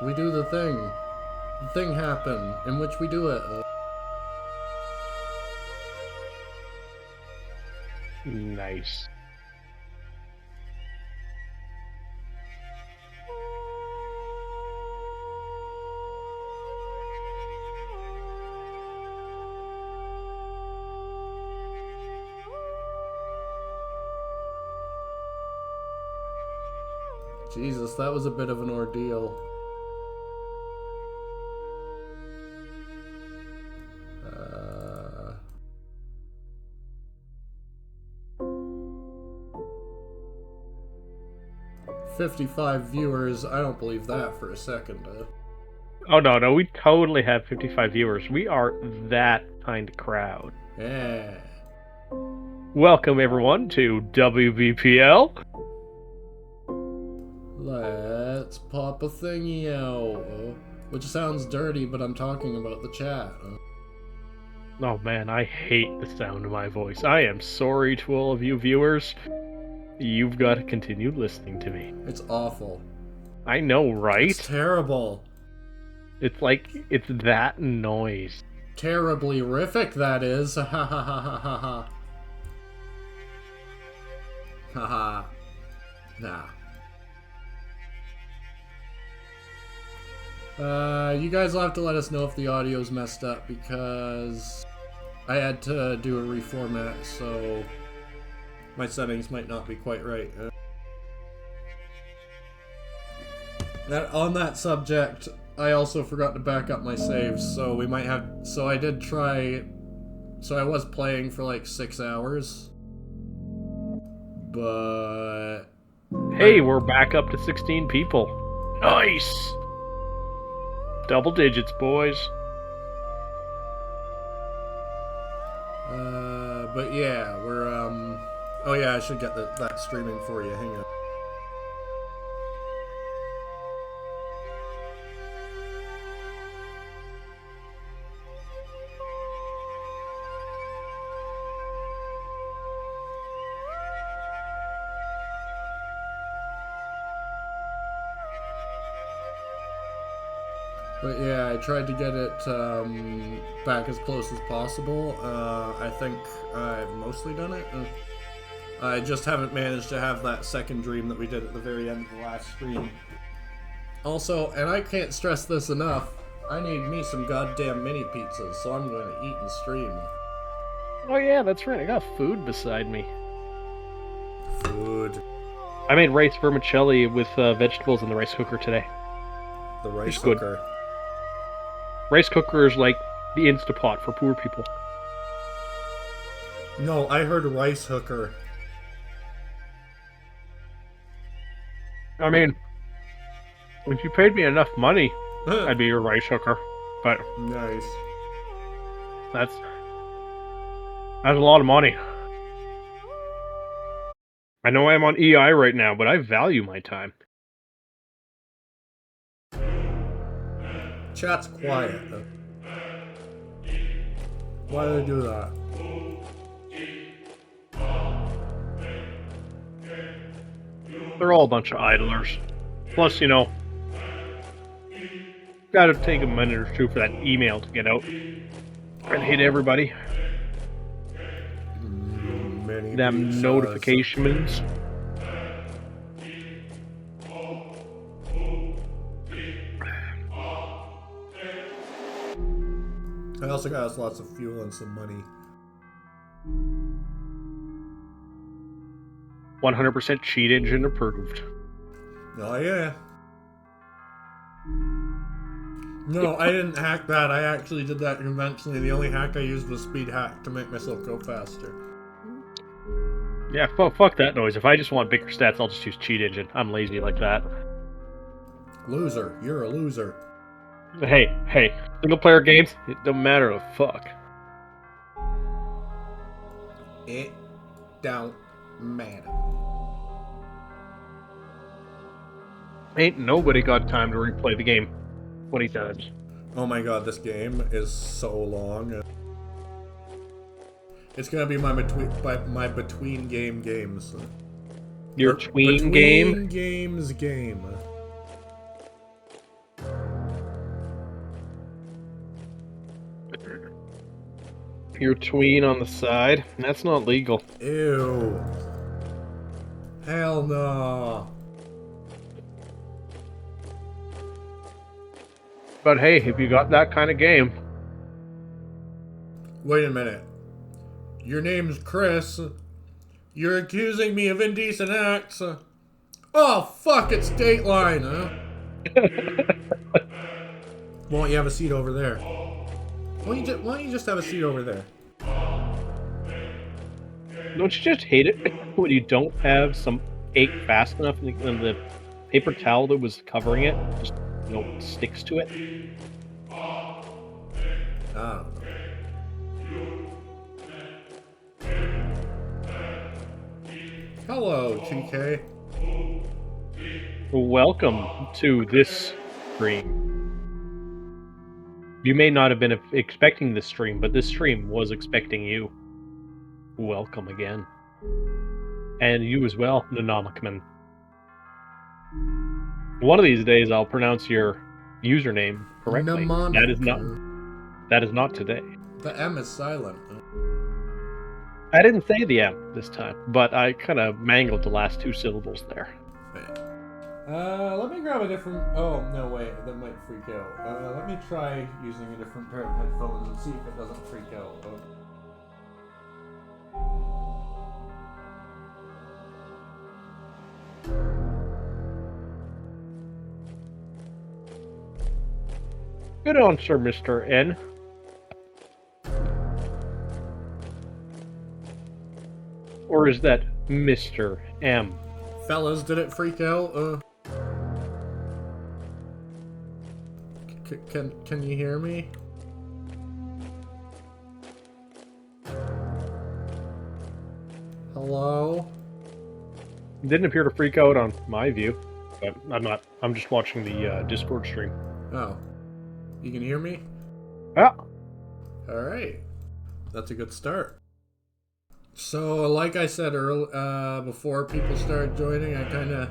We do the thing. The thing happen, in which we do it. Nice. Jesus, that was a bit of an ordeal. 55 viewers, I don't believe that for a second. Oh, no, we totally have 55 viewers. We are that kind of crowd. Yeah. Welcome, everyone, to WBPL. Let's pop a thingy out. Which sounds dirty, but I'm talking about the chat. Oh, man, I hate the sound of my voice. I am sorry to all of you viewers. You've got to continue listening to me. It's awful. I know, right? It's terrible. It's like, it's that noise. Terribly horrific, that is. Ha ha ha ha ha ha. Ha ha. Nah. You guys will have to let us know if the audio's messed up, because I had to do a reformat, so my settings might not be quite right. On that subject, I also forgot to back up my saves, so we might have... So I did try... So I was playing for like 6 hours. But... Hey, we're back up to 16 people. Nice! Double digits, boys. But yeah, we're, Oh yeah, I should get that streaming for you. Hang on. But yeah, I tried to get it back as close as possible. I think I've mostly done it. I just haven't managed to have that second dream that we did at the very end of the last stream. Also, and I can't stress this enough, I need me some goddamn mini pizzas, so I'm going to eat and stream. Oh yeah, that's right, I got food beside me. Food. I made rice vermicelli with vegetables in the rice cooker today. The rice It's good. cooker. Rice cooker is like the Instapot for poor people. No, I heard rice hooker. I mean, if you paid me enough money, I'd be your rice hooker. But Nice. that's a lot of money. I know I'm on EI right now, but I value my time. Chat's quiet. Why do they do that? They're all a bunch of idlers. Plus, you know, gotta take a minute or two for that email to get out and hit everybody. Many Them pizzas. notifications. I also got us lots of fuel and some money. 100% cheat engine approved. Oh yeah. No, I didn't hack that. I actually did that conventionally. The only hack I used was speed hack to make myself go faster. Yeah, fuck that noise. If I just want bigger stats, I'll just use cheat engine. I'm lazy like that. Loser. You're a loser. Hey, single player games, it don't matter a fuck. It don't matter. Ain't nobody got time to replay the game 20 times. Oh my god, this game is so long. It's gonna be my between games. Your tween game? Between games game. your tween on the side. That's not legal. Ew. Hell no. But hey, if you got that kind of game. Wait a minute. Your name's Chris. You're accusing me of indecent acts. Oh, fuck, it's Dateline, huh? Why don't you have a seat over there? Why don't you just have a seat over there? Don't you just hate it when you don't have some cake fast enough and the paper towel that was covering it just, sticks to it? I don't know. Hello, TK. Welcome to this stream. You may not have been expecting this stream, but this stream was expecting you. Welcome again. And you as well, Nanomikman. One of these days I'll pronounce your username correctly. That is not today. The M is silent. I didn't say the M this time, but I kind of mangled the last two syllables there. Wait. Let me grab a different... Oh, no, wait. That might freak out. Let me try using a different pair of headphones and see if it doesn't freak out. Good answer, Mr. N. Or is that Mr. M? Fellas, did it freak out? Can you hear me? Hello? It didn't appear to freak out on my view, but I'm just watching the Discord stream. Oh. You can hear me? Yeah. Alright. That's a good start. So, like I said before people started joining, I kind of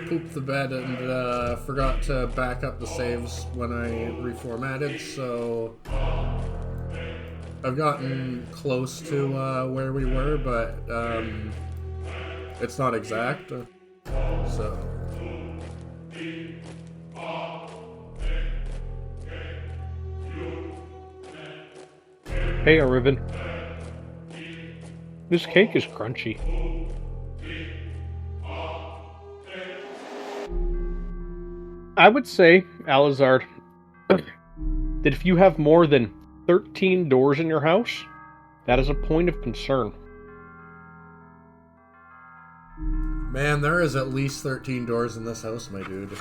pooped the bed and forgot to back up the saves when I reformatted, so I've gotten close to where we were, but it's not exact, so... Hey, Riven. This cake is crunchy. I would say, Alizard, that if you have more than 13 doors in your house, that is a point of concern. Man, there is at least 13 doors in this house, my dude.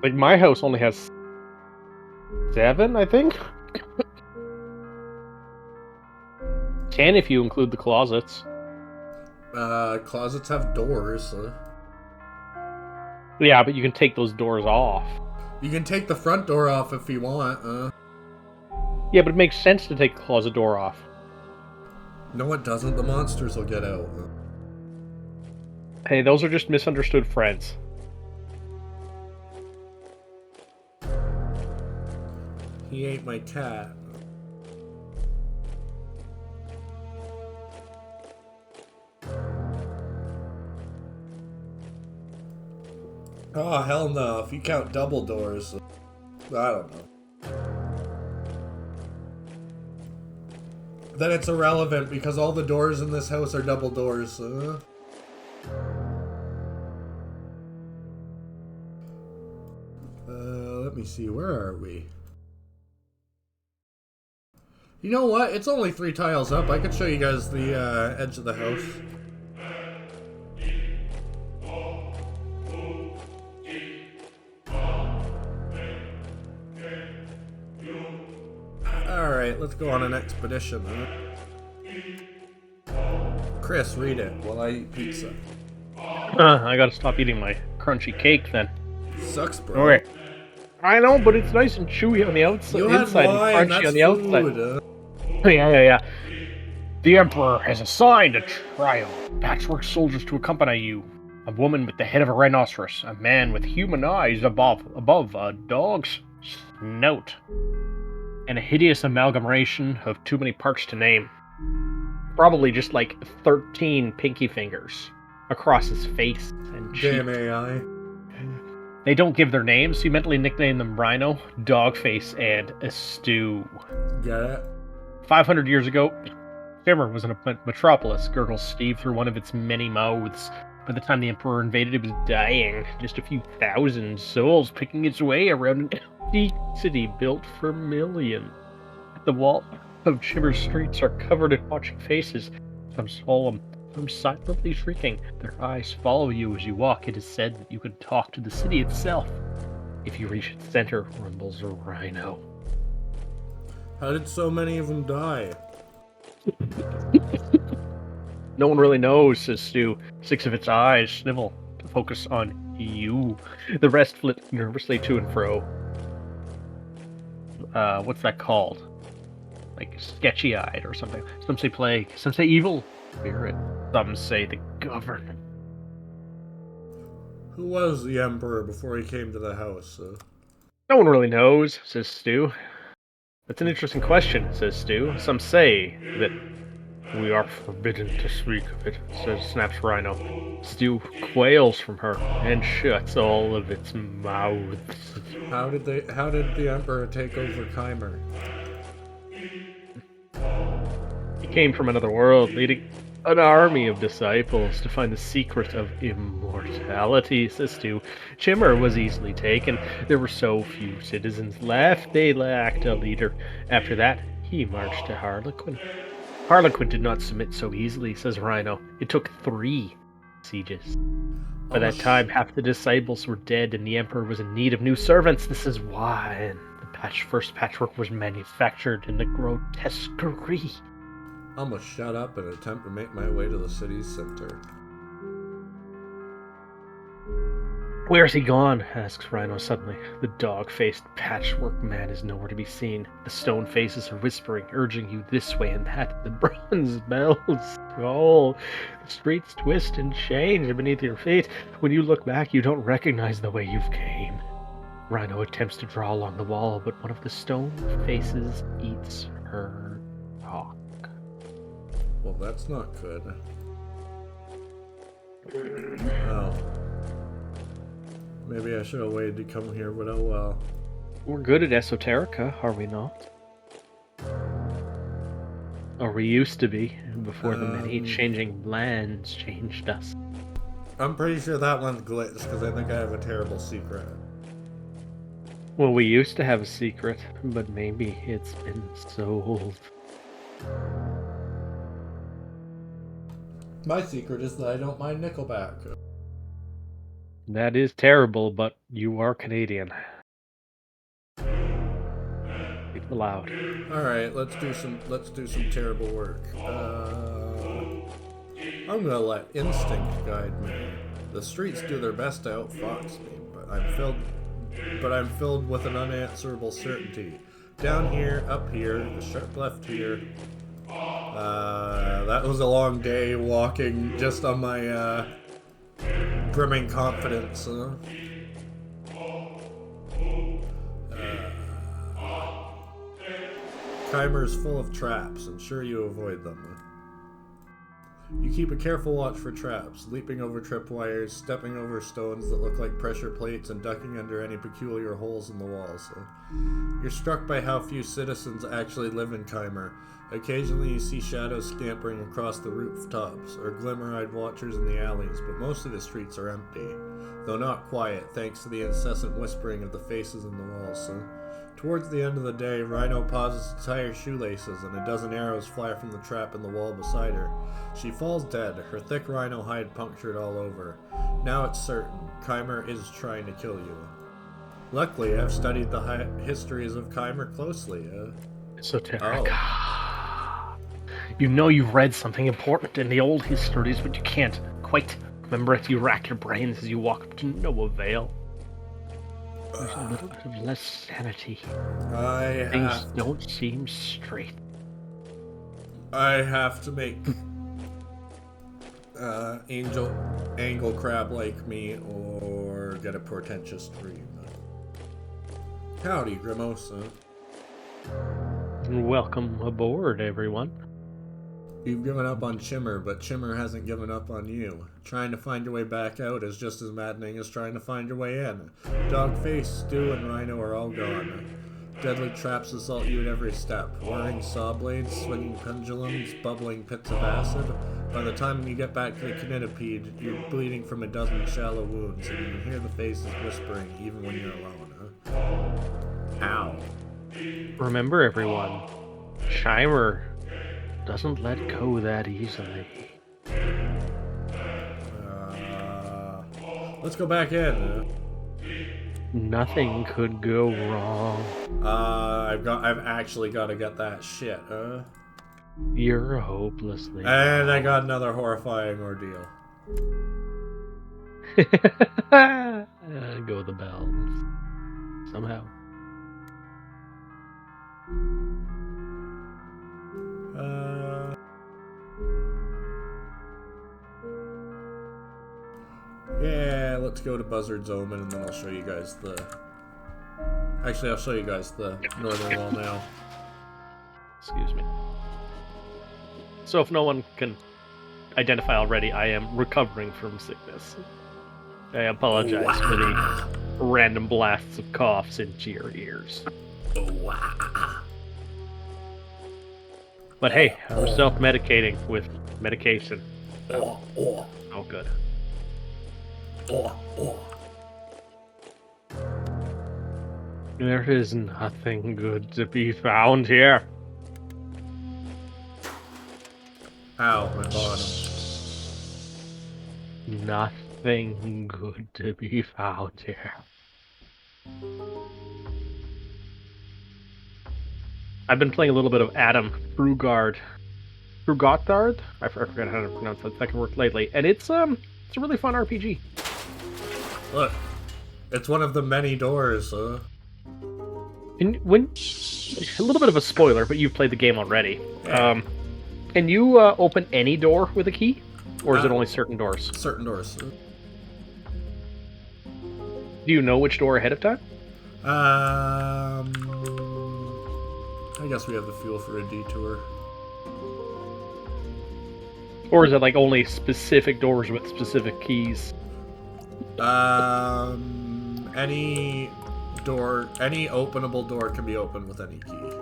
Like, my house only has 7, I think? 10 if you include the closets. Closets have doors. Yeah, but you can take those doors off. You can take the front door off if you want. Yeah, but it makes sense to take the closet door off. No, it doesn't. The monsters will get out. Hey, those are just misunderstood friends. He ate my cat. Oh, hell no. If you count double doors, I don't know. Then it's irrelevant because all the doors in this house are double doors. Let me see. Where are we? You know what? It's only 3 tiles up. I could show you guys the edge of the house. Alright, let's go on an expedition. Chris, read it while I eat pizza. I gotta stop eating my crunchy cake then. Sucks, bro. Okay. I know, but it's nice and chewy on the outside, inside and crunchy on the outside. Yeah. The Emperor has assigned a trio of patchwork soldiers to accompany you. A woman with the head of a rhinoceros, a man with human eyes above a dog's snout. and a hideous amalgamation of too many parts to name. Probably just like 13 pinky fingers across his face and cheek. Damn AI. They don't give their names, so you mentally nickname them Rhino, Dogface, and Stew. Get it? 500 years ago, Shimmer was in a metropolis, gurgles Steve through one of its many mouths. By the time the Emperor invaded, it was dying. Just a few thousand souls picking its way around an empty city built for millions. The wall of Shimmer's streets are covered in watching faces, some solemn, some silently shrieking. Their eyes follow you as you walk. It is said that you can talk to the city itself. If you reach its center, rumbles a rhino. How did so many of them die? No one really knows, says Stu. 6 of its eyes snivel to focus on you. The rest flit nervously to and fro. What's that called? Like sketchy-eyed or something. Some say plague, some say evil spirit, some say the government. Who was the Emperor before he came to the house? No one really knows, says Stu. That's an interesting question, says Stu. Some say that we are forbidden to speak of it, snaps Rhino. Stu quails from her and shuts all of its mouths. How did the Emperor take over Keimer? He came from another world, leading an army of disciples to find the secret of immortality, says Stu. Shimmer was easily taken. There were so few citizens left, they lacked a leader. After that, he marched to Harlequin. Harlequin did not submit so easily, says Rhino. It took 3 sieges. By that time, half the disciples were dead, and the Emperor was in need of new servants. This is why the first patchwork was manufactured in the grotesquerie. I'm gonna shut up and attempt to make my way to the city's center. Where's he gone? Asks Rhino suddenly. The dog-faced patchwork man is nowhere to be seen. The stone faces are whispering, urging you this way and that. The bronze bells toll. The streets twist and change beneath your feet. When you look back, you don't recognize the way you've came. Rhino attempts to draw along the wall, but one of the stone faces eats her talk. Well, that's not good. Oh. Maybe I should have waited to come here, but oh well. We're good at esoterica, are we not? Or we used to be, before the many changing lands changed us. I'm pretty sure that one's glitched, because I think I have a terrible secret. Well, we used to have a secret, but maybe it's been sold. My secret is that I don't mind Nickelback. That is terrible, but you are Canadian. Speak aloud. All right, let's do some terrible work. I'm gonna let instinct guide me. The streets do their best to outfox me, but I'm filled with an unanswerable certainty. Down here, up here, the sharp left here. That was a long day walking just on my brimming confidence. Keimer's full of traps. Ensure you avoid them. You keep a careful watch for traps, leaping over tripwires, stepping over stones that look like pressure plates, and ducking under any peculiar holes in the walls. You're struck by how few citizens actually live in Keimer. Occasionally you see shadows scampering across the rooftops, or glimmer-eyed watchers in the alleys, but most of the streets are empty, though not quiet, thanks to the incessant whispering of the faces in the walls. Towards the end of the day, Rhino pauses to tie her shoelaces, and a dozen arrows fly from the trap in the wall beside her. She falls dead, her thick rhino hide punctured all over. Now it's certain, Keimer is trying to kill you. Luckily, I've studied the histories of Keimer closely. Esoteric. You know you've read something important in the old histories, but you can't quite remember it. You rack your brains as you walk up to no avail. There's a little bit of less sanity. Things don't seem straight. I have to make angle crab like me or get a portentous dream. Howdy, Grimosa. Welcome aboard, everyone. You've given up on Chimmer, but Chimmer hasn't given up on you. Trying to find your way back out is just as maddening as trying to find your way in. Dogface, Stu, and Rhino are all gone. Deadly traps assault you at every step. Whirring saw blades, swinging pendulums, bubbling pits of acid. By the time you get back to the kinetipede, you're bleeding from a dozen shallow wounds, and you can hear the faces whispering even when you're alone. Ow. Remember, everyone, Shimer doesn't let go that easily. Let's go back in. Nothing could go wrong. I've actually got to get that shit. You're hopelessly. And I got another horrifying ordeal. Go the bells. Somehow. Yeah, let's go to Buzzard's Omen and then I'll show you guys the... Actually, I'll show you guys the northern wall now. Excuse me. So if no one can identify already, I am recovering from sickness. I apologize for the random blasts of coughs into your ears. But hey, I'm self-medicating with medication. Oh, good. There is nothing good to be found here. Ow, my bottom. Nothing good to be found here. I've been playing a little bit of Adam Frugard. Frugothard? I forgot how to pronounce that second word lately. And it's a really fun RPG. Look, it's one of the many doors. And when a little bit of a spoiler, but you've played the game already. Yeah. Can you open any door with a key, or is it only certain doors? Certain doors. Do you know which door ahead of time? I guess we have the fuel for a detour. Or is it like only specific doors with specific keys? Any openable door can be opened with any key.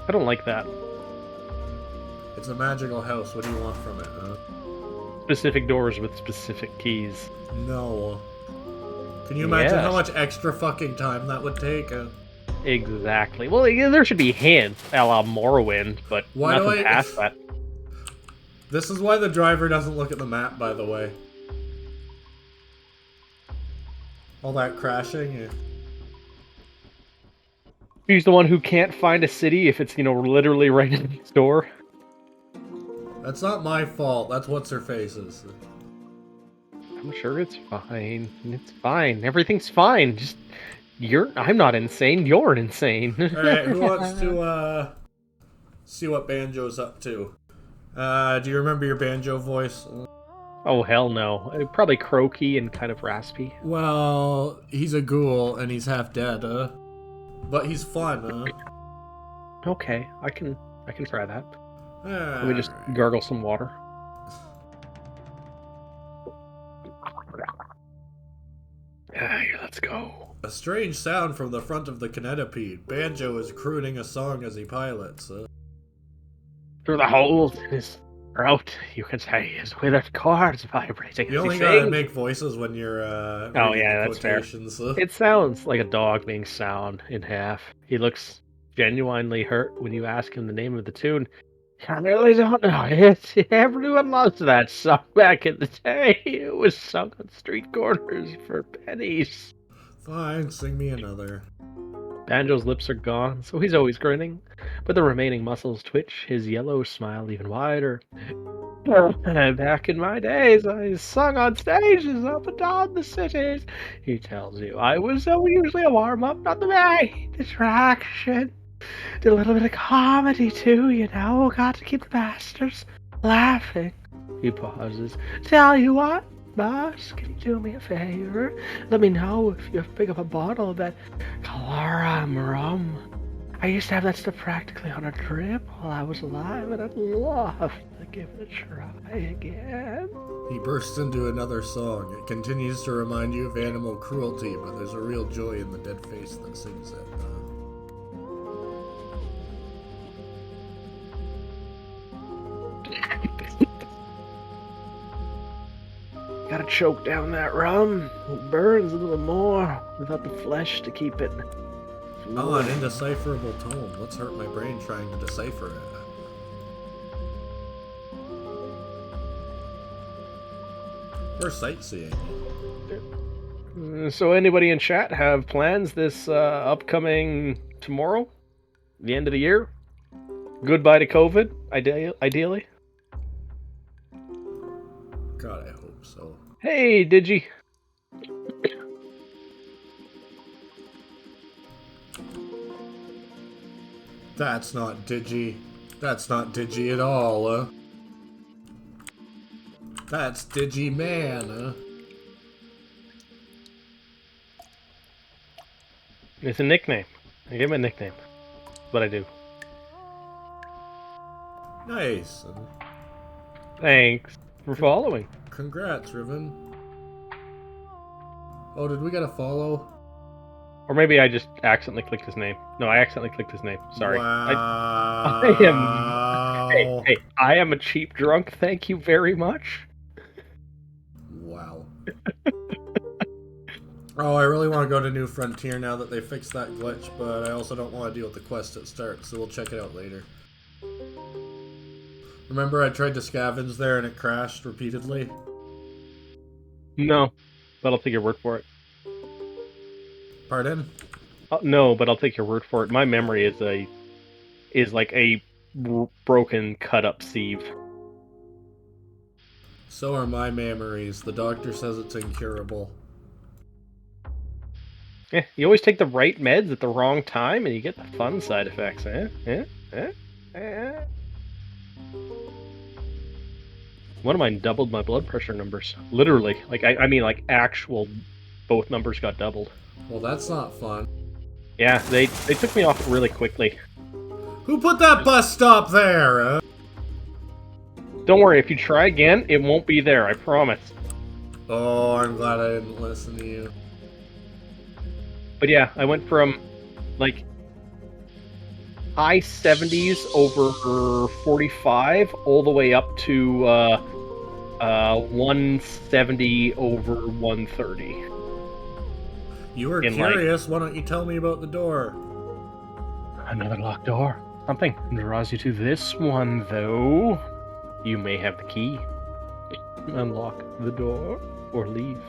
I don't like that. It's a magical house. What do you want from it, huh? Specific doors with specific keys. No. Can you imagine how much extra fucking time that would take? Exactly. Well, there should be hints, a la Morrowind, but nothing past that. This is why the driver doesn't look at the map, by the way. All that crashing. Yeah. He's the one who can't find a city if it's, literally right next door. That's not my fault. That's what's her face's. I'm sure it's fine. It's fine. Everything's fine. Just I'm not insane. You're insane. All right. Who wants to see what Banjo's up to? Do you remember your Banjo voice? Oh, hell no. Probably croaky and kind of raspy. Well, he's a ghoul and he's half dead, but he's fun, Okay, I can try that. Let me just right. gargle some water. Here, let's go. A strange sound from the front of the kinetipede. Banjo is crooning a song as he pilots. Through the holes in his throat, you can say his withered cords vibrating. You only gotta make voices when you're oh yeah, that's fair. It sounds like a dog being sound in half. He looks genuinely hurt when you ask him the name of the tune. I really don't know. Everyone loves that song back in the day. It was sung on street corners for pennies. Fine, sing me another. Banjo's lips are gone, so he's always grinning, but the remaining muscles twitch, his yellow smile even wider. Back in my days, I sung on stages up and down the cities. He tells you I was usually a warm-up, not the main attraction. Did a little bit of comedy too, got to keep the bastards laughing. He pauses. Tell you what, boss, can you do me a favor? Let me know if you pick up a bottle of that Clara rum. I used to have that stuff practically on a drip while I was alive, and I'd love to give it a try again. He bursts into another song. It continues to remind you of animal cruelty, but there's a real joy in the dead face that sings it. Gotta choke down that rum. It burns a little more without the flesh to keep it. Oh, an indecipherable tone. Let's hurt my brain trying to decipher it. We're sightseeing. So anybody in chat have plans this upcoming tomorrow? The end of the year? Goodbye to COVID, ideally? God, I hope so. Hey, Digi. That's not Digi. That's not Digi at all. That's Digi Man. It's a nickname. I give him a nickname. But I do. Nice. Thanks for following. Congrats, Riven. Oh, did we get a follow? Or maybe I just accidentally clicked his name. No, I accidentally clicked his name. Sorry. Wow. Hey, I am a cheap drunk. Thank you very much. Wow. Oh, I really want to go to New Frontier now that they fixed that glitch, but I also don't want to deal with the quest at start, so we'll check it out later. Remember I tried to scavenge there and it crashed repeatedly? No, but I'll take your word for it. Pardon? No, but I'll take your word for it. My memory is like a broken, cut-up sieve. So are my memories. The doctor says it's incurable. Yeah, you always take the right meds at the wrong time, and you get the fun side effects. One of mine doubled my blood pressure numbers. Literally, like I mean, like actual, both numbers got doubled. Well, that's not fun. Yeah, they took me off really quickly. Who put that bus stop there? Don't worry, if you try again, it won't be there, I promise. Oh, I'm glad I didn't listen to you. But yeah, I went from, like, high 70s over 45 all the way up to 170 over 130. You were curious, why don't you tell me about the door? Another locked door. Something draws you to this one, though. You may have the key. Unlock the door or leave.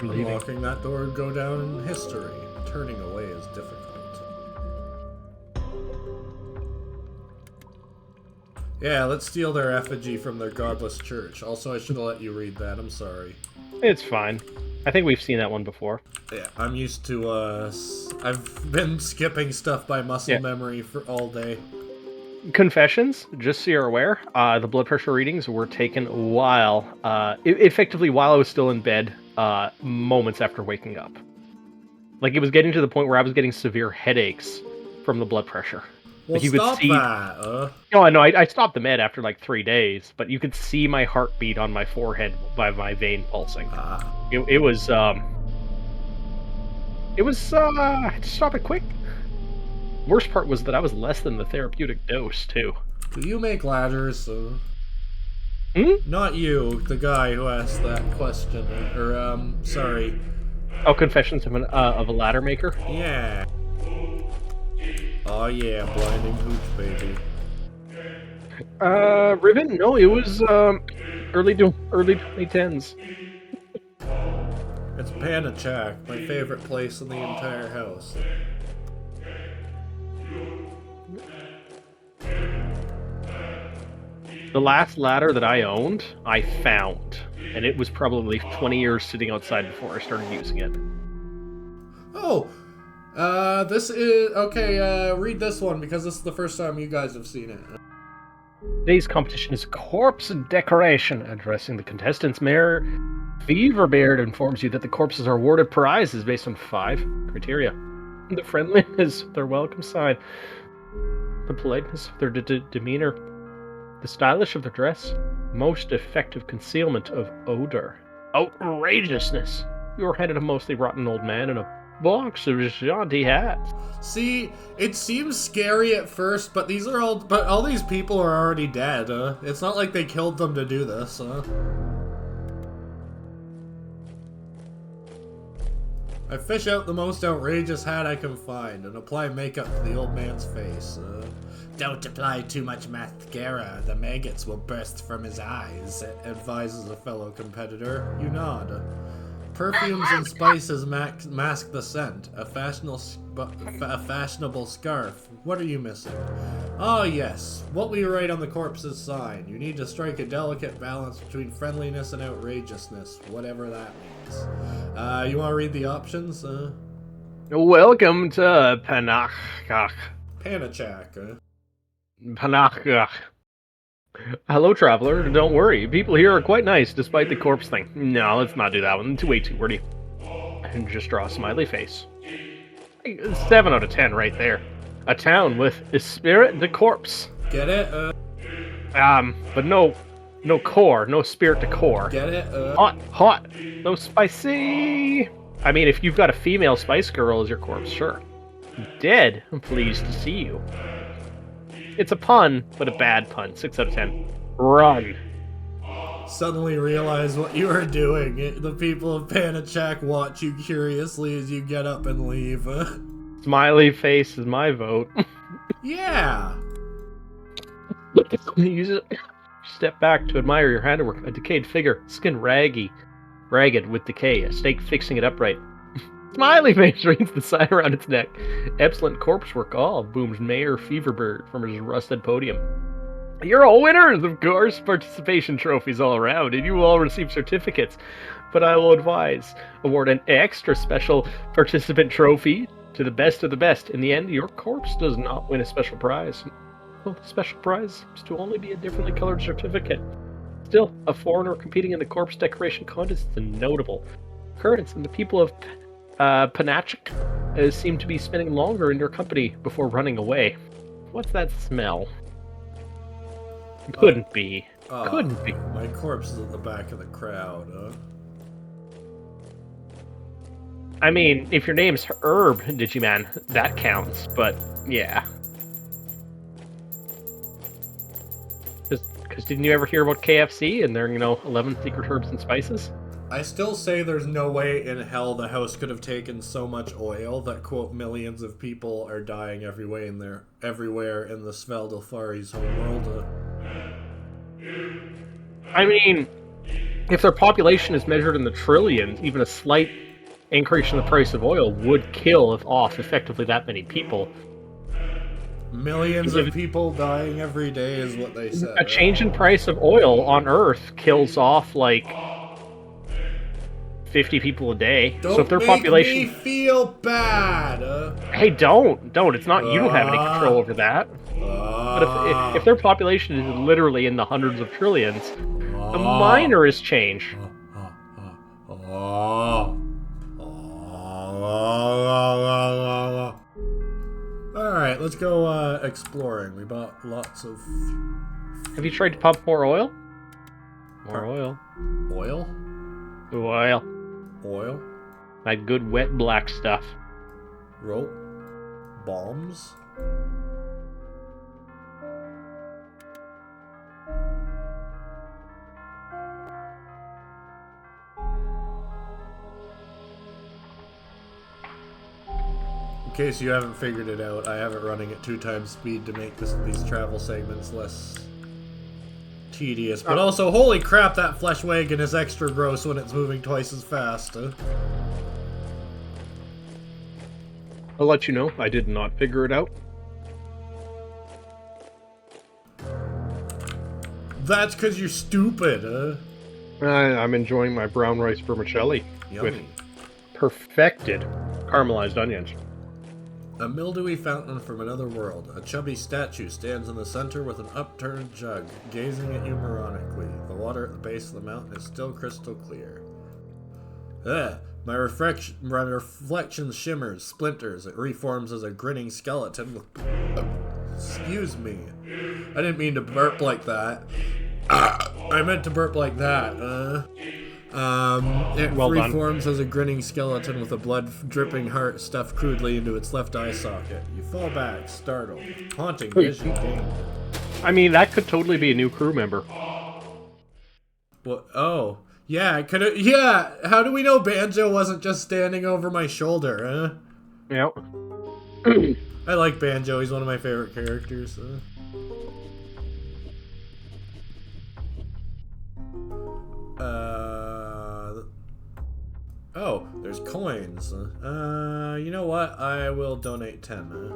Unlocking that door would go down in history. Turning away is difficult. Yeah, let's steal their effigy from their godless church. Also, I should have let you read that. I'm sorry. It's fine. I think we've seen that one before. Yeah, I'm used to, I've been skipping stuff by muscle memory for all day. Confessions, just so you're aware, the blood pressure readings were taken while, effectively while I was still in bed, moments after waking up. Like, it was getting to the point where I was getting severe headaches from the blood pressure. Well, like you stop could see... that! No, I know, I stopped the med after like 3 days, but you could see my heartbeat on my forehead by my vein pulsing. It was, I had to stop it quick. Worst part was that I was less than the therapeutic dose, too. Do you make ladders? Not you, the guy who asked that question. Or, sorry. Oh, Confessions of a Ladder Maker? Yeah. Oh yeah, blinding hooch, baby. Riven? No, it was, early 2010s. It's Panachak, my favorite place in the entire house. The last ladder that I owned, I found. And it was probably 20 years sitting outside before I started using it. Oh! This is... Okay, read this one, because this is the first time you guys have seen it. Today's competition is corpse decoration. Addressing the contestants, Mayor Feverbeard informs you that the corpses are awarded prizes based on 5 criteria. The friendliness of their welcome sign, the politeness of their demeanor, the stylish of their dress, most effective concealment of odor, outrageousness. You are handed a mostly rotten old man and a box of jaunty hats. See, it seems scary at first, but all these people are already dead. It's not like they killed them to do this. I fish out the most outrageous hat I can find and apply makeup to the old man's face. Don't apply too much mascara, the maggots will burst from his eyes, advises a fellow competitor. You nod. Perfumes and spices mask the scent. A fashionable scarf. What are you missing? Ah, yes. What we write on the corpse's sign. You need to strike a delicate balance between friendliness and outrageousness, whatever that means. You want to read the options? Welcome to Panachach. Panachak. Panachach. Hello, traveler. Don't worry. People here are quite nice, despite the corpse thing. No, let's not do that one. Way too wordy. And just draw a smiley face. 7 out of 10 right there. A town with spirit de corpse. Get it? But no core. No spirit de core. Get it? Hot. No spicy. I mean, if you've got a female Spice Girl as your corpse, sure. Dead. I'm pleased to see you. It's a pun, but a bad pun. 6 out of 10. Run. Suddenly realize what you are doing. The people of Panachak watch you curiously as you get up and leave. Smiley face is my vote. Yeah. You step back to admire your handiwork. A decayed figure, skin ragged with decay, a stake fixing it upright. Smiley face reads the sign around its neck. Excellent corpse work all, booms Mayor Feverbird from his rusted podium. You're all winners, of course. Participation trophies all around, and you will all receive certificates. But I will award an extra special participant trophy to the best of the best. In the end, your corpse does not win a special prize. Well, the special prize is to only be a differently colored certificate. Still, a foreigner competing in the corpse decoration contest is a notable occurrence, and the people of Panachak seem to be spending longer in your company before running away. What's that smell? Couldn't be. Couldn't be. My corpse is at the back of the crowd, I mean, if your name's Herb, Digiman, that counts, but yeah. Because didn't you ever hear about KFC and their, 11 secret herbs and spices? I still say there's no way in hell the house could have taken so much oil that, quote, millions of people are dying everywhere in the Sveldalfari's homeworld. I mean, if their population is measured in the trillions, even a slight increase in the price of oil would kill off effectively that many people. Millions of people dying every day is what they said. A change in price of oil on Earth kills off, 50 people a day. Don't so if their make population me feel bad. Hey, don't. It's not you don't have any control over that. But if their population is literally in the hundreds of trillions, the minor is change. Alright, let's go exploring. We bought lots of... Have you tried to pump more oil? More oil. Oil? Oil. Oil? That good wet black stuff. Rope? Bombs? In case you haven't figured it out, I have it running at 2 times speed to make these travel segments less tedious. But also, holy crap, that flesh wagon is extra gross when it's moving twice as fast. I'll let you know, I did not figure it out. That's because you're stupid, I'm enjoying my brown rice vermicelli with perfected caramelized onions. A mildewy fountain from another world. A chubby statue stands in the center with an upturned jug, gazing at you moronically. The water at the base of the mountain is still crystal clear. My reflection shimmers, splinters. It reforms as a grinning skeleton with... excuse me. I didn't mean to burp like that. I meant to burp like that. It reforms as a grinning skeleton with a blood-dripping heart stuffed crudely into its left eye socket. You fall back, startled. Haunting vision gained. I mean, that could totally be a new crew member. What? Oh. Yeah, yeah, how do we know Banjo wasn't just standing over my shoulder, huh? Yep. I like Banjo, he's one of my favorite characters. Oh, there's coins. You know what? I will donate 10.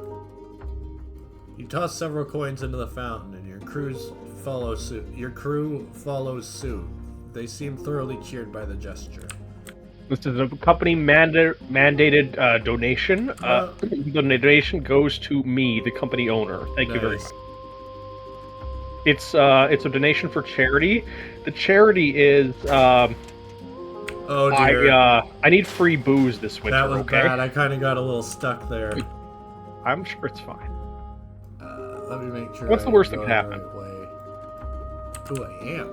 You toss several coins into the fountain, and your crew follows suit. They seem thoroughly cheered by the gesture. This is a company mandated donation. The donation goes to me, the company owner. Thank you very much. It's a donation for charity. The charity is oh dear. I need free booze this winter. That was bad. I kind of got a little stuck there. I'm sure it's fine. Let me make sure. What's the worst that could happen? Ooh, I am.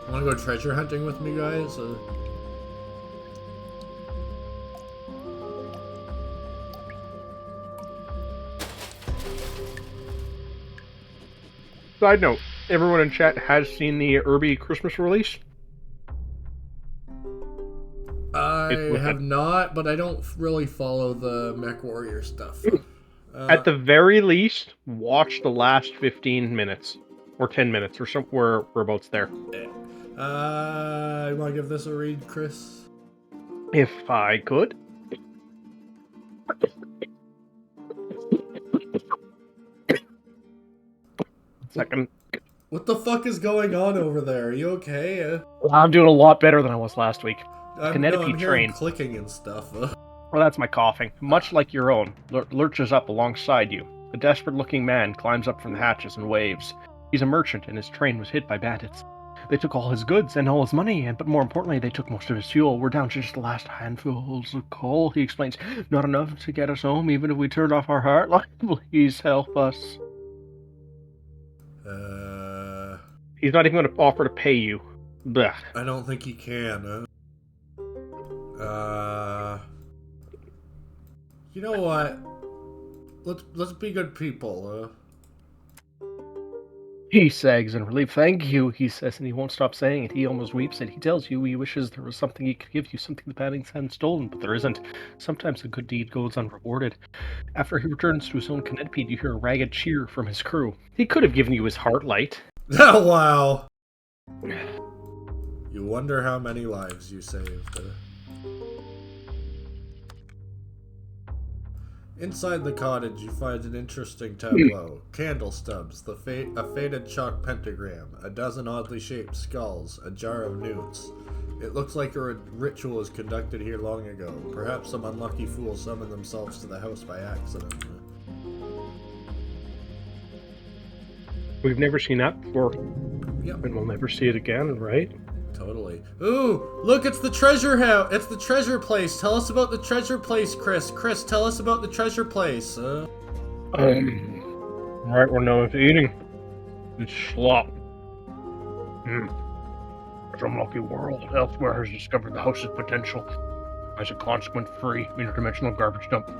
Want to go treasure hunting with me, guys? Side note, everyone in chat has seen the Irby Christmas release? I have not, but I don't really follow the Mech Warrior stuff. At the very least, watch the last 15 minutes. Or 10 minutes, or somewhere whereabouts there. You want to give this a read, Chris? If I could. Second. What the fuck is going on over there? Are you okay? I'm doing a lot better than I was last week. I'm hearing clicking and stuff. Well, that's my coughing. Much like your own, lurches up alongside you. A desperate-looking man climbs up from the hatches and waves. He's a merchant, and his train was hit by bandits. They took all his goods and all his money, but more importantly, they took most of his fuel. We're down to just the last handfuls of coal, he explains. Not enough to get us home, even if we turned off our heart. Please help us. He's not even going to offer to pay you. Blech. I don't think he can. You know what? Let's be good people. He sags in relief. Thank you, he says, and he won't stop saying it. He almost weeps, and he tells you he wishes there was something he could give you, something the bandits hadn't stolen, but there isn't. Sometimes a good deed goes unrewarded. After he returns to his own Canetpede, you hear a ragged cheer from his crew. He could have given you his heart light. Oh, wow. You wonder how many lives you saved. Inside the cottage, you find an interesting tableau. Candle stubs, a faded chalk pentagram, a dozen oddly shaped skulls, a jar of newts. It looks like a ritual was conducted here long ago. Perhaps some unlucky fools summoned themselves to the house by accident. We've never seen that before. Yep. And we'll never see it again, right? Totally. Ooh, look, it's the treasure house. It's the treasure place. Tell us about the treasure place, Chris. Chris, tell us about the treasure place. Right, we're known for eating. It's slop. This unlucky world elsewhere has discovered the house's potential. As a consequence-free, interdimensional garbage dump.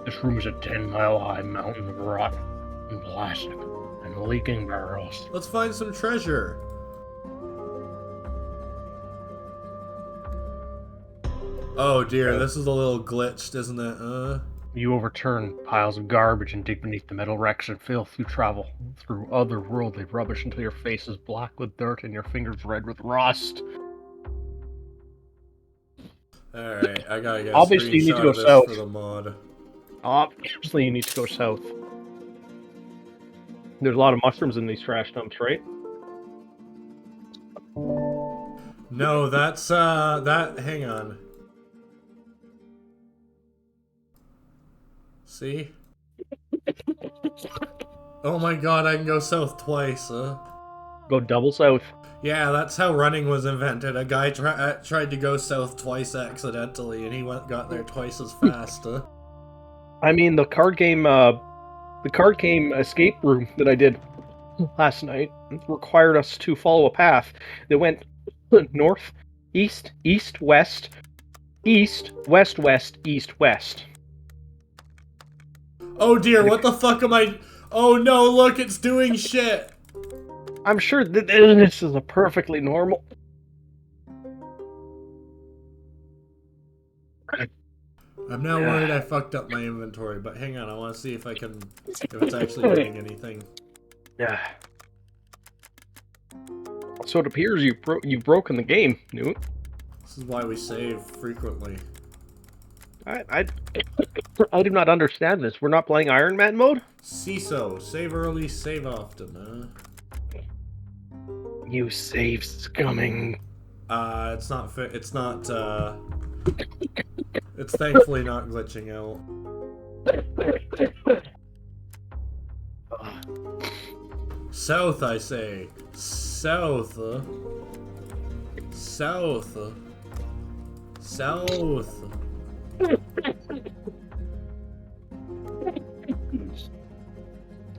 This room is a 10-mile-high mountain of rot and plastic and leaking barrels. Let's find some treasure. Oh dear, this is a little glitched, isn't it? You overturn piles of garbage and dig beneath the metal wrecks and filth. You travel through otherworldly rubbish until your face is black with dirt and your fingers red with rust. Alright, I gotta get Obviously, you need to go south. For the mod. Obviously, you need to go south. There's a lot of mushrooms in these trash dumps, right? No, that's, hang on. See? Oh my god, I can go south twice, Go double south. Yeah, that's how running was invented. A guy tried to go south twice accidentally, and he got there twice as fast, I mean, the card game escape room that I did last night required us to follow a path that went north, east, east, west, east, west, west, east, west. Oh dear, what the fuck am I... Oh no, look, it's doing shit! I'm sure that this is a perfectly normal... I'm now worried I fucked up my inventory, but hang on, I want to see if I can... if it's actually doing anything. Yeah. So it appears you've broken the game, Noot. This is why we save frequently. I do not understand this. We're not playing Iron Man mode? CISO, save early, save often, You save scumming. It's not it's thankfully not glitching out. South, I say. South. South. South.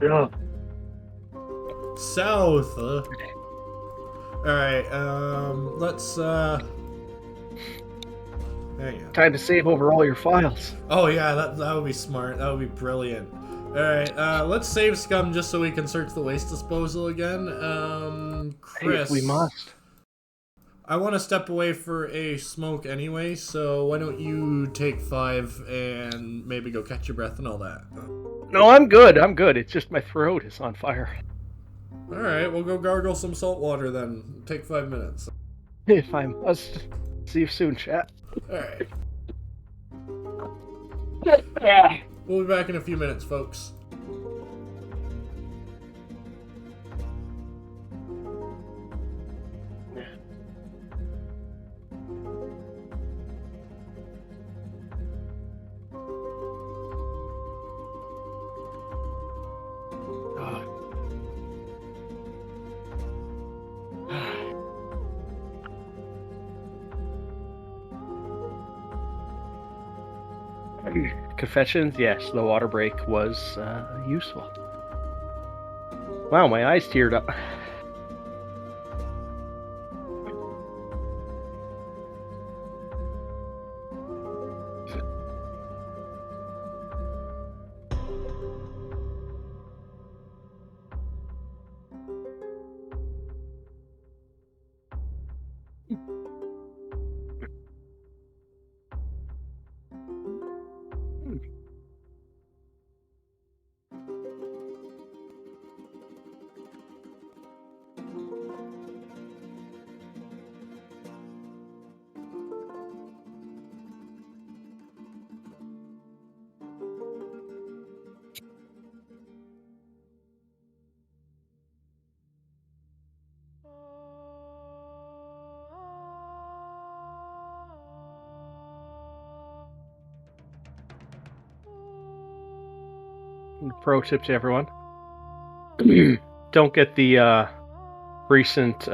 Yeah. South. Alright, let's, hang on. Time to save over all your files. Oh yeah, that would be smart. That would be brilliant. Alright, let's save scum just so we can search the waste disposal again. Chris. If we must. I want to step away for a smoke anyway, so why don't you take 5 and maybe go catch your breath and all that. No, I'm good. I'm good. It's just my throat is on fire. Alright, we'll go gargle some salt water then. Take 5 minutes. If I'm... I'll see you soon, chat. Alright. We'll be back in a few minutes, folks. Confessions, yes, the water break was useful. Wow, my eyes teared up. Pro tip to everyone. Don't get the recent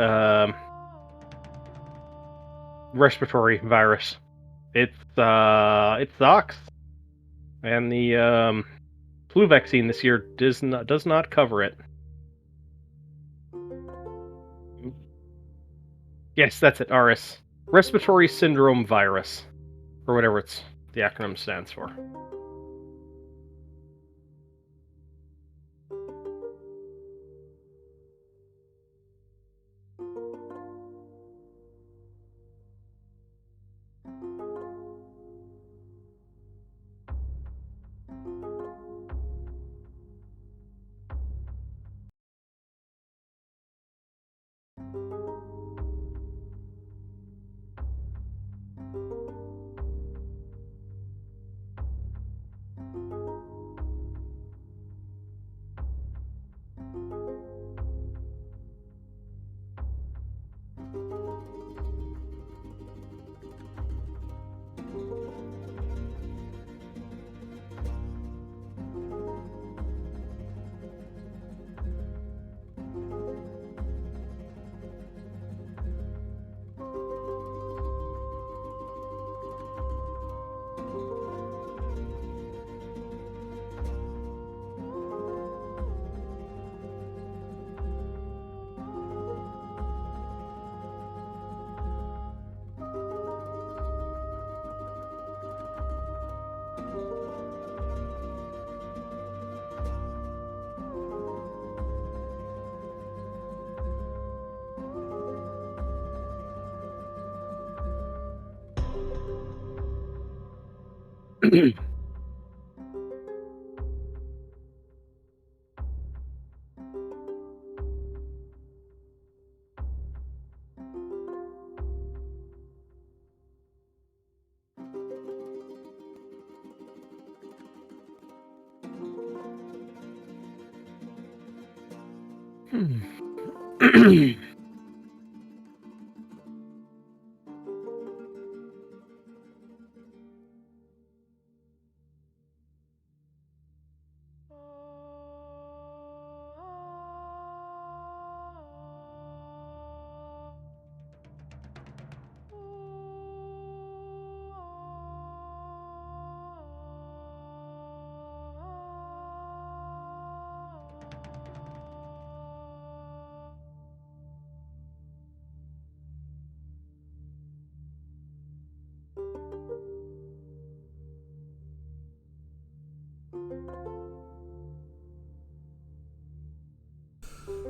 respiratory virus. It sucks. And the flu vaccine this year does not cover it. Yes, that's it, RS. Respiratory syndrome virus. Or whatever the acronym stands for.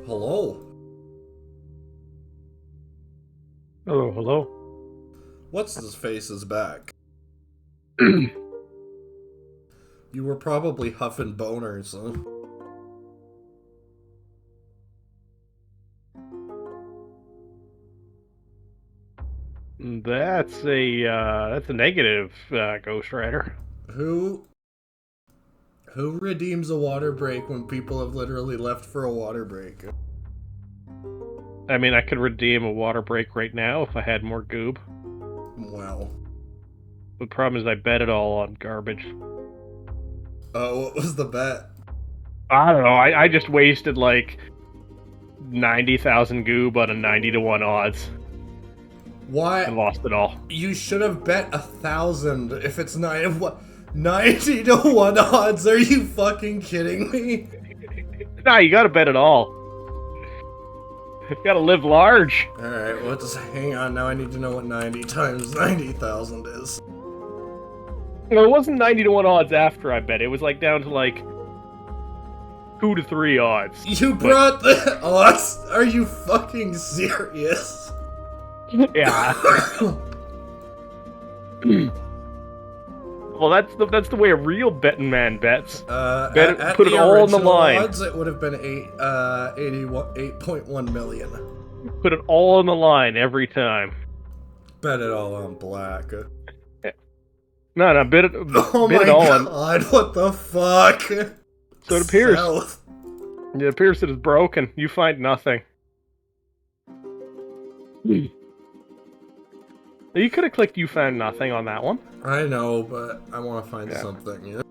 Hello? Oh, hello. What's his face is back? You were probably huffing boners, huh? That's a negative, Ghost Rider. Who redeems a water break when people have literally left for a water break? I mean, I could redeem a water break right now if I had more goob. Well. The problem is I bet it all on garbage. What was the bet? I don't know, I just wasted like 90,000 goob on a 90-to-1 odds. Why? And lost it all. You should have bet 1,000 if it's 90-to-1 odds. Are you fucking kidding me? Nah, you gotta bet it all. You gotta live large. Alright, hang on, now I need to know what 90 times 90,000 is. Well, it wasn't 90-to-1 odds after I bet. It was like down to like 2 to 3 odds. You brought the odds? Are you fucking serious? Yeah. Well, that's the way a real betting man bets. Put it all on the line. Odds, it would have been 8.1 million. Put it all on the line every time. Bet it all on black. No, bet it. Oh bet my it all god! on. What the fuck? So it appears. South. It appears that it's broken. You find nothing. You could have clicked "You found nothing" on that one. I know, but I want to find something. Yeah.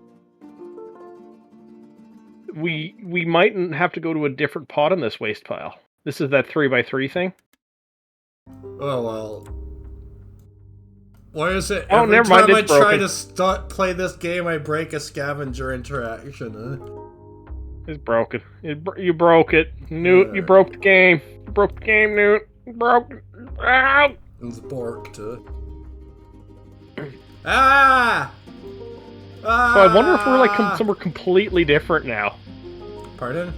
We might have to go to a different pot in this waste pile. This is that 3x3 thing. Oh well. Why is it never every mind, time I it's try broken. to play this game, I break a scavenger interaction? Huh? It's broken. You broke it, Noot. You broke the game. You broke the game, Noot. You broke it. Ow! It's borked. Ah! Ah! So I wonder if we're like somewhere completely different now. Pardon?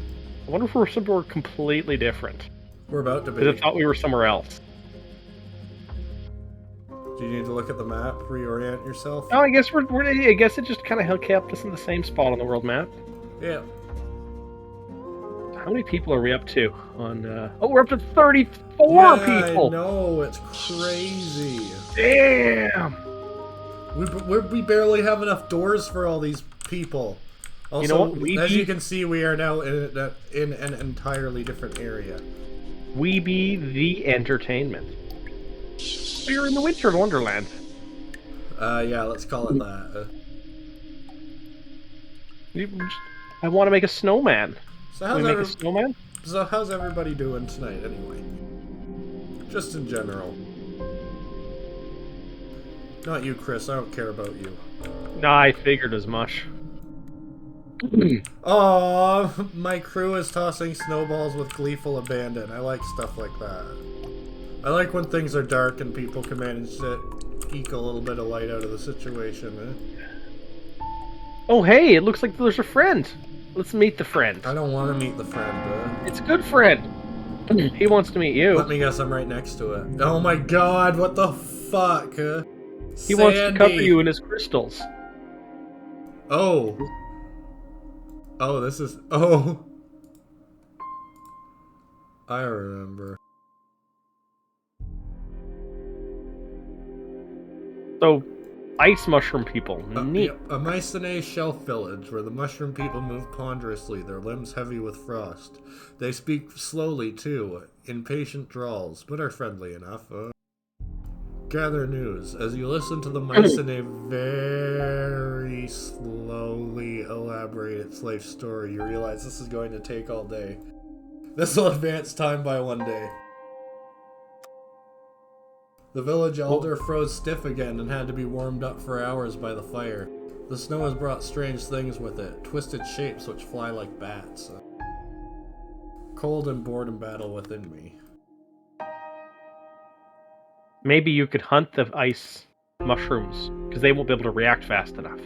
I wonder if we're somewhere completely different. We're about to be. Because I thought we were somewhere else. Do you need to look at the map, reorient yourself? Oh, I guess I guess it just kind of kept us in the same spot on the world map. Yeah. How many people are we up to on? Oh, we're up to 34 people. No, it's crazy. Damn. We barely have enough doors for all these people. Also, you know what? As you can see, we are now in an entirely different area. We be the entertainment. We're in the Winter Wonderland. Yeah, let's call it that. I want to make a snowman. So Can we make a snowman? So how's everybody doing tonight, anyway? Just in general. Not you, Chris. I don't care about you. Nah, I figured as much. Aww, my crew is tossing snowballs with gleeful abandon. I like stuff like that. I like when things are dark and people can manage to eke a little bit of light out of the situation. Oh, hey, it looks like there's a friend. Let's meet the friend. I don't want to meet the friend. It's a good friend. He wants to meet you. Let me guess, I'm right next to it. Oh my god, what the fuck? He wants to cover you in his crystals. Oh. Oh, this is... Oh. I remember. So, ice mushroom people. Neat. A Mycenae shelf village where the mushroom people move ponderously, their limbs heavy with frost. They speak slowly, too, in patient drawls, but are friendly enough. Gather news. As you listen to the Mycenae very slowly elaborate its life story, you realize this is going to take all day. This will advance time by 1 day. The village elder froze stiff again and had to be warmed up for hours by the fire. The snow has brought strange things with it, twisted shapes which fly like bats. Cold and boredom battle within me. Maybe you could hunt the ice mushrooms, because they won't be able to react fast enough.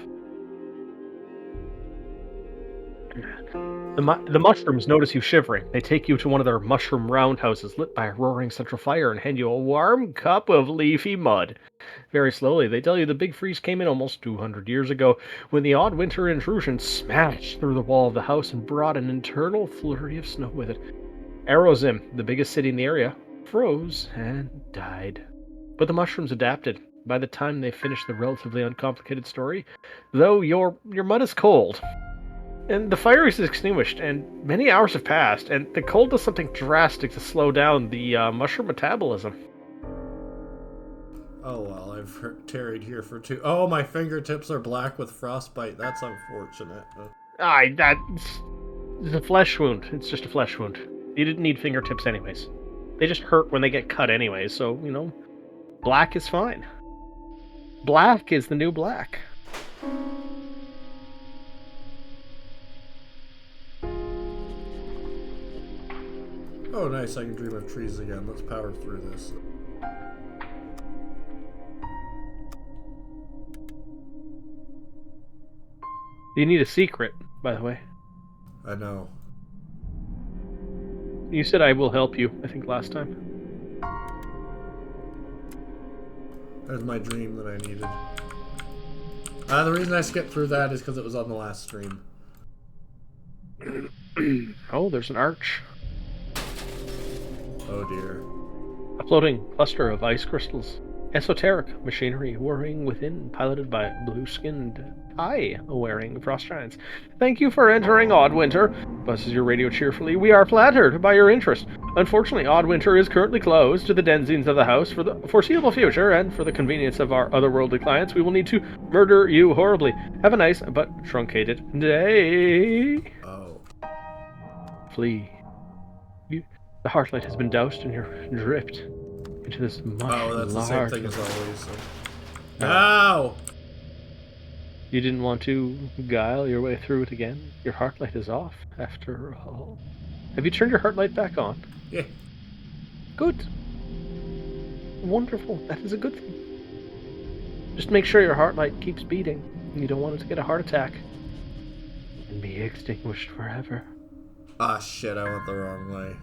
The mushrooms notice you shivering. They take you to one of their mushroom roundhouses lit by a roaring central fire and hand you a warm cup of leafy mud. Very slowly, they tell you the big freeze came in almost 200 years ago, when the odd winter intrusion smashed through the wall of the house and brought an eternal flurry of snow with it. Arrowzim, the biggest city in the area, froze and died. But the mushrooms adapted. By the time they finished the relatively uncomplicated story, though your mud is cold, and the fire is extinguished, and many hours have passed, and the cold does something drastic to slow down the mushroom metabolism. Oh well, I've tarried here for 2... Oh, my fingertips are black with frostbite. That's unfortunate. That's a flesh wound. It's just a flesh wound. You didn't need fingertips anyways. They just hurt when they get cut anyways, so, black is fine. Black is the new black. Oh nice, I can dream of trees again. Let's power through this. You need a secret, by the way. I know. You said I will help you, I think, last time. That's my dream that I needed. The reason I skipped through that is because it was on the last stream. Oh, there's an arch. Oh dear. A floating cluster of ice crystals. Esoteric machinery whirring within, piloted by blue-skinned, eye-wearing frost giants. Thank you for entering Oddwinter, buzzes your radio cheerfully. We are flattered by your interest. Unfortunately, Oddwinter is currently closed to the denizens of the house for the foreseeable future, and for the convenience of our otherworldly clients, we will need to murder you horribly. Have a nice but truncated day. Oh. Flee. The heartlight has been doused and you're dripped into this much that's the same thing as always. So. No. Ow! You didn't want to guile your way through it again? Your heartlight is off, after all. Have you turned your heartlight back on? Yeah. Good. Wonderful. That is a good thing. Just make sure your heartlight keeps beating. You don't want it to get a heart attack and be extinguished forever. Ah, shit! I went the wrong way.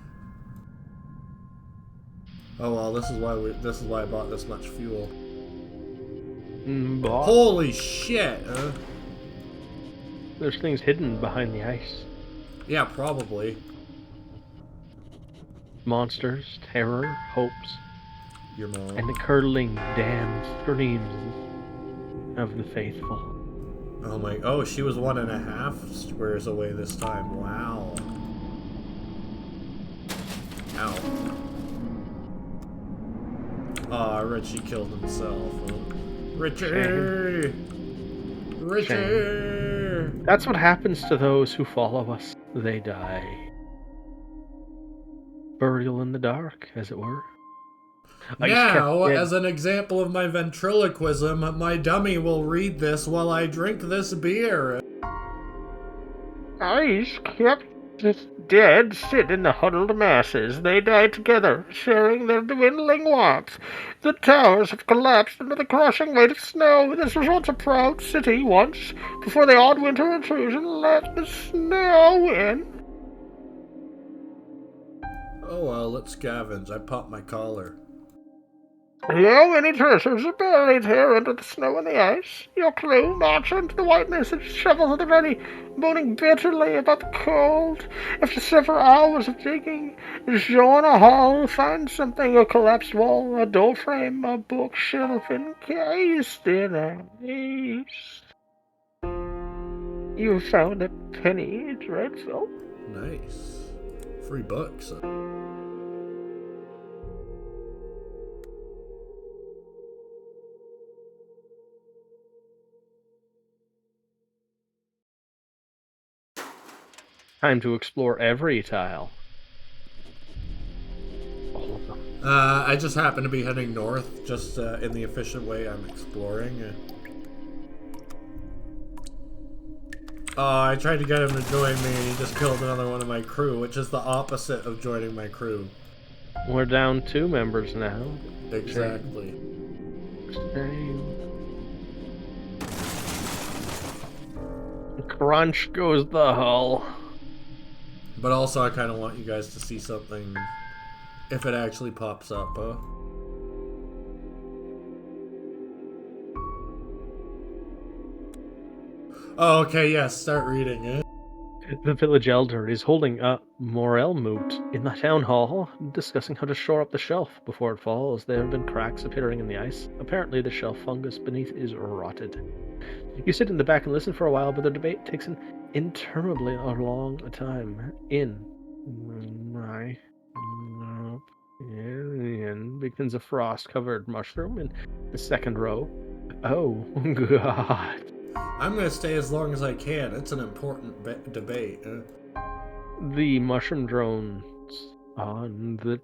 Oh well, this is why I bought this much fuel. Holy shit! There's things hidden behind the ice. Yeah, probably. Monsters, terror, hopes, Your mom. and the curdling, damned screams of the faithful. Oh my! Oh, she was 1.5 squares away this time. Wow. Ow. Aw, Richie killed himself. Richie! Richie! Shame. That's what happens to those who follow us. They die. Burial in the dark, as it were. Now, as an example of my ventriloquism, my dummy will read this while I drink this beer. Ice kept the dead sit in the huddled masses. They die together, sharing their dwindling warmth. The towers have collapsed under the crushing weight of snow. This was once a proud city, once, before the odd winter intrusion let the snow in. Oh well, let's scavenge. I popped my collar. How many treasures are buried here under the snow and the ice? Your crew march into the white mist and shovels at the ready, moaning bitterly about the cold. After several hours of digging, Jonah Hall finds something, a collapsed wall, a door frame, a bookshelf encased in ice. You found a penny dreadful. Nice. Free books. Time to explore every tile. All of them. I just happen to be heading north, just in the efficient way I'm exploring. I tried to get him to join me and he just killed another one of my crew, which is the opposite of joining my crew. We're down 2 members now. Exactly. Same. Crunch goes the hull. But also I kind of want you guys to see something if it actually pops up, Oh, okay, yes, start reading it. The village elder is holding a morale moot in the town hall, discussing how to shore up the shelf before it falls. There have been cracks appearing in the ice. Apparently the shelf fungus beneath is rotted. You sit in the back and listen for a while, but the debate takes an interminably long time. In my opinion, begins a frost-covered mushroom in the second row. Oh, God. I'm going to stay as long as I can. It's an important debate. The mushroom drones on the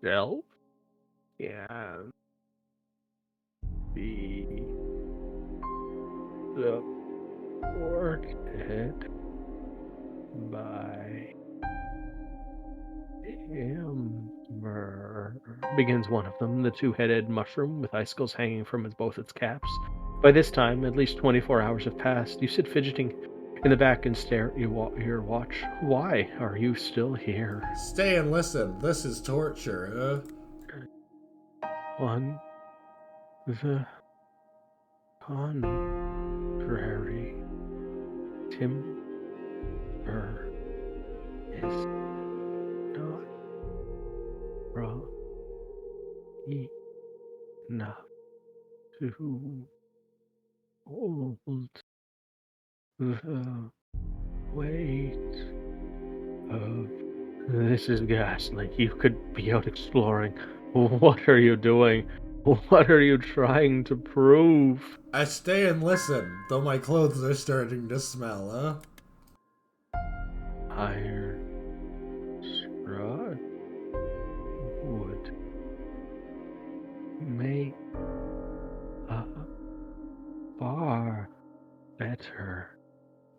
shelf? Yeah. Be supported by Amber. Begins one of them, the 2-headed mushroom with icicles hanging from both its caps. By this time, at least 24 hours have passed. You sit fidgeting in the back and stare at your watch. Why are you still here? Stay and listen. This is torture. On the contrary, Timber is not wrong enough to hold the weight of... This is ghastly. You could be out exploring. What are you doing? What are you trying to prove? I stay and listen, though my clothes are starting to smell, Iron strut would make a far better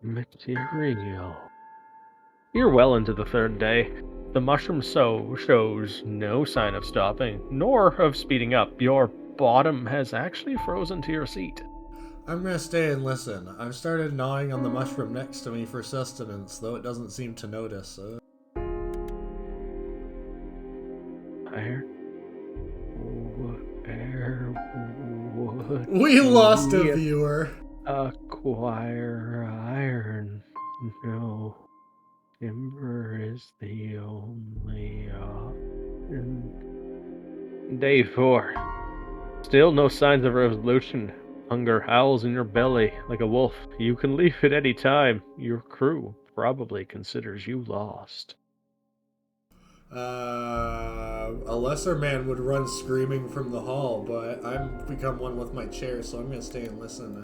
material. You're well into the 3rd day. The mushroom shows no sign of stopping, nor of speeding up. Your bottom has actually frozen to your seat. I'm gonna stay and listen. I've started gnawing on the mushroom next to me for sustenance, though it doesn't seem to notice. We lost a viewer. Acquire iron. No. Timber is the only option. Day 4. Still no signs of resolution. Hunger howls in your belly like a wolf. You can leave at any time. Your crew probably considers you lost. A lesser man would run screaming from the hall, but I've become one with my chair, so I'm gonna stay and listen.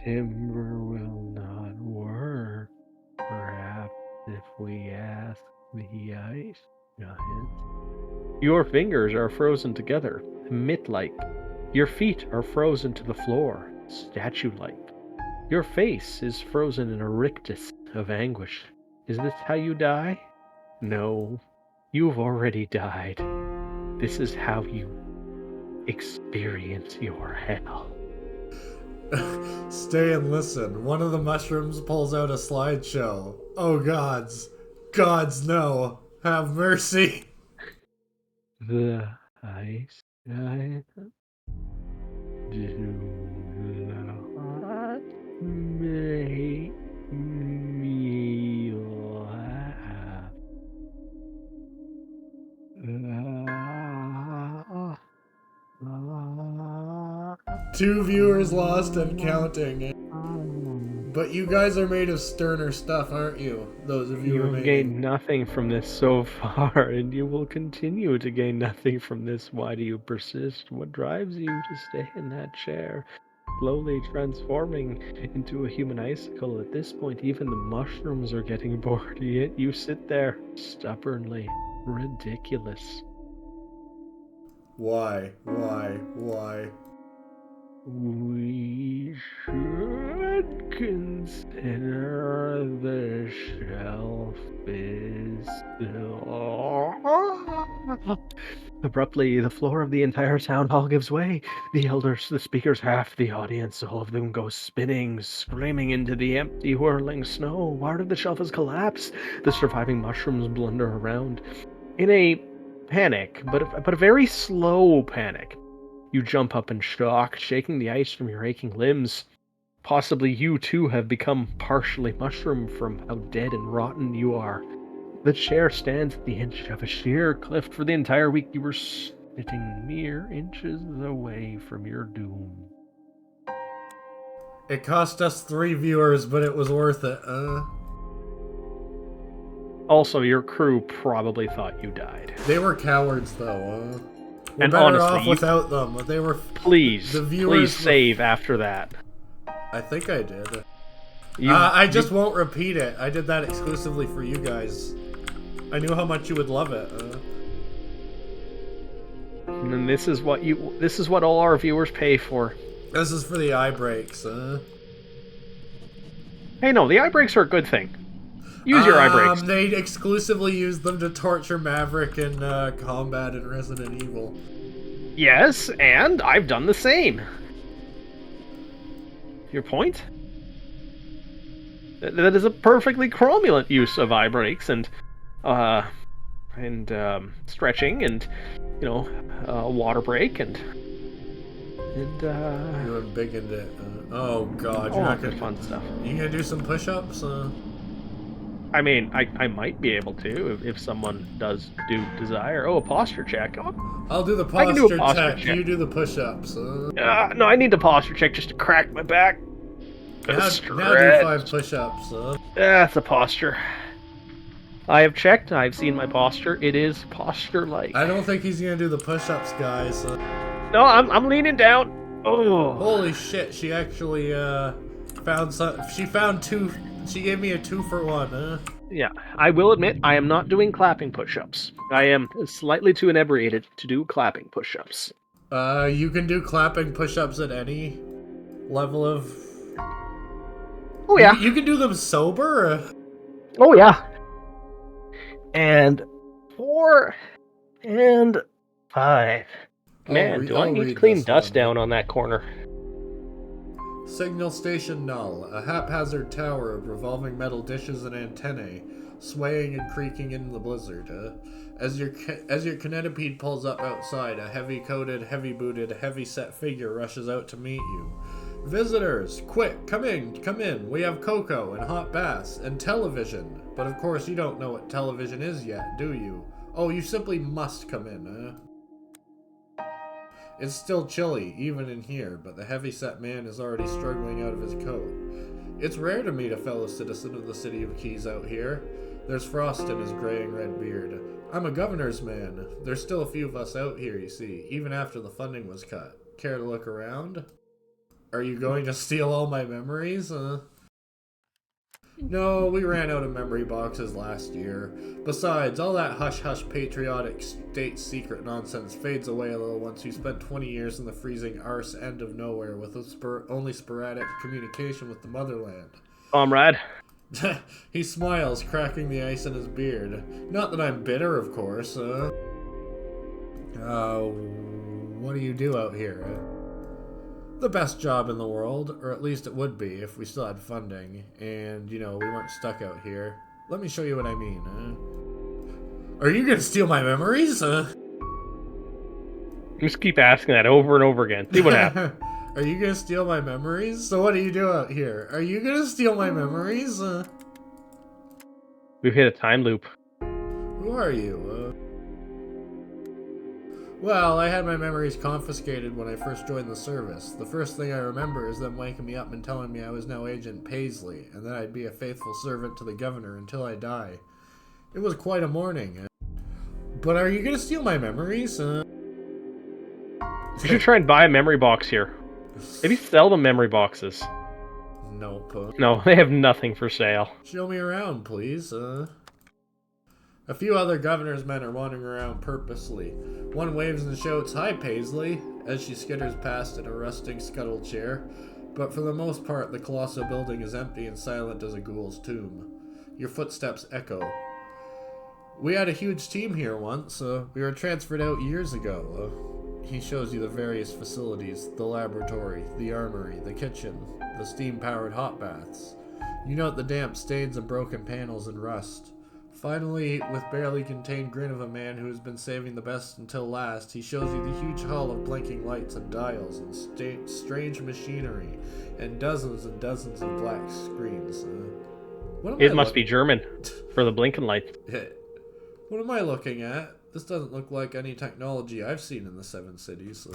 Timber will not work. Perhaps if we ask the ice giant. Your fingers are frozen together, mitt-like. Your feet are frozen to the floor, statue-like. Your face is frozen in a rictus of anguish. Is this how you die? No, you've already died. This is how you experience your hell. Stay and listen. One of the mushrooms pulls out a slideshow. Oh gods. Gods no. Have mercy. The I do not make me laugh. Two viewers lost and counting. But you guys are made of sterner stuff, aren't you? Those of you You have remaining. gained nothing from this so far, and you will continue to gain nothing from this. Why do you persist? What drives you to stay in that chair? Slowly transforming into a human icicle. At this point, even the mushrooms are getting bored, yet you sit there, stubbornly ridiculous. Why? We should consider the shelf is still. Abruptly, the floor of the entire town hall gives way. The elders, the speakers, half the audience, all of them go spinning, screaming into the empty, whirling snow. Part of the shelf has collapsed. The surviving mushrooms blunder around in a panic, but a very slow panic. You jump up in shock, shaking the ice from your aching limbs. Possibly you too have become partially mushroom from how dead and rotten you are. The chair stands at the edge of a sheer cliff. For the entire week you were sitting mere inches away from your doom. It cost us 3 viewers, but it was worth it. Also, your crew probably thought you died. They were cowards, though. We're and better honestly, off without them. They were. Please, the viewers please save after that. I think I did. I just won't repeat it. I did that exclusively for you guys. I knew how much you would love it. And this is what all our viewers pay for. This is for the eye breaks. Hey, no, the eye breaks are a good thing. Use your eye breaks. They exclusively use them to torture Maverick in combat in Resident Evil. Yes, and I've done the same. Your point? That is a perfectly cromulent use of eye breaks and stretching and, a water break and you were big into it. Oh god, you're not gonna fun stuff. You gonna do some push-ups? I mean, I might be able to if someone does desire. Oh, a posture check. Oh, I'll do the posture check. You do the push-ups. No, I need the posture check just to crack my back. Now do 5 push-ups. That's a posture. I have checked. I've seen my posture. It is posture-like. I don't think he's gonna do the push-ups, guys. No, I'm leaning down. Oh. Holy shit! She actually found some. She found 2. She gave me a 2-for-1. Yeah, I will admit I am not doing clapping push-ups. I am slightly too inebriated to do clapping push-ups. You can do clapping push-ups at any level of. Oh yeah. You can do them sober. Oh yeah. And 4 and 5. Man, do I need to clean dust down on that corner. Signal station null. A haphazard tower of revolving metal dishes and antennae, swaying and creaking in the blizzard. As your kinetipede pulls up outside, a heavy-coated, heavy-booted, heavy-set figure rushes out to meet you. Visitors, quick, come in. We have cocoa and hot baths and television. But of course you don't know what television is yet, do you? Oh, you simply must come in, It's still chilly, even in here, but the heavy-set man is already struggling out of his coat. It's rare to meet a fellow citizen of the City of Keys out here. There's frost in his graying red beard. I'm a governor's man. There's still a few of us out here, you see, even after the funding was cut. Care to look around? Are you going to steal all my memories? No, we ran out of memory boxes last year. Besides, all that hush-hush patriotic state secret nonsense fades away a little once you spent 20 years in the freezing arse end of nowhere with only sporadic communication with the motherland. Comrade. He smiles, cracking the ice in his beard. Not that I'm bitter, of course. What do you do out here? The best job in the world, or at least it would be if we still had funding, and, we weren't stuck out here. Let me show you what I mean. Are you gonna steal my memories? Just keep asking that over and over again. See what happens. Are you gonna steal my memories? So what do you do out here? Are you gonna steal my memories? We've hit a time loop. Who are you? Well, I had my memories confiscated when I first joined the service. The first thing I remember is them waking me up and telling me I was now Agent Paisley, and that I'd be a faithful servant to the governor until I die. It was quite a morning. But are you gonna steal my memories? You should try and buy a memory box here. Maybe sell the memory boxes. Nope. No, they have nothing for sale. Show me around, please. A few other governor's men are wandering around purposely. One waves and shouts, "Hi, Paisley," as she skitters past in a rusting scuttle chair. But for the most part, the colossal building is empty and silent as a ghoul's tomb. Your footsteps echo. We had a huge team here once. We were transferred out years ago. He shows you the various facilities, the laboratory, the armory, the kitchen, the steam-powered hot baths. You note the damp stains and broken panels and rust. Finally, with barely contained grin of a man who has been saving the best until last, he shows you the huge hall of blinking lights and dials and strange machinery and dozens of black screens. It must be German for the blinking lights. What am I looking at? This doesn't look like any technology I've seen in the Seven Cities.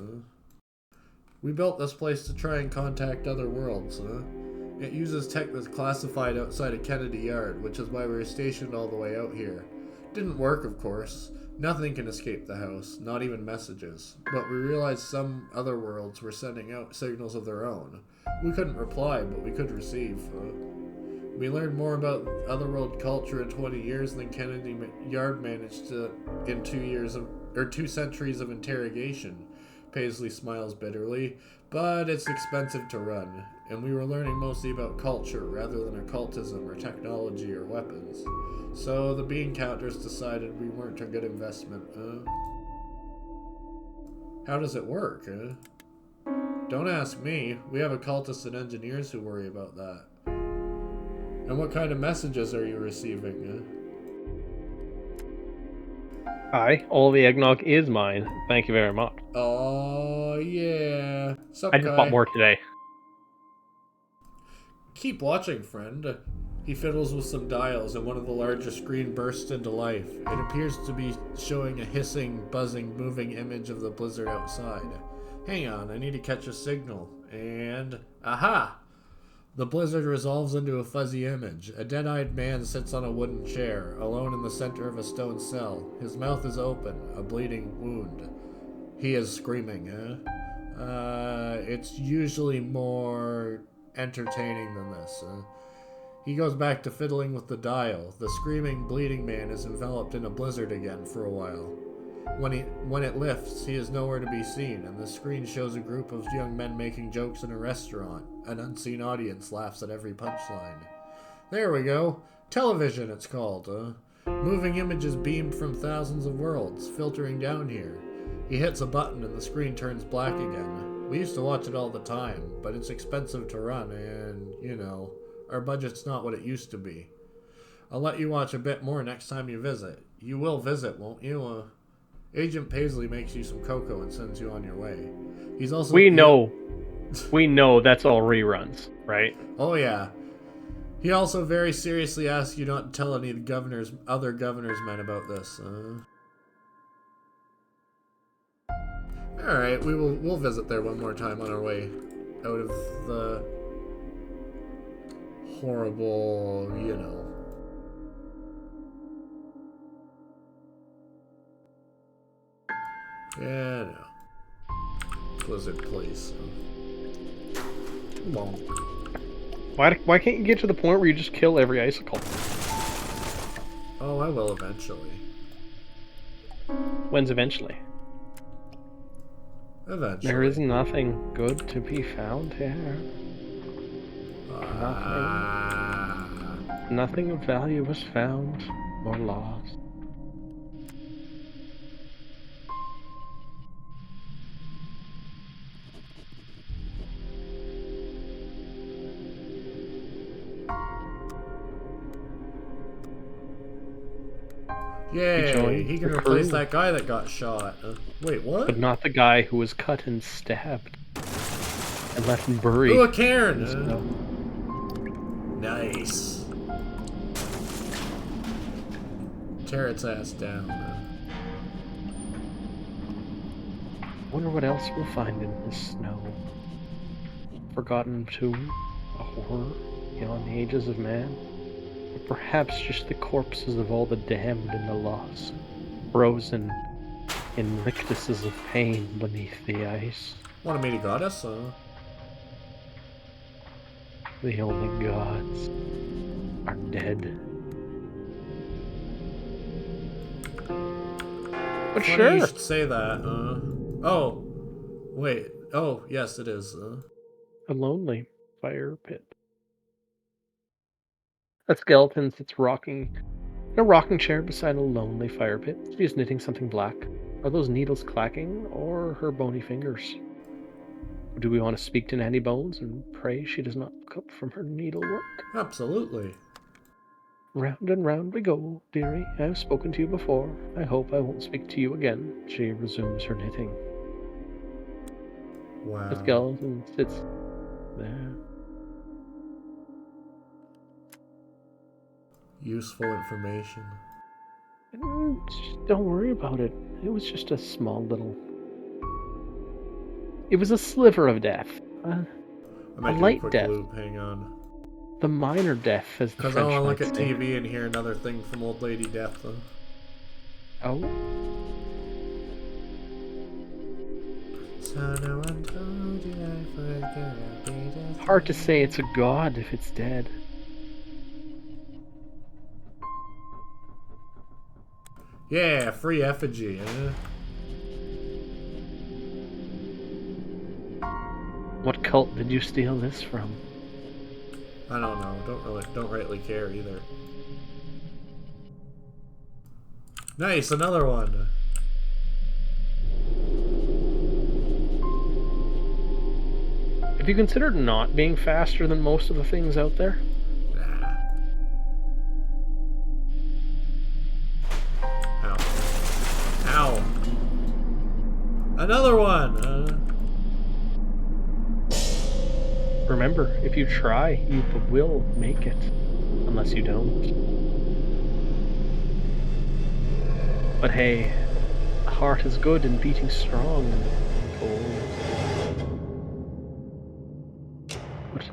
We built this place to try and contact other worlds. It uses tech that's classified outside of Kennedy Yard, which is why we were stationed all the way out here. Didn't work, of course. Nothing can escape the house, not even messages. But we realized some other worlds were sending out signals of their own. We couldn't reply, but we could receive. We learned more about otherworld culture in 20 years than Kennedy Yard managed to in 2 centuries of interrogation. Paisley smiles bitterly, but it's expensive to run, and we were learning mostly about culture rather than occultism or technology or weapons. So the bean counters decided we weren't a good investment. How does it work? Don't ask me. We have occultists and engineers who worry about that. And what kind of messages are you receiving? Hi, all the eggnog is mine. Thank you very much. Oh, yeah. Sup, I just bought more today. Keep watching, friend. He fiddles with some dials, and one of the larger screen bursts into life. It appears to be showing a hissing, buzzing, moving image of the blizzard outside. Hang on, I need to catch a signal. And... aha! The blizzard resolves into a fuzzy image. A dead-eyed man sits on a wooden chair, alone in the center of a stone cell. His mouth is open, a bleeding wound. He is screaming, It's usually more entertaining than this. He goes back to fiddling with the dial. The screaming, bleeding man is enveloped in a blizzard again for a while. When it lifts, he is nowhere to be seen, and the screen shows a group of young men making jokes in a restaurant. An unseen audience laughs at every punchline. There we go. Television, it's called. Moving images beamed from thousands of worlds, filtering down here. He hits a button and the screen turns black again. We used to watch it all the time, but it's expensive to run, and, our budget's not what it used to be. I'll let you watch a bit more next time you visit. You will visit, won't you? Agent Paisley makes you some cocoa and sends you on your way. He's also... We know that's all reruns, right? Oh, yeah. He also very seriously asks you not to tell any of the other governor's men about this. Alright, we'll visit there one more time on our way out of the horrible, Yeah, no. Blizzard place. Well. Why can't you get to the point where you just kill every icicle? Oh, I will eventually. When's eventually? Eventually. There is nothing good to be found here. Nothing of value was found or lost. Yay! He can replace that guy that got shot. Wait, what? But not the guy who was cut and stabbed and left buried. Ooh, a cairn! Nice. Tear its ass down. Wonder what else we'll find in the snow. Forgotten tomb, a horror beyond the ages of man, or perhaps just the corpses of all the damned and the lost, frozen in rictuses of pain beneath the ice. Want to meet a goddess? The only gods are dead. But funny sure. You should say that. Oh, wait. Oh, yes, it is. A lonely fire pit. A skeleton sits rocking in a rocking chair beside a lonely fire pit. She is knitting something black. Are those needles clacking, or her bony fingers? Do we want to speak to Nanny Bones and pray she does not look up from her needlework? Absolutely. Round and round we go, dearie. I have spoken to you before. I hope I won't speak to you again. She resumes her knitting. Wow. The skeleton sits there. Useful information. Don't worry about it. It was just a small little... It was a sliver of death. A light death. Loop. Hang on. The minor death, as the Because I want to look at TV and hear another thing from Old Lady Death, though. Oh? So no one told you I forget I'll be dead. Hard to say it's a god if it's dead. Yeah, free effigy, What cult did you steal this from? I don't know. Don't rightly care either. Nice, another one. Have you considered not being faster than most of the things out there? Nah. Ow. Ow. Another one. Remember, if you try, you will make it. Unless you don't. But hey, the heart is good and beating strong and cold.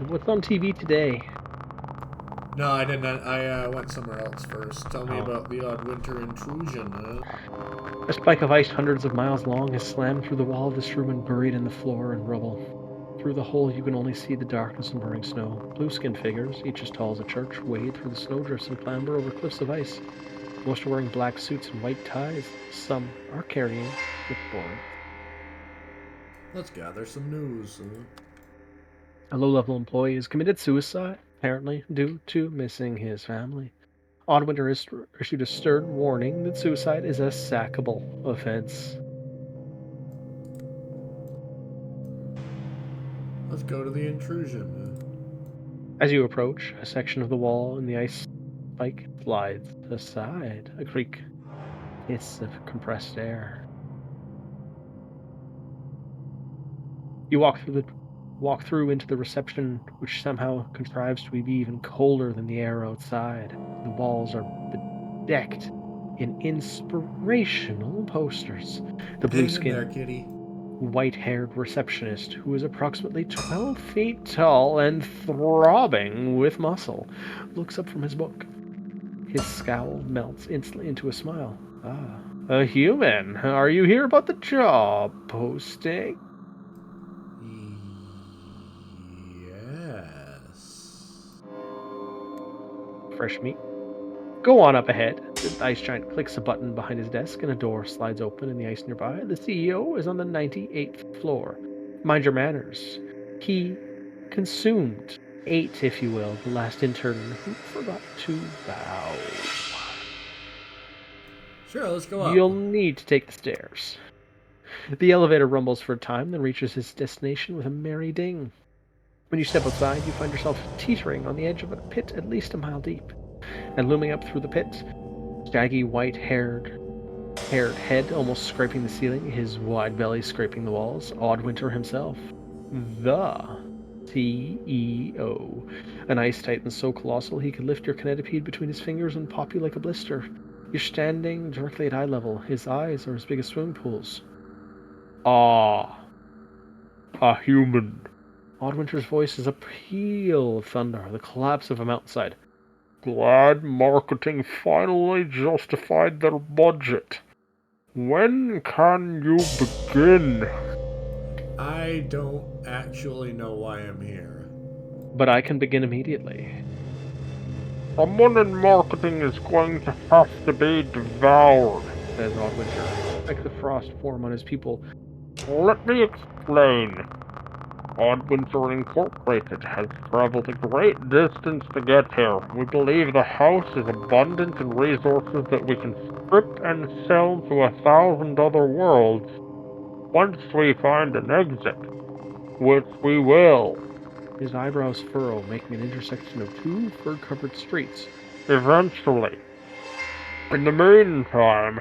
What's on TV today? No, I didn't. I went somewhere else first. Tell me about the odd winter intrusion. A spike of ice hundreds of miles long is slammed through the wall of this room and buried in the floor and rubble. Through the hole, you can only see the darkness and burning snow. Blue-skinned figures, each as tall as a church, wade through the snowdrifts and clamber over cliffs of ice. Most are wearing black suits and white ties. Some are carrying clipboards. Let's gather some news. A low-level employee has committed suicide, apparently due to missing his family. Oddwinter issued a stern warning that suicide is a sackable offense. Let's go to the intrusion. As you approach, a section of the wall in the ice spike slides aside. A creak, hiss of compressed air. You walk through into the reception, which somehow contrives to be even colder than the air outside. The walls are bedecked in inspirational posters. The blue-skinned, white-haired receptionist, who is approximately 12 feet tall and throbbing with muscle, looks up from his book. His scowl melts instantly into a smile. Ah, a human. Are you here about the job posting? Yes. Fresh meat. Go on up ahead. The ice giant clicks a button behind his desk and a door slides open in the ice nearby. The CEO is on the 98th floor. Mind your manners. He consumed, ate, if you will, the last intern who forgot to bow. Sure, let's go up. You'll need to take the stairs. The elevator rumbles for a time, then reaches its destination with a merry ding. When you step outside, you find yourself teetering on the edge of a pit at least a mile deep. And looming up through the pit, shaggy white-haired head almost scraping the ceiling, his wide belly scraping the walls. Oddwinter himself. The CEO. An ice titan so colossal he could lift your centipede between his fingers and pop you like a blister. You're standing directly at eye level. His eyes are as big as swimming pools. Ah, a human. Oddwinter's voice is a peal of thunder, the collapse of a mountainside. Glad marketing finally justified their budget. When can you begin? I don't actually know why I'm here. But I can begin immediately. Someone in marketing is going to have to be devoured, says Oddwinter. Like the frost form on his pupil. Let me explain. Oddwinter Incorporated has traveled a great distance to get here. We believe the house is abundant in resources that we can strip and sell to 1,000 other worlds once we find an exit, which we will. His eyebrows furrow, making an intersection of two fur-covered streets. Eventually. In the meantime,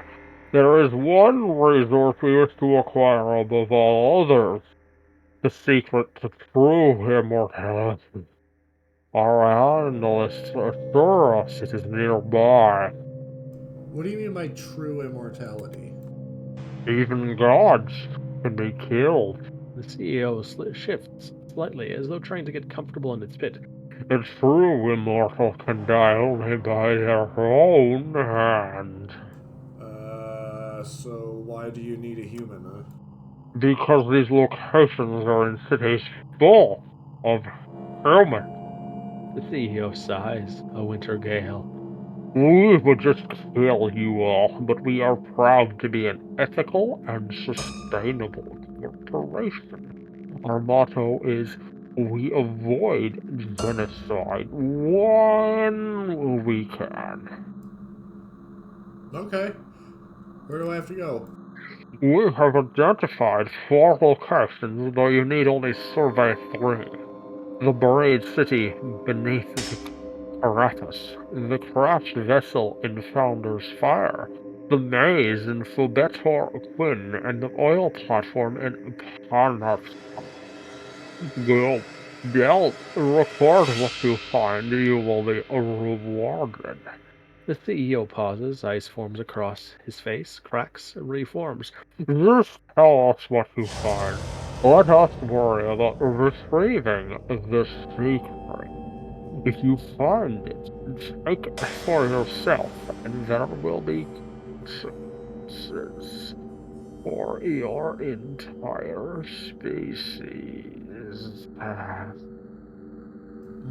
there is one resource we wish to acquire above all others. The secret to true immortality. Our analysts assure us it is nearby. What do you mean by true immortality? Even gods can be killed. The CEO shifts slightly, as though trying to get comfortable in its pit. A true immortal can die only by their own hand. So why do you need a human, huh? Because these locations are in cities full of humans. The CEO sighs, a winter gale. We would just kill you all, but we are proud to be an ethical and sustainable corporation. Our motto is, we avoid genocide when we can. Okay. Where do I have to go? We have identified 4 locations, though you need only survey 3. The buried city beneath the Arathos, the crashed vessel in Founder's Fire, the maze in Phobetor Quinn, and the oil platform in Panax. Don't record what you find, you will be rewarded. The CEO pauses, ice forms across his face, cracks, reforms. Just tell us what you find. Let us worry about retrieving the secret. If you find it, take it for yourself, and there will be consequences for your entire species.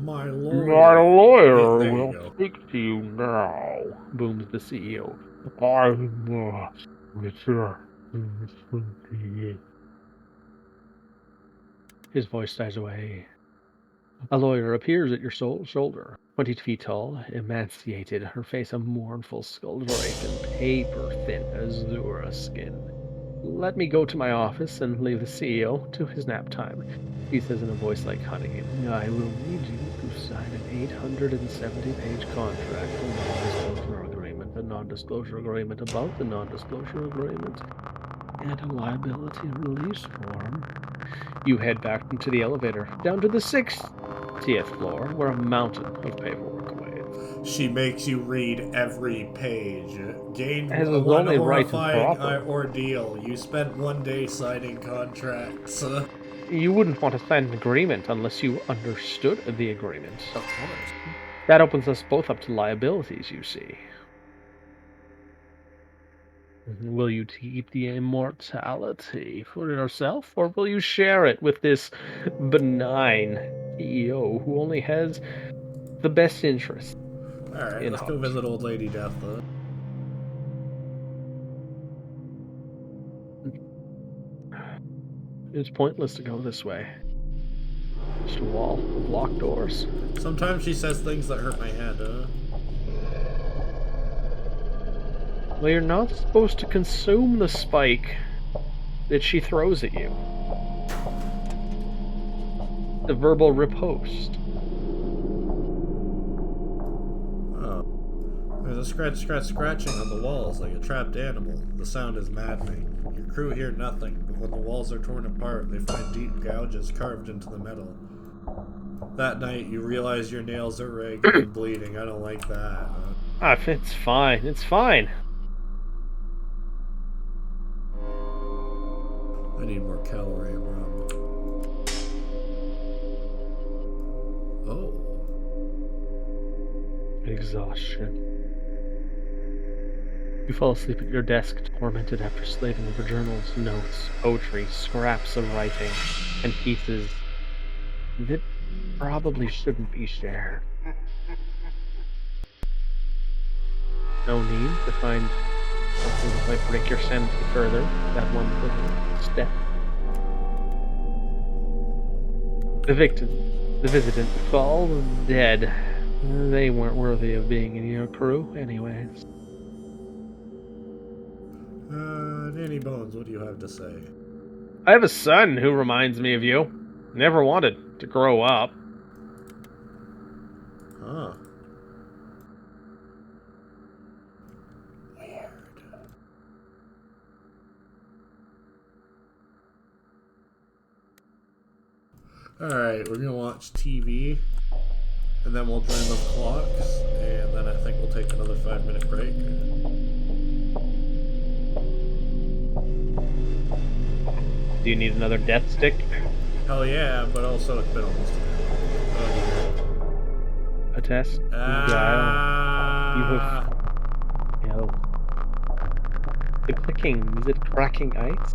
My lawyer. My lawyer Yeah, will speak to you now, booms the CEO. I must return to the... His voice dies away. A lawyer appears at your shoulder, 20 feet tall, emaciated, her face a mournful skull drape and paper-thin azure skin. Let me go to my office and leave the CEO to his nap time, he says in a voice like honey. I will need you to sign an 870-page contract, a non-disclosure agreement, a non-disclosure agreement about the non-disclosure agreement, and a liability release form. You head back into the elevator, down to the 60th floor, where a mountain of paperwork awaits. She makes you read every page. Gain As is one only right and horrifying proper. ordeal. You spent one day signing contracts. You wouldn't want to sign an agreement unless you understood the agreement. Of course. That opens us both up to liabilities, you see. Will you keep the immortality for yourself, or will you share it with this benign CEO who only has the best interest Alright, in let's go heart? visit Old Lady Death, though. It's pointless to go this way. Just a wall of locked doors. Sometimes she says things that hurt my head, Well, you're not supposed to consume the spike that she throws at you. The verbal riposte. Oh. There's a scratching on the walls like a trapped animal. The sound is maddening. Your crew hear nothing, but when the walls are torn apart, they find deep gouges carved into the metal. That night, you realize your nails are ragged and bleeding. I don't like that. It's fine. It's fine. I need more calorie and rum. Oh. Exhaustion. You fall asleep at your desk, tormented after slaving over journals, notes, poetry, scraps of writing, and pieces that probably shouldn't be shared. No need to find something that might break your sanity further, that one little step. The visitant falls dead. They weren't worthy of being in your crew, anyways. Danny Bones, what do you have to say? I have a son who reminds me of you. Never wanted to grow up. Huh. Weird. Alright, we're gonna watch TV, and then we'll join the clocks, and then I think we'll take another 5-minute break. Do you need another death stick? Hell yeah, but also it's been almost a test? You have... Yo. The clicking, is it cracking ice?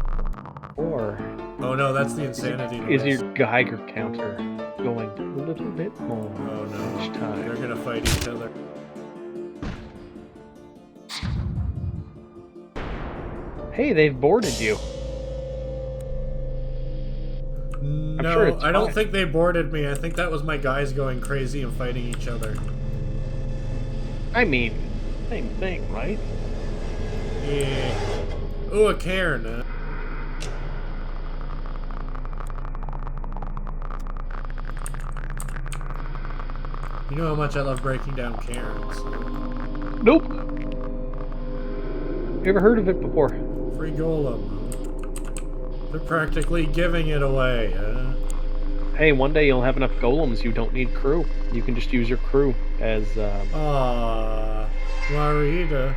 Or... Oh no, that's the insanity noise. Is your Geiger counter going a little bit more each time? They're gonna fight each other. Hey, they've boarded you. No, sure I don't think they boarded me. I think that was my guys going crazy and fighting each other. I mean, same thing, right? Yeah. Ooh, a cairn. You know how much I love breaking down cairns. Nope. You ever heard of it before? Free golem. They're practically giving it away. Hey, one day you'll have enough golems you don't need crew. You can just use your crew as, Marita.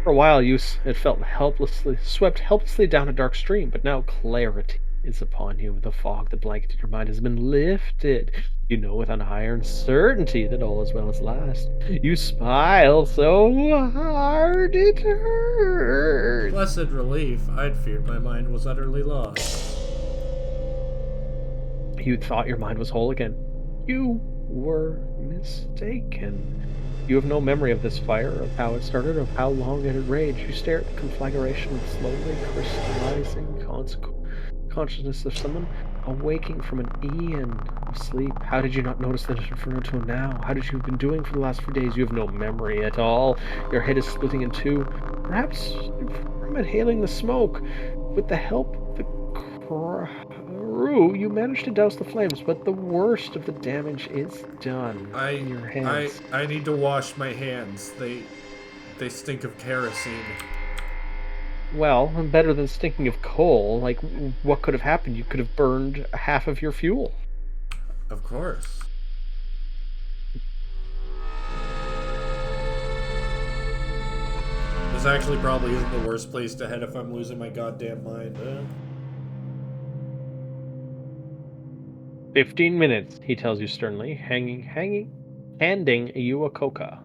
For a while, it felt swept helplessly down a dark stream, but now clarity is upon you. The fog that blanketed your mind has been lifted. You know with an iron certainty that all is well at last. You smile so hard it hurts. Blessed relief. I'd feared my mind was utterly lost. You thought your mind was whole again. You were mistaken. You have no memory of this fire, of how it started, of how long it had raged. You stare at the conflagration of slowly crystallizing consciousness of someone awaking from an eon of sleep. How did you not notice that inferno till now? How did you have been doing for the last few days? You have no memory at all. Your head is splitting in two. Perhaps from inhaling the smoke. With the help of the crew, you managed to douse the flames, but the worst of the damage is done. Your hands. I need to wash my hands. They stink of kerosene. Well, better than stinking of coal. Like, what could have happened? You could have burned half of your fuel. Of course. This actually probably isn't the worst place to head if I'm losing my goddamn mind. 15 minutes, he tells you sternly, handing you a coca.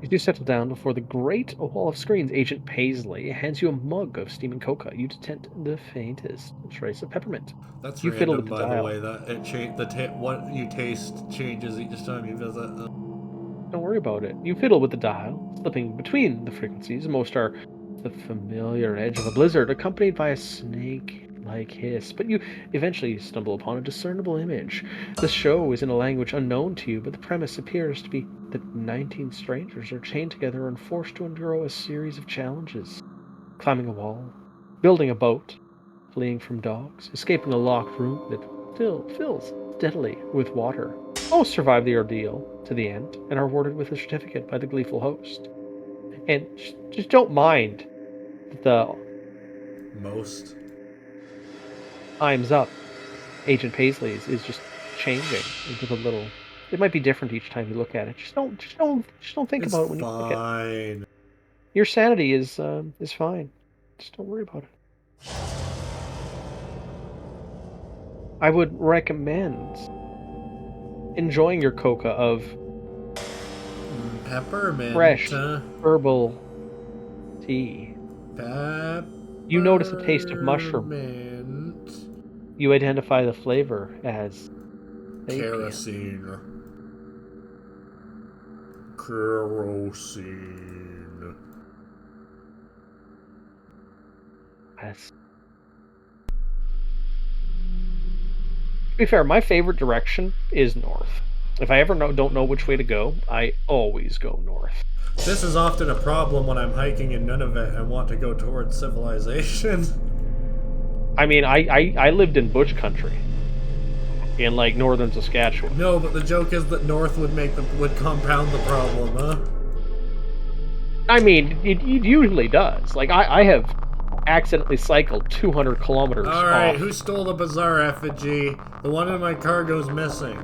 As you settle down before the great wall of screens, Agent Paisley hands you a mug of steaming coca. You detect the faintest trace of peppermint. That's you random, fiddle with the by dial. the way. That what you taste changes each time you visit. Don't worry about it. You fiddle with the dial, slipping between the frequencies. Most are the familiar edge of a blizzard, accompanied by a snake-like hiss. But you eventually stumble upon a discernible image. The show is in a language unknown to you, but the premise appears to be that 19 strangers are chained together and forced to undergo a series of challenges. Climbing a wall, building a boat, fleeing from dogs, escaping a locked room that still fills steadily with water. Most survive the ordeal, to the end and are rewarded with a certificate by the gleeful host. And just don't mind the most time's up. Agent Paisley's is just changing into the little. It might be different each time you look at it. Just don't think about it when you look at it. Your sanity is fine. Just don't worry about it. I would recommend enjoying your coca of peppermint, fresh herbal tea. You notice a taste of mushroom. You identify the flavor as kerosene. Yes. To be fair, my favorite direction is north. If I ever don't know which way to go, I always go north. This is often a problem when I'm hiking in Nunavut and want to go towards civilization. I mean, I lived in bush country. In, like, northern Saskatchewan. No, but the joke is that north would compound the problem, huh? I mean, it usually does. Like, I have accidentally cycled 200 kilometers Alright, off. who stole the bazaar effigy? The one in my cargo's missing.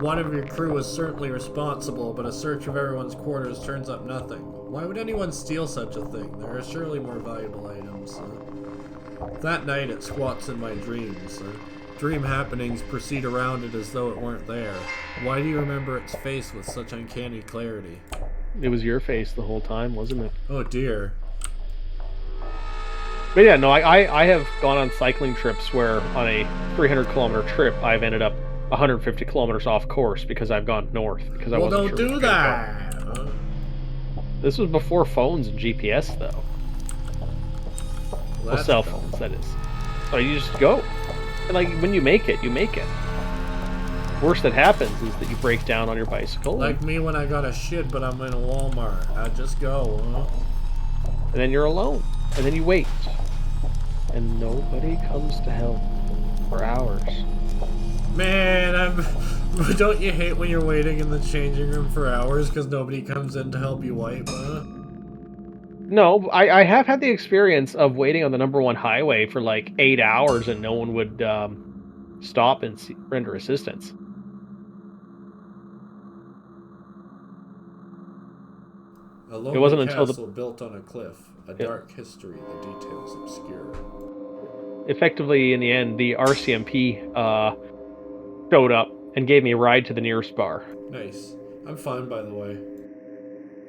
One of your crew was certainly responsible, but a search of everyone's quarters turns up nothing. Why would anyone steal such a thing? There are surely more valuable items. That night it squats in my dreams. Dream happenings proceed around it as though it weren't there. Why do you remember its face with such uncanny clarity? It was your face the whole time, wasn't it? Oh dear. But yeah, no, I have gone on cycling trips where on a 300-kilometer trip I've ended up 150 kilometers off course because I've gone north. Because I wasn't sure. Well, don't do that! This was before phones and GPS, though. Well, cell phones, that is. So you just go. And, like, when you make it, you make it. Worst that happens is that you break down on your bicycle. Like me when I got a shit, but I'm in a Walmart. I just go, huh? And then you're alone. And then you wait. And nobody comes to help for hours. Man, don't you hate when you're waiting in the changing room for hours because nobody comes in to help you wipe, huh? No, I have had the experience of waiting on the #1 highway for like 8 hours and no one would stop and render assistance. A lonely castle built on a cliff, a dark history, the details obscure. Effectively, in the end, the RCMP showed up and gave me a ride to the nearest bar. Nice. I'm fine, by the way.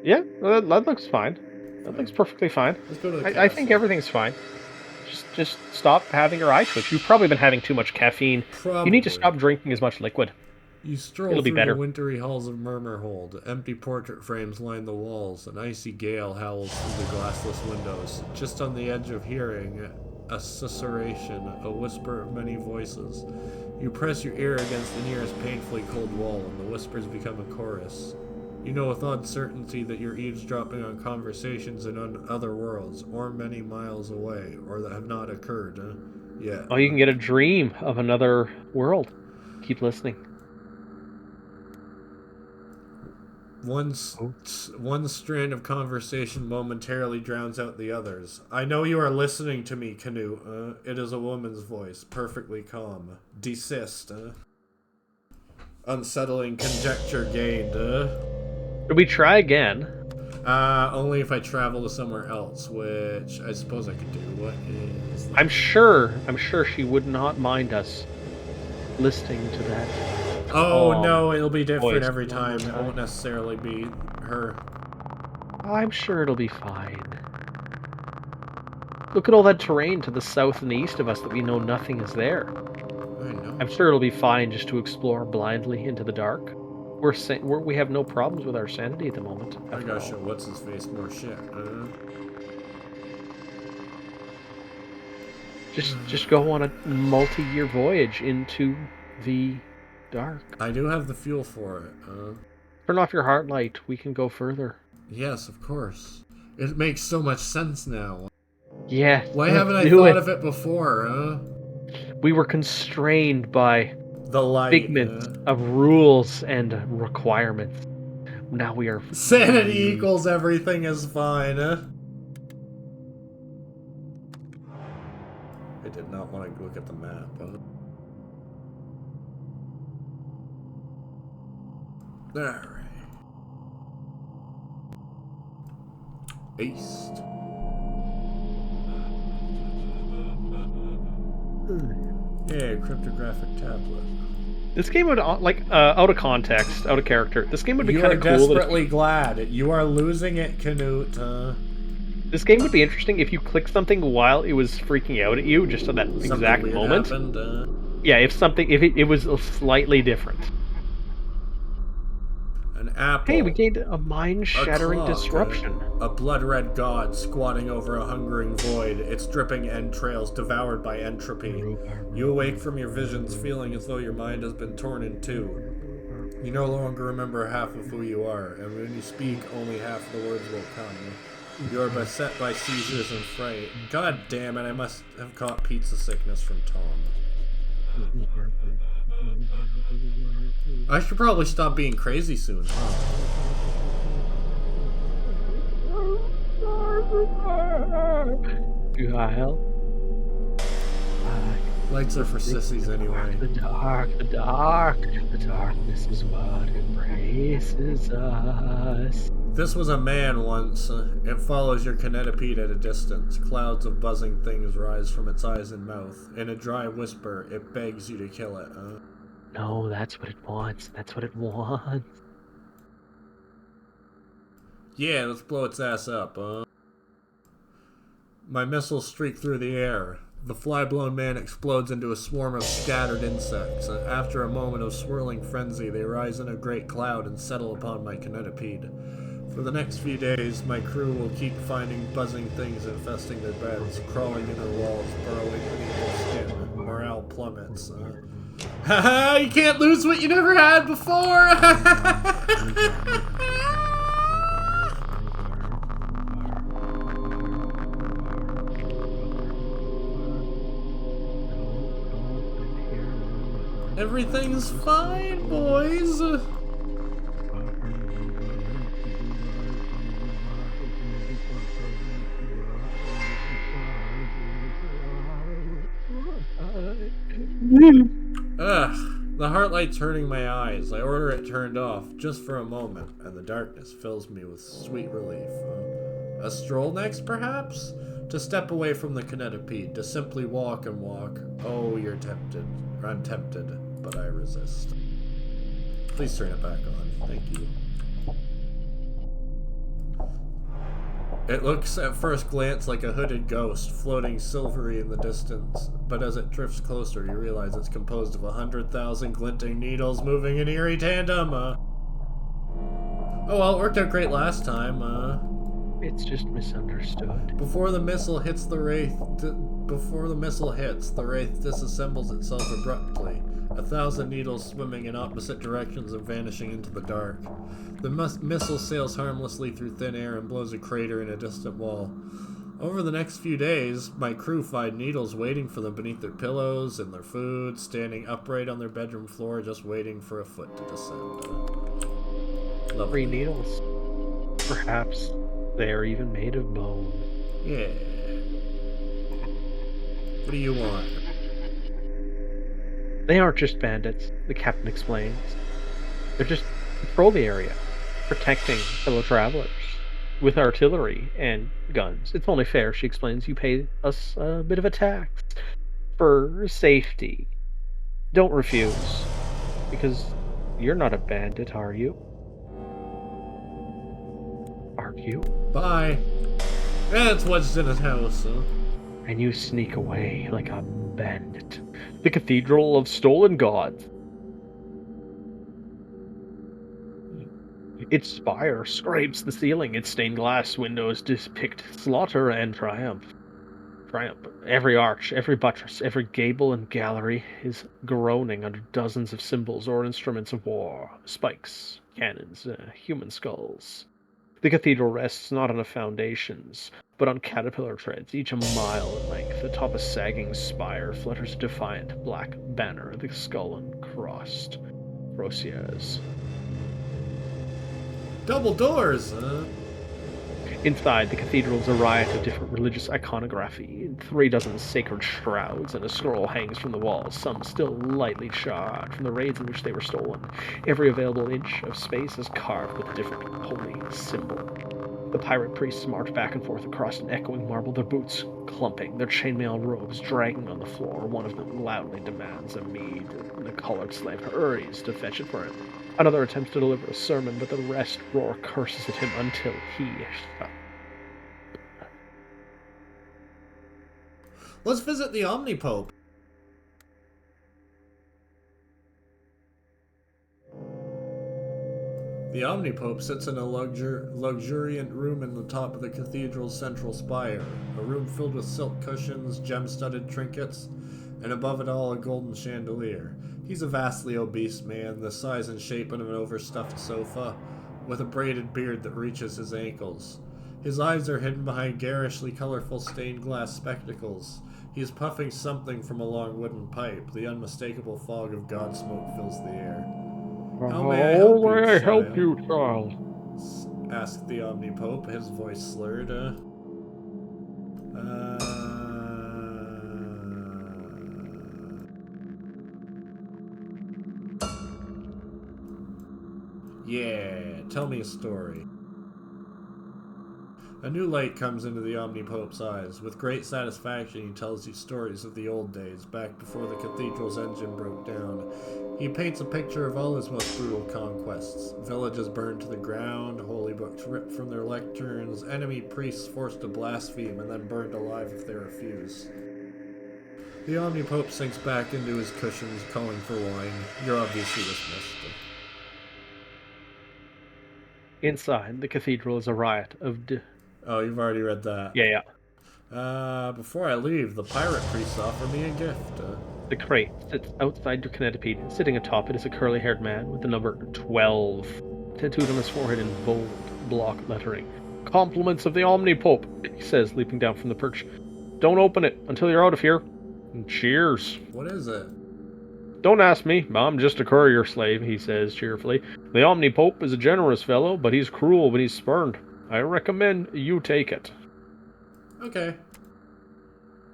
Yeah, that looks fine. That looks perfectly fine. Let's go to the castle. I think everything's fine. Just stop having your eye twitch. You've probably been having too much caffeine. Probably. You need to stop drinking as much liquid. You stroll through the wintry halls of Murmurhold. Empty portrait frames line the walls. An icy gale howls through the glassless windows. Just on the edge of hearing, a susurration, a whisper of many voices. You press your ear against the nearest painfully cold wall, and the whispers become a chorus. You know with odd certainty that you're eavesdropping on conversations in other worlds, or many miles away, or that have not occurred yet. Oh, you can get a dream of another world. Keep listening. One strand of conversation momentarily drowns out the others. I know you are listening to me, Canute. It is a woman's voice, perfectly calm. Desist. Unsettling conjecture gained. Should we try again? Only if I travel to somewhere else, which I suppose I could do. What is that? I'm sure she would not mind us listening to that. Oh no, it'll be different every time. It won't necessarily be her. I'm sure it'll be fine. Look at all that terrain to the south and the east of us that we know nothing is there. I know. I'm sure it'll be fine just to explore blindly into the dark. We have no problems with our sanity at the moment. I gotta show what's his face more shit. Just go on a multi-year voyage into the dark. I do have the fuel for it. Turn off your heart light. We can go further. Yes, of course. It makes so much sense now. Yeah. Why haven't I thought of it before, We were constrained by the light figments of rules and requirements. now we are... Sanity equals everything is fine, huh? I did not want to look at the map, huh? Alright. East. Yeah, cryptographic tablet. This game would, out of context, out of character, this game would be kind of cool. You are desperately glad. You are losing it, Canute. This game would be interesting if you clicked something while it was freaking out at you, just at that exact moment. Happened, yeah, if it was slightly different. An apple. Hey, we gained a mind-shattering disruption. A blood-red god squatting over a hungering void, its dripping entrails devoured by entropy. You awake from your visions feeling as though your mind has been torn in two. You no longer remember half of who you are, and when you speak, only half the words will come. You are beset by seizures and fright. God damn it, I must have caught pizza sickness from Tom. I should probably stop being crazy soon, huh? You got help? Lights are for sissies anyway. The darkness is what embraces us. This was a man once. It follows your kinetipede at a distance. Clouds of buzzing things rise from its eyes and mouth. In a dry whisper, it begs you to kill it. No, that's what it wants. That's what it wants. Yeah, let's blow its ass up. My missiles streak through the air. The fly-blown man explodes into a swarm of scattered insects. After a moment of swirling frenzy, they rise in a great cloud and settle upon my kinetipede. For the next few days, my crew will keep finding buzzing things infesting their beds, crawling in their walls, burrowing beneath their skin. Morale plummets. Haha, you can't lose what you never had before! Everything's fine, boys! Ugh, the heart light's hurting my eyes. I order it turned off, just for a moment, and the darkness fills me with sweet relief. A stroll next, perhaps? To step away from the kinetipede, to simply walk and walk. Oh, you're tempted. I'm tempted, but I resist. Please turn it back on. Thank you. It looks at first glance like a hooded ghost, floating silvery in the distance, but as it drifts closer, you realize it's composed of 100,000 glinting needles moving in eerie tandem. Oh well, it worked out great last time. It's just misunderstood. Before the missile hits, the wraith disassembles itself abruptly. 1,000 needles swimming in opposite directions and vanishing into the dark. The missile sails harmlessly through thin air and blows a crater in a distant wall. Over the next few days, my crew find needles waiting for them beneath their pillows and their food, standing upright on their bedroom floor, just waiting for a foot to descend. Lovely needles. Perhaps they are even made of bone. Yeah. What do you want? They aren't just bandits, the captain explains. They're just patrol the area, protecting fellow travelers with artillery and guns. It's only fair, she explains, you pay us a bit of a tax for safety. Don't refuse, because you're not a bandit, are you? Are you? Bye. That's what's in his house, huh? And you sneak away like a bandit. The Cathedral of Stolen Gods. Its spire scrapes the ceiling. Its stained glass windows depict slaughter and triumph. Every arch, every buttress, every gable and gallery is groaning under dozens of symbols or instruments of war. Spikes, cannons, human skulls. The cathedral rests not on foundations, but on caterpillar treads, each a mile in length. Atop a sagging spire flutters a defiant black banner, the skull uncrossed. Rosiers. Double doors! Inside, the cathedral is a riot of different religious iconography. 3 dozen sacred shrouds and a scroll hangs from the walls, some still lightly charred from the raids in which they were stolen. Every available inch of space is carved with a different holy symbol. The pirate priests march back and forth across an echoing marble, their boots clumping, their chainmail robes dragging on the floor. One of them loudly demands a mead, and the colored slave hurries to fetch it for him. Another attempts to deliver a sermon, but the rest roar curses at him until he shuts. Let's visit the Omnipope. The Omnipope sits in a luxuriant room in the top of the cathedral's central spire, a room filled with silk cushions, gem-studded trinkets, and above it all a golden chandelier. He's a vastly obese man, the size and shape of an overstuffed sofa, with a braided beard that reaches his ankles. His eyes are hidden behind garishly colorful stained glass spectacles. He is puffing something from a long wooden pipe. The unmistakable fog of god smoke fills the air. How may I help you, child? Asked the Omnipope, his voice slurred. Yeah, tell me a story. A new light comes into the Omnipope's eyes. With great satisfaction, he tells you stories of the old days, back before the cathedral's engine broke down. He paints a picture of all his most brutal conquests. Villages burned to the ground, holy books ripped from their lecterns, enemy priests forced to blaspheme and then burned alive if they refuse. The Omnipope sinks back into his cushions, calling for wine. You're obviously dismissed. Inside, the cathedral is a riot of Oh, you've already read that. Yeah. Before I leave, the pirate priests offer me a gift. The crate sits outside your canopy. Sitting atop it is a curly-haired man with the number 12 tattooed on his forehead in bold block lettering. Compliments of the Omnipope, he says, leaping down from the perch. Don't open it until you're out of here. And cheers. What is it? Don't ask me. I'm just a courier slave, he says cheerfully. The Omnipope is a generous fellow, but he's cruel when he's spurned. I recommend you take it. Okay.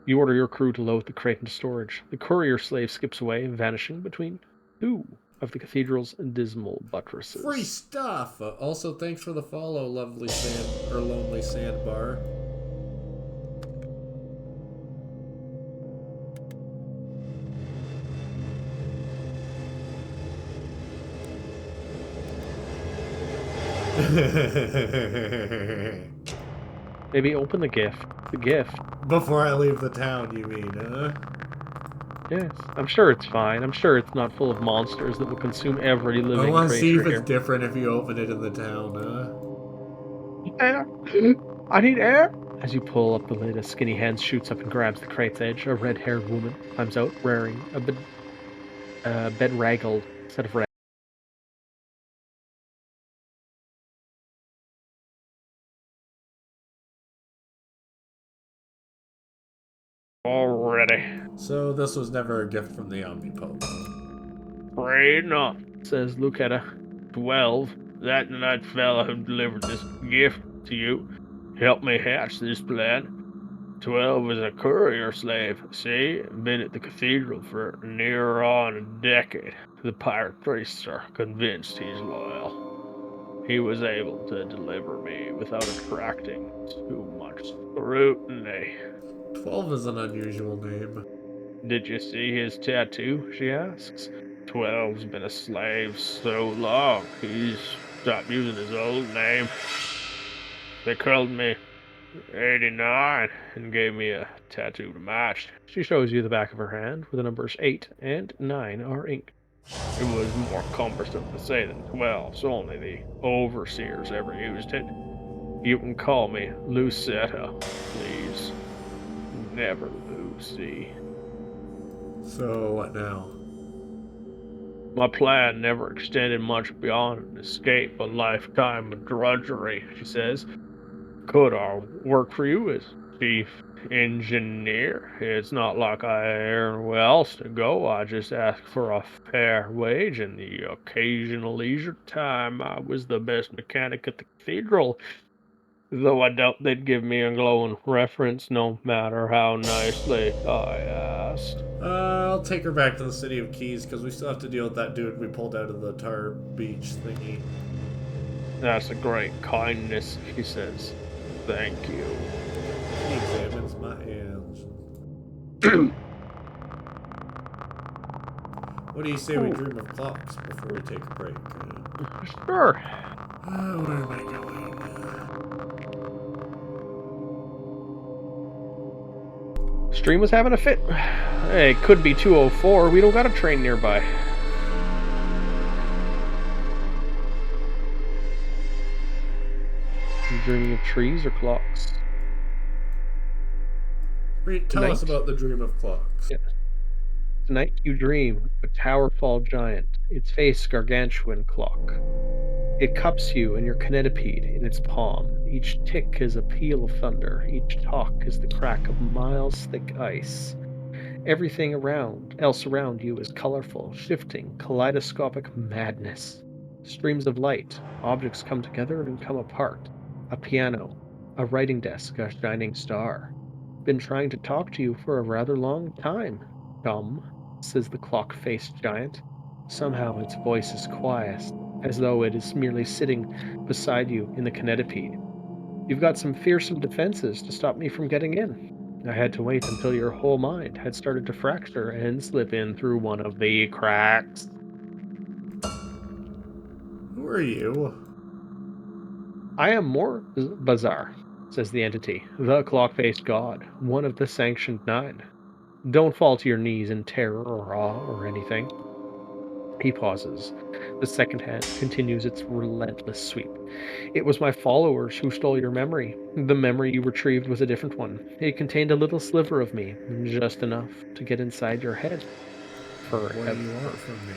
You order your crew to load the crate into storage. The courier slave skips away, vanishing between 2 of the cathedral's dismal buttresses. Free stuff! Also, thanks for the follow, lovely lonely sandbar. Maybe open the gift. The gift. Before I leave the town, you mean, huh? Yes. I'm sure it's fine. I'm sure it's not full of monsters that will consume every living creature. I want to see if it's different if you open it in the town, huh? Air. I need air. As you pull up the lid, a skinny hand shoots up and grabs the crate's edge. A red-haired woman climbs out, wearing a bedraggled set of red. Already. So this was never a gift from the Omnipope. Afraid not, says Lucetta. 12. That fella who delivered this gift to you helped me hatch this plan. 12 is a courier slave, see? Been at the cathedral for near on a decade. The pirate priests are convinced he's loyal. He was able to deliver me without attracting too much scrutiny. 12 is an unusual name. Did you see his tattoo? She asks. 12's been a slave so long, he's stopped using his old name. They called me 89 and gave me a tattoo to match. She shows you the back of her hand where the numbers 8 and 9 are inked. It was more cumbersome to say than 12, so only the overseers ever used it. You can call me Lucetta, please. Never Lucy. So, what now? My plan never extended much beyond an escape a lifetime of drudgery, she says. Could our work for you as chief engineer. It's not like I had anywhere else to go. I just asked for a fair wage and the occasional leisure time. I was the best mechanic at the cathedral, though I doubt they'd give me a glowing reference no matter how nicely I asked. I'll take her back to the City of Keys because we still have to deal with that dude we pulled out of the tar beach thingy. That's a great kindness, he says. Thank you. He examines my hands. What do you say we dream of clocks before we take a break? Sure. Where am I going? Stream was having a fit. It could be 2:04. We don't got a train nearby. You dreaming of trees or clocks? Tell us about the dream of clocks. Yeah. Tonight you dream a towerful giant, its face gargantuan clock. It cups you and your kinetipede in its palm. Each tick is a peal of thunder. Each talk is the crack of miles thick ice. Everything else around you is colorful, shifting, kaleidoscopic madness. Streams of light, objects come together and come apart. A piano, a writing desk, a shining star. Been trying to talk to you for a rather long time, dumb, says the clock-faced giant. Somehow its voice is quiet, as though it is merely sitting beside you in the kinetipede. You've got some fearsome defenses to stop me from getting in. I had to wait until your whole mind had started to fracture and slip in through one of the cracks. Who are you? I am more bizarre, says the entity, the clock-faced god, one of the sanctioned nine. Don't fall to your knees in terror or awe or anything. He pauses. The second hand continues its relentless sweep. It was my followers who stole your memory. The memory you retrieved was a different one. It contained a little sliver of me, just enough to get inside your head. What do you Forever. want from me?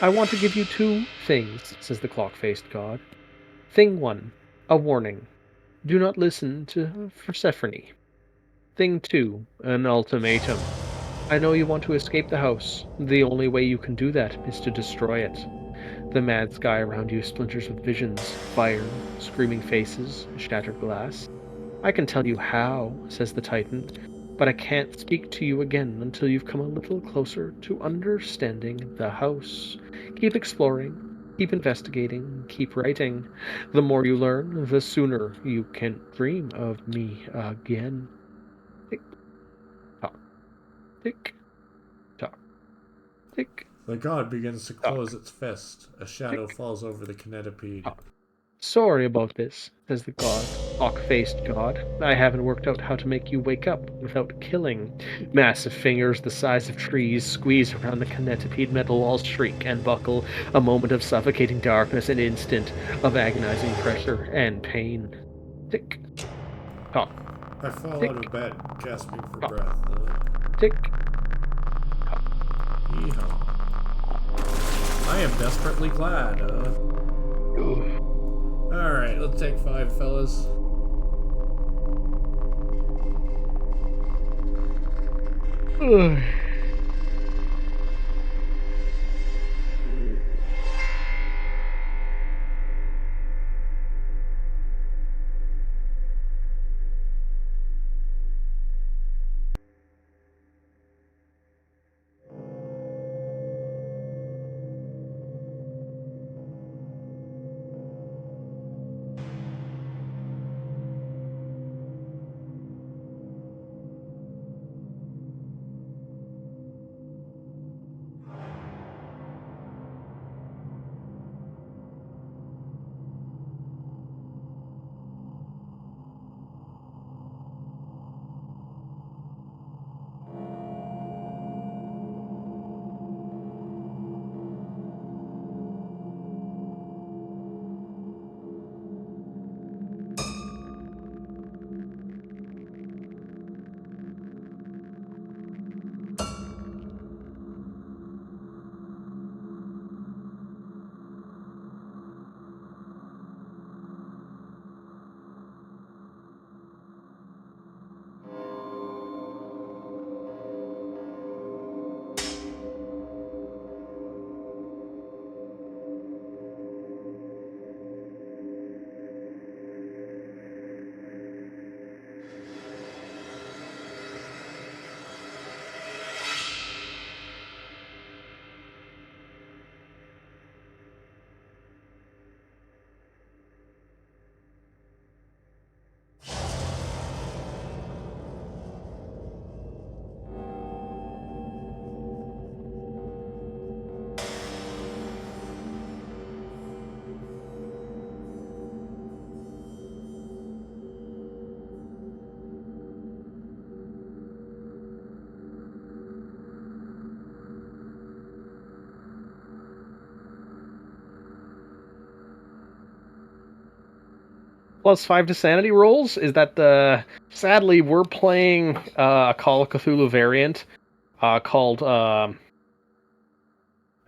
I want to give you two things, says the clock-faced god. Thing one, a warning. Do not listen to Persephone. Thing two, an ultimatum. I know you want to escape the house. The only way you can do that is to destroy it. The mad sky around you splinters with visions, fire, screaming faces, shattered glass. I can tell you how, says the Titan, but I can't speak to you again until you've come a little closer to understanding the house. Keep exploring, keep investigating, keep writing. The more you learn, the sooner you can dream of me again. Tick tock, tick tock, tick The god begins to close tock, its fist. A shadow tick falls over the kinetipede. tock. Sorry about this, says the god, hawk-faced god. I haven't worked out how to make you wake up without killing. Massive fingers the size of trees squeeze around the kinetipede metal walls, shriek and buckle. A moment of suffocating darkness, an instant of agonizing pressure and pain. Tick, tock, I fall tick, out of bed, gasping for tock, breath. tick, tock. Yeehaw. I am desperately glad. Alright, let's take 5, fellas. +5 to sanity rolls is that sadly we're playing a Call of Cthulhu variant called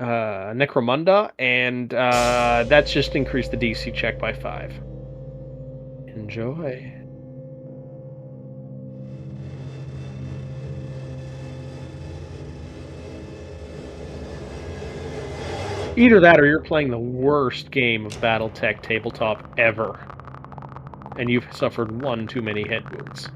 Necromunda, and that's just increased the DC check by 5. Enjoy. Either that or you're playing the worst game of Battletech tabletop ever, and you've suffered one too many head wounds.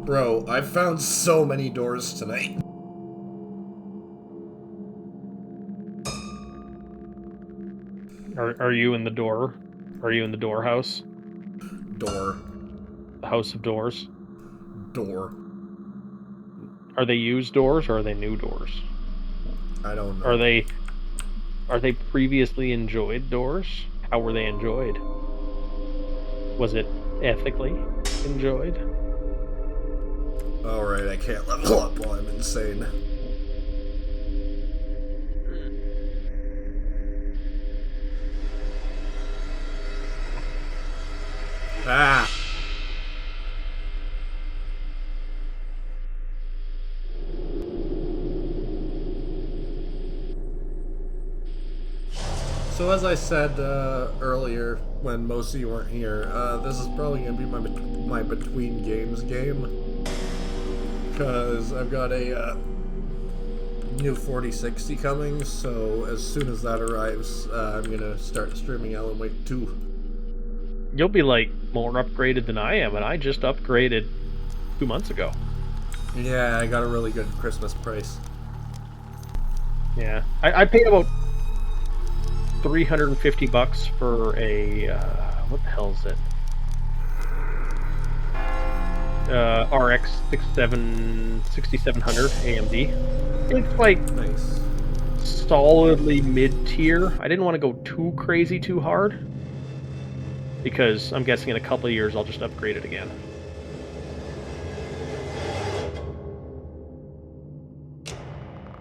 Bro, I've found so many doors tonight. Are you in the door? Are you in the door house? Door. The house of doors? Door. Are they used doors or are they new doors? I don't know. Are they previously enjoyed doors? How were they enjoyed? Was it ethically enjoyed? Alright, I can't level up while I'm insane. Ah! So as I said earlier, when most of you weren't here, this is probably going to be my between games game. Because I've got a new 4060 coming, so as soon as that arrives, I'm going to start streaming Alan Wake 2. You'll be like more upgraded than I am, and I just upgraded 2 months ago. Yeah, I got a really good Christmas price. Yeah, I paid about $350 for a what the hell is it? RX 6700 AMD. It's like Nice. solidly mid-tier. I didn't want to go too crazy too hard, because I'm guessing in a couple of years I'll just upgrade it again.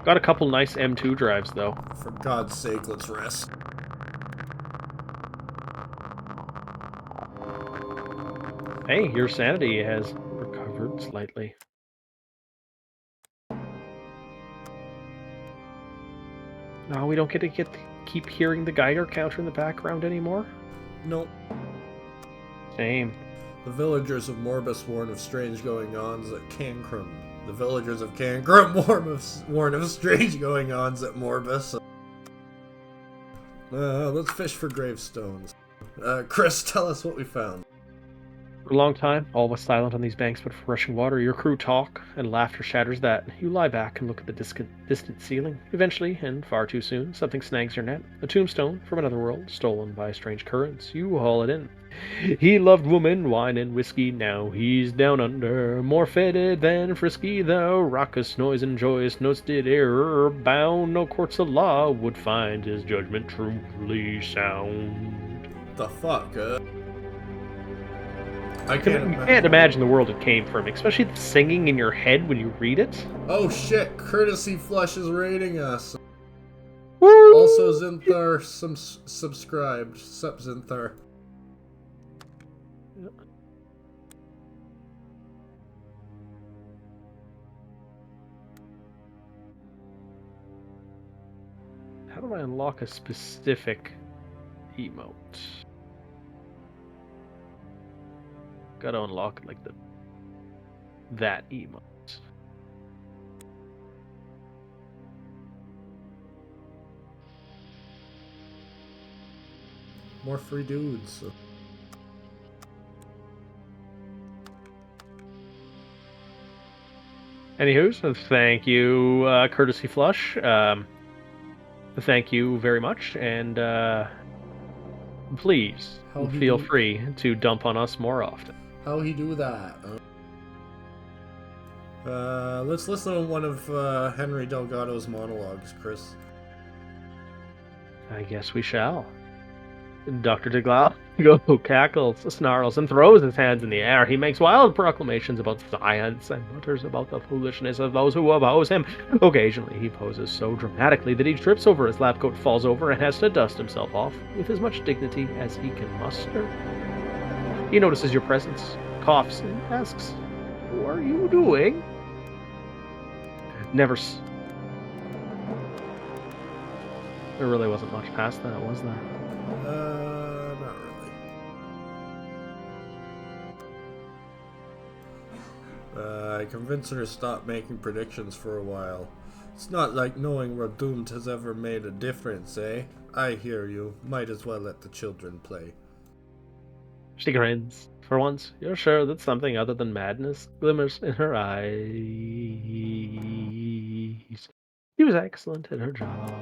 Got a couple nice M2 drives though. For God's sake, let's rest. Hey, your sanity has recovered slightly. No, we don't get to keep hearing the Geiger counter in the background anymore? Nope. Same. The villagers of Morbus warn of strange going-ons at Cancrum. The villagers of Cancrum warn of strange going-ons at Morbus. Let's fish for gravestones. Chris, tell us what we found. For a long time, all was silent on these banks but for rushing water. Your crew talk, and laughter shatters that. You lie back and look at the distant ceiling. Eventually, and far too soon, something snags your net. A tombstone from another world, stolen by strange currents. You haul it in. He loved woman, wine, and whiskey. Now he's down under, more faded than frisky. The raucous noise and joyous notes did error bound. No courts of law would find his judgment truly sound. The fuck, You can't imagine the world it came from, especially the singing in your head when you read it. Oh shit, Courtesy Flush is rating us. Woo! Also, Zinthar subscribed. Sup, Zinthar. How do I unlock a specific emote? Gotta unlock like that emote. More free dudes. Anywho, so thank you, Courtesy Flush. Thank you very much, and please feel free to dump on us more often. How he do that? Let's listen to one of Henry Delgado's monologues, Chris. I guess we shall. Dr. Delgado cackles, snarls, and throws his hands in the air. He makes wild proclamations about science and mutters about the foolishness of those who oppose him. Occasionally, he poses so dramatically that he trips over his lab coat, falls over, and has to dust himself off with as much dignity as he can muster. He notices your presence, coughs, and asks, "What are you doing?" There really wasn't much past that, was there? Not really. I convinced her to stop making predictions for a while. It's not like knowing we're doomed has ever made a difference, eh? I hear you. Might as well let the children play. She grins. For once, you're sure that something other than madness glimmers in her eyes. She was excellent at her job.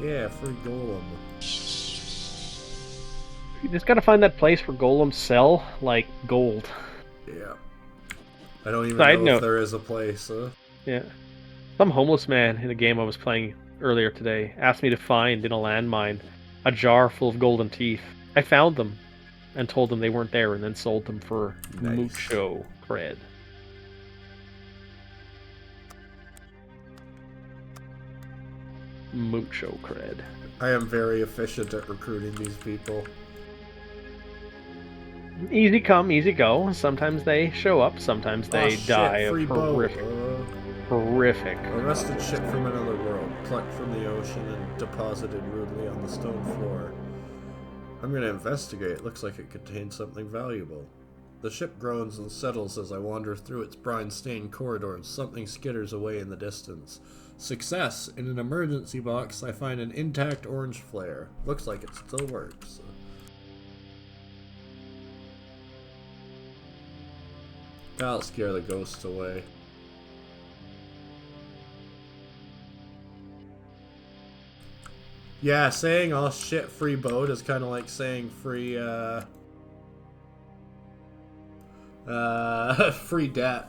Yeah, free Golem. You just gotta find that place where golems sell, like, gold. Yeah. I don't even know if there is a place, Yeah. Some homeless man in a game I was playing earlier today asked me to find in a landmine a jar full of golden teeth. I found them and told them they weren't there and then sold them for mucho cred. Mucho cred. I am very efficient at recruiting these people. Easy come, easy go. Sometimes they show up, sometimes they die of horrific. Arrested ship from another world, plucked from the ocean and deposited rudely on the stone floor. I'm gonna investigate. Looks like it contains something valuable. The ship groans and settles as I wander through its brine-stained corridors. Something skitters away in the distance. Success! In an emergency box, I find an intact orange flare. Looks like it still works. That'll scare the ghosts away. Yeah, saying "oh shit, free boat" is kind of like saying free free debt,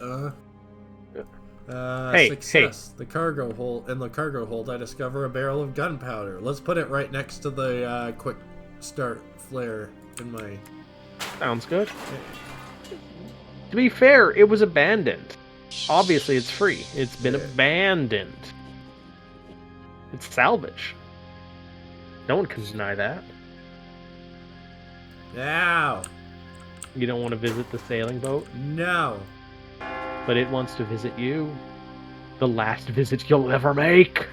success. The cargo hold. In the cargo hold, I discover a barrel of gunpowder. Let's put it right next to the quick start flare in my... Sounds good. Yeah. To be fair, it was abandoned. Obviously, it's free. It's been abandoned. It's salvage. No one can deny that. Now. You don't want to visit the sailing boat? No. But it wants to visit you. The last visit you'll ever make.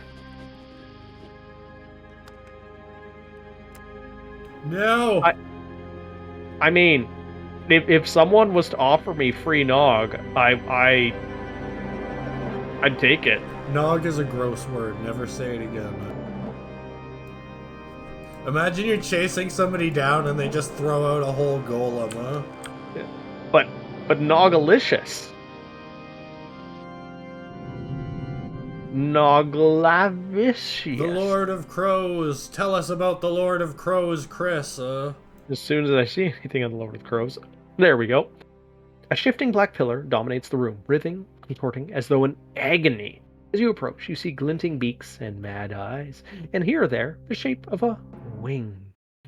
No. I mean, if someone was to offer me free Nog, I'd take it. Nog is a gross word. Never say it again. Imagine you're chasing somebody down and they just throw out a whole golem, huh? Yeah. But Nogalicious. Noglavicious. The Lord of Crows. Tell us about the Lord of Crows, Chris. As soon as I see anything on the Lord of Crows. There we go. A shifting black pillar dominates the room, writhing, contorting, as though in agony. As you approach, you see glinting beaks and mad eyes, and here or there, the shape of a wing.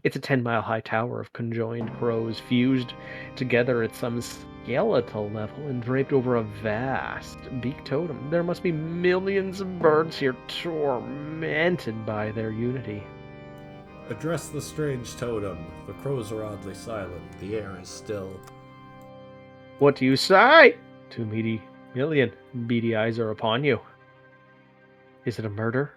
It's a 10-mile-high tower of conjoined crows fused together at some skeletal level and draped over a vast beak totem. There must be millions of birds here tormented by their unity. Address the strange totem. The crows are oddly silent. The air is still. What do you say? Two meaty Million beady eyes are upon you. Is it a murder?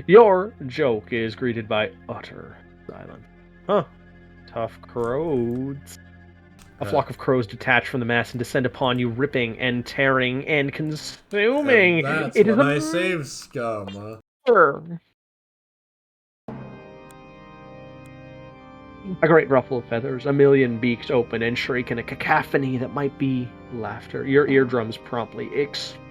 Your joke is greeted by utter silence. Huh. Tough crows. A flock of crows detach from the mass and descend upon you, ripping and tearing and consuming. And that's it when is I save scum. A great ruffle of feathers, a million beaks open and shriek in a cacophony that might be laughter. Your eardrums promptly explode.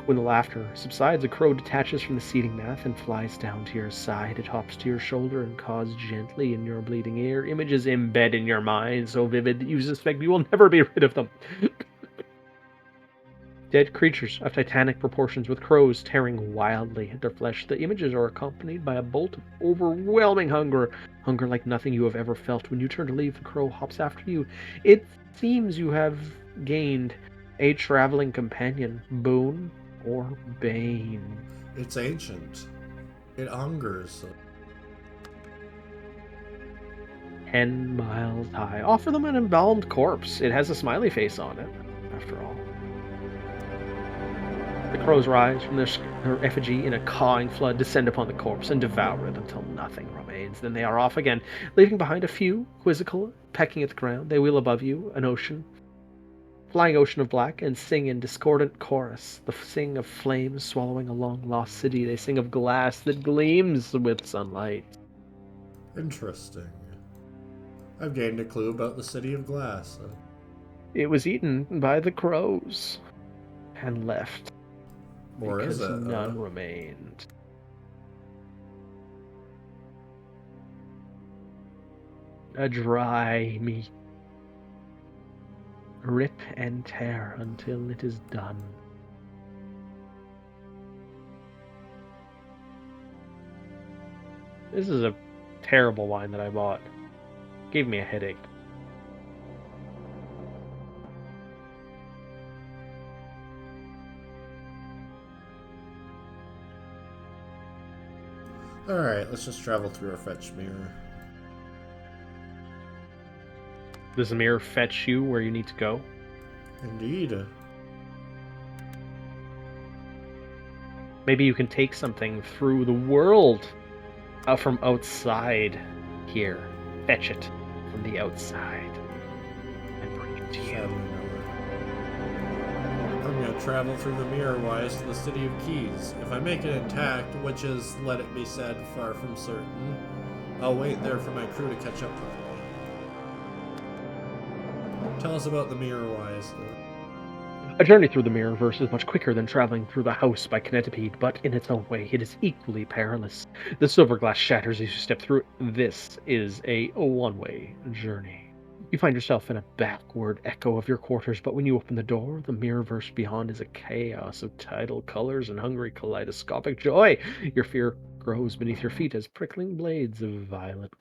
When the laughter subsides, a crow detaches from the seething mass and flies down to your side. It hops to your shoulder and caws gently in your bleeding ear. Images embed in your mind so vivid that you suspect you will never be rid of them. Dead creatures of titanic proportions with crows tearing wildly at their flesh. The images are accompanied by a bolt of overwhelming hunger. Hunger like nothing you have ever felt. When you turn to leave, the crow hops after you. It seems you have gained a traveling companion, boon or bane. It's ancient. It hungers. 10 miles high. Offer them an embalmed corpse. It has a smiley face on it, after all. The crows rise from their effigy in a cawing flood, descend upon the corpse, and devour it until nothing remains. Then they are off again, leaving behind a few, quizzical, pecking at the ground. They wheel above you, an ocean, flying ocean of black, and sing in discordant chorus. They sing of flames swallowing a long-lost city. They sing of glass that gleams with sunlight. Interesting. I've gained a clue about the city of glass. It was eaten by the crows and left. Or because is it? None remained. A dry meat. Rip and tear until it is done. This is a terrible wine that I bought. Gave me a headache. Alright, let's just travel through our fetch mirror. Does the mirror fetch you where you need to go? Indeed. Maybe you can take something through the world from outside here. Fetch it from the outside and bring it to you. I'm gonna travel through the mirror wise to the city of Keys. If I make it intact, which is, let it be said, far from certain, I'll wait there for my crew to catch up with me. Tell us about the mirror wise. A journey through the Mirrorverse is much quicker than traveling through the house by Kinetipede, but in its own way, it is equally perilous. The silver glass shatters as you step through it. This is a one-way journey. You find yourself in a backward echo of your quarters, but when you open the door, the Mirrorverse beyond is a chaos of tidal colors and hungry kaleidoscopic joy. Your fear grows beneath your feet as prickling blades of violet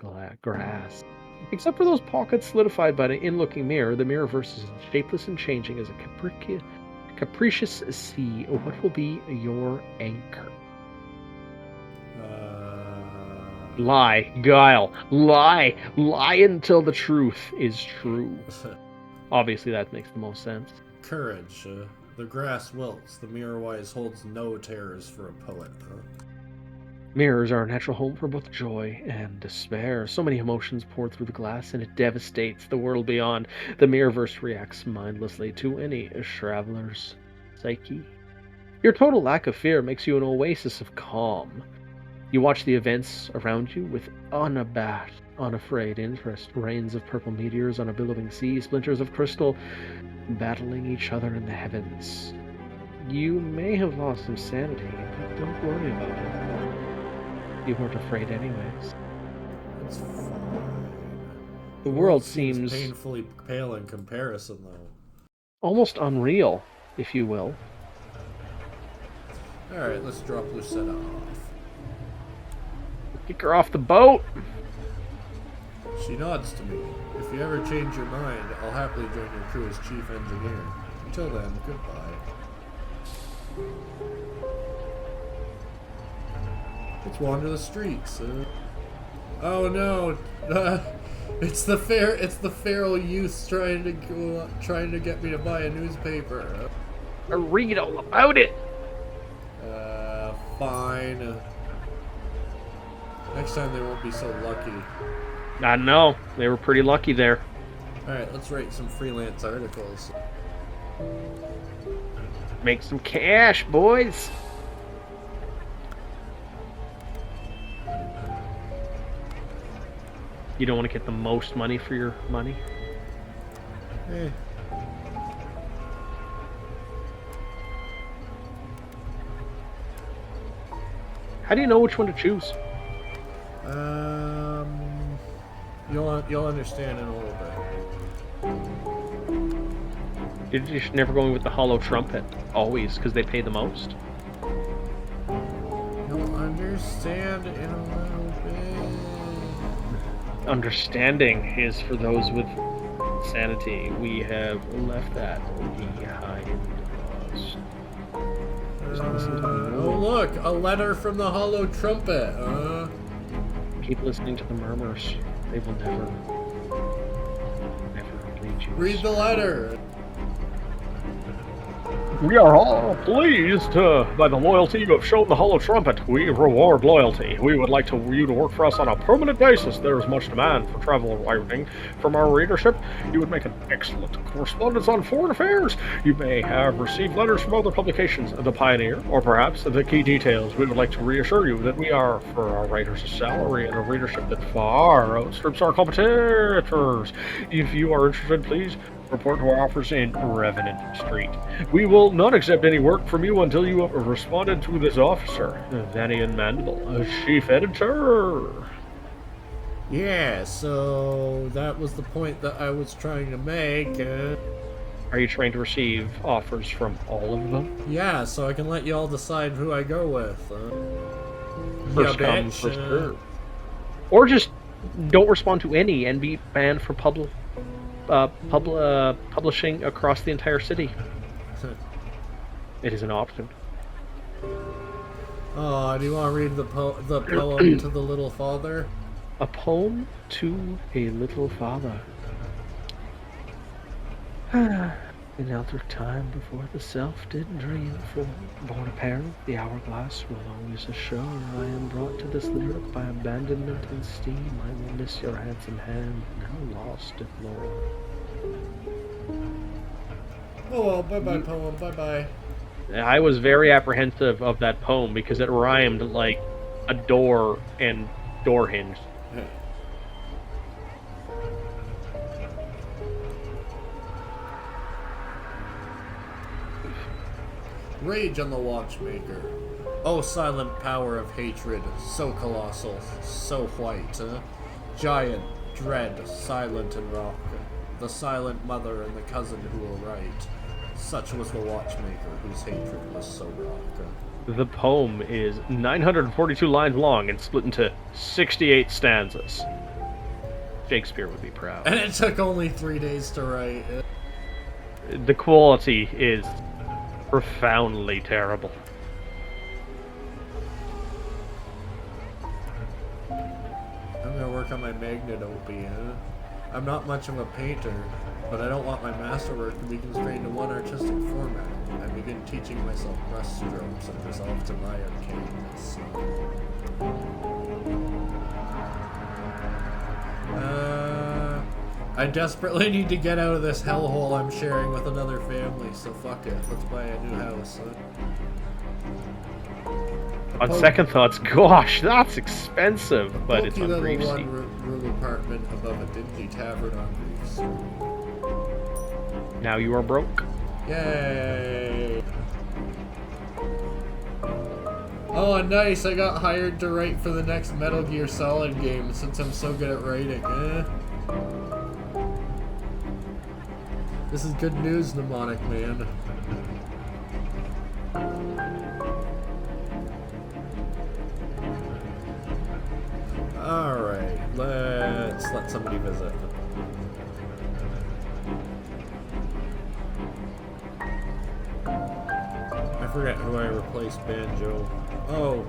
grass. Except for those pockets solidified by an in-looking mirror, the Mirrorverse is shapeless and changing as a capricious sea. What will be your anchor? Lie, guile, lie until the truth is true. Obviously, that makes the most sense. Courage. The grass wilts. The mirror wise holds no terrors for a poet. Mirrors are a natural home for both joy and despair. So many emotions pour through the glass, and it devastates the world beyond. The Mirrorverse reacts mindlessly to any traveler's psyche. Your total lack of fear makes you an oasis of calm. You watch the events around you with unabashed, unafraid interest. Rains of purple meteors on a billowing sea, splinters of crystal battling each other in the heavens. You may have lost some sanity, but don't worry about it. You weren't afraid anyways. It's fine. The world seems painfully pale in comparison, though. Almost unreal, if you will. Alright, let's drop Lucetta off. Kick her off the boat! She nods to me. If you ever change your mind, I'll happily join your crew as chief engineer. Until then, goodbye. Let's wander the streets. Oh no! It's the feral youth trying to get me to buy a newspaper. Read all about it. Fine. Next time they won't be so lucky. I know. They were pretty lucky there. Alright, let's write some freelance articles. Make some cash, boys. You don't want to get the most money for your money? Eh. How do you know which one to choose? You'll understand in a little bit. You should never go in with the hollow trumpet, always, because they pay the most. You'll understand in a little bit. Understanding is for those with sanity. We have left that behind us. Oh look, a letter from the hollow trumpet. Keep listening to the murmurs. They will never lead you. Read the letter. We are all pleased by the loyalty you have shown the Hollow Trumpet. We reward loyalty. We would like you to work for us on a permanent basis. There is much demand for travel writing from our readership. You would make an excellent correspondence on foreign affairs. You may have received letters from other publications, The Pioneer, or perhaps The Key Details. We would like to reassure you that we are, for our writers, a salary and a readership that far outstrips our competitors. If you are interested, please report to our office in Revenant Street. We will not accept any work from you until you have responded to this officer, Vanian Mandible, Chief Editor. Yeah, so that was the point that I was trying to make. Are you trying to receive offers from all of them? Yeah, so I can let you all decide who I go with. First come, first serve. Or just don't respond to any and be banned from publishing across the entire city. It is an option. Oh, do you want to read the poem to the little father? A poem to a little father. In elder time before the self did dream form, born a parent, the hourglass will always assure. I am brought to this lyric by abandonment and steam. I will miss your handsome hand, now lost at lore. Oh well, bye-bye poem, bye-bye. I was very apprehensive of that poem because it rhymed like a door and door hinge. Rage on the Watchmaker. Oh, silent power of hatred, so colossal, so white. Giant, dread, silent and rock. The silent mother and the cousin who will write. Such was the Watchmaker, whose hatred was so rock. The poem is 942 lines long and split into 68 stanzas. Shakespeare would be proud. And it took only 3 days to write. The quality is profoundly terrible. I'm gonna work on my magnetopy. I'm not much of a painter, but I don't want my masterwork to be constrained to one artistic format. I begin teaching myself brush strokes and resolve to my arcadeness. I desperately need to get out of this hellhole I'm sharing with another family, so fuck it. Let's buy a new house. On second thoughts, gosh, that's expensive, but it's on Grief Street. One-room apartment above a dingy tavern on Grief Street. Now you are broke. Yay! Oh, nice! I got hired to write for the next Metal Gear Solid game since I'm so good at writing. This is good news, Mnemonic Man. Alright, let's let somebody visit. I forget who I replaced Banjo. Oh.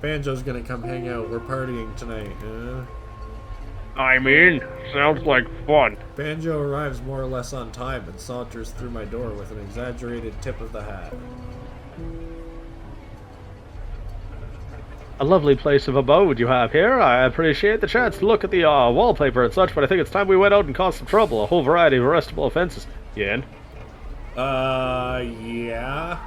Banjo's gonna come hang out. We're partying tonight. I'm in. Sounds like fun. Banjo arrives more or less on time and saunters through my door with an exaggerated tip of the hat. A lovely place of abode you have here. I appreciate the chance to look at the wallpaper and such, but I think it's time we went out and caused some trouble. A whole variety of arrestable offenses. You in? Yeah.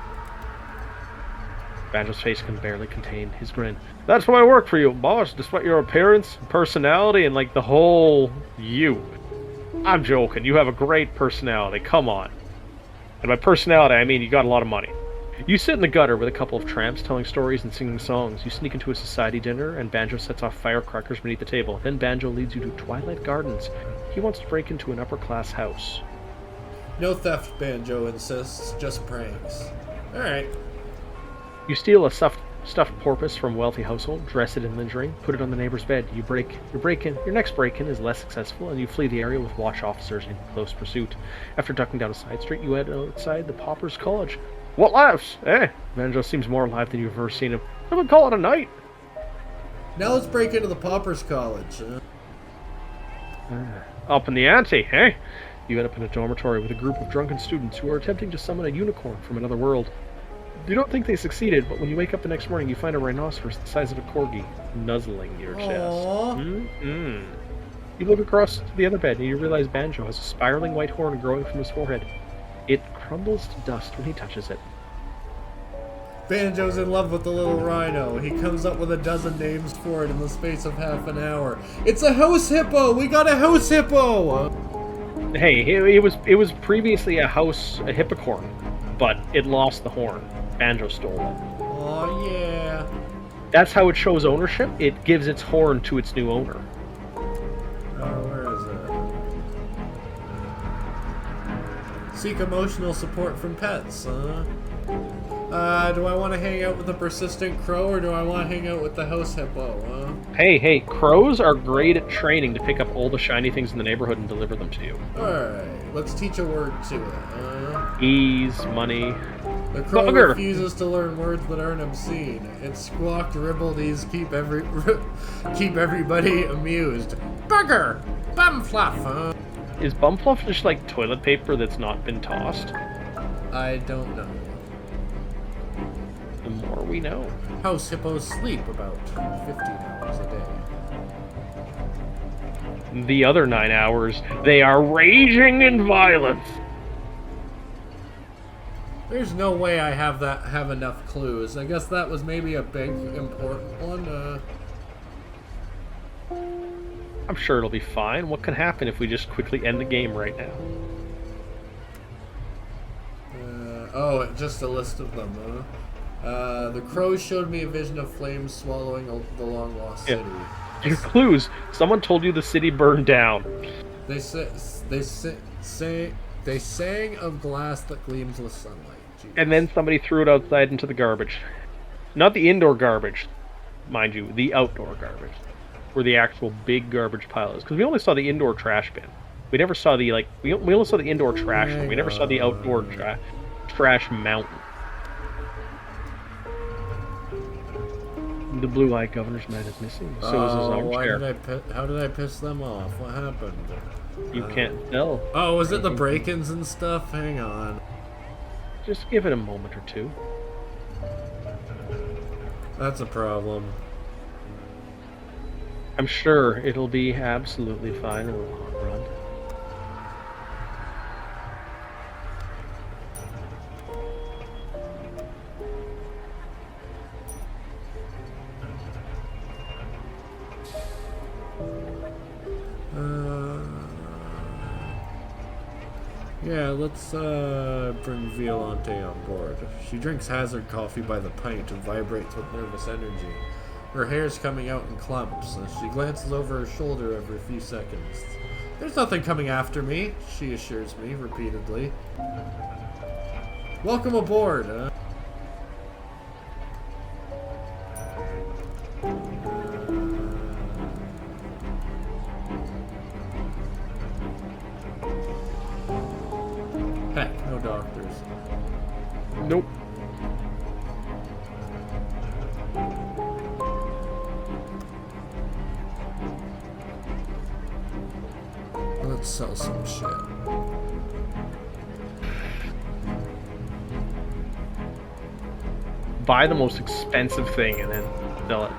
Banjo's face can barely contain his grin. That's why I work for you, boss, despite your appearance, personality, and like the whole you. I'm joking. You have a great personality. Come on. And by personality, I mean you got a lot of money. You sit in the gutter with a couple of tramps telling stories and singing songs. You sneak into a society dinner, and Banjo sets off firecrackers beneath the table. Then Banjo leads you to Twilight Gardens. He wants to break into an upper-class house. No theft, Banjo insists. Just pranks. Alright. You steal a stuffed porpoise from a wealthy household, dress it in lingerie, put it on the neighbor's bed. Your next break-in is less successful, and you flee the area with watch officers in close pursuit. After ducking down a side street, you head outside the Pauper's College. What laughs? Banjo seems more alive than you've ever seen him. I would call it a night. Now let's break into the Pauper's College. Up in the ante, eh? You end up in a dormitory with a group of drunken students who are attempting to summon a unicorn from another world. You don't think they succeeded, but when you wake up the next morning, you find a rhinoceros the size of a corgi nuzzling your chest. You look across to the other bed, and you realize Banjo has a spiraling white horn growing from his forehead. It crumbles to dust when he touches it. Banjo's in love with the little rhino. He comes up with a dozen names for it in the space of half an hour. It's a house hippo! We got a house hippo! Hey, it was previously a hippocorn, but it lost the horn. Banjo stole it. Oh yeah. That's how it shows ownership. It gives its horn to its new owner. Where is it? Seek emotional support from pets, huh? Do I want to hang out with the persistent crow, or do I want to hang out with the house hippo, Hey, crows are great at training to pick up all the shiny things in the neighborhood and deliver them to you. Alright, let's teach a word to it, Ease, money. The crow refuses to learn words that aren't obscene. It squawked ribbledies keep everybody amused. Bugger! Bumfluff, Is bumfluff just like toilet paper that's not been tossed? I don't know. The more we know. House hippos sleep about 15 hours a day. The other 9 hours, they are raging in violence. There's no way I have enough clues. I guess that was maybe a big, important one. I'm sure it'll be fine. What can happen if we just quickly end the game right now? Just a list of them, the crows showed me a vision of flames swallowing the long-lost city. Your clues. Someone told you the city burned down. They sang of glass that gleams with sunlight. Jeez. And then somebody threw it outside into the garbage. Not the indoor garbage, mind you, the outdoor garbage. Where the actual big garbage pile is. Because we only saw the indoor trash bin. We never saw the, we only saw the indoor trash bin. We never saw the outdoor trash mountain. The blue-eyed governor's man is missing. So is his armchair. How did I piss them off? What happened? You can't tell. Oh, was it the break-ins and stuff? Hang on. Just give it a moment or two. That's a problem. I'm sure it'll be absolutely fine in the long run. Yeah, let's bring Violante on board. She drinks hazard coffee by the pint and vibrates with nervous energy. Her hair's coming out in clumps, and she glances over her shoulder every few seconds. There's nothing coming after me, she assures me repeatedly. Welcome aboard, Heck, no doctors. Nope. sell some shit. Buy the most expensive thing and then sell it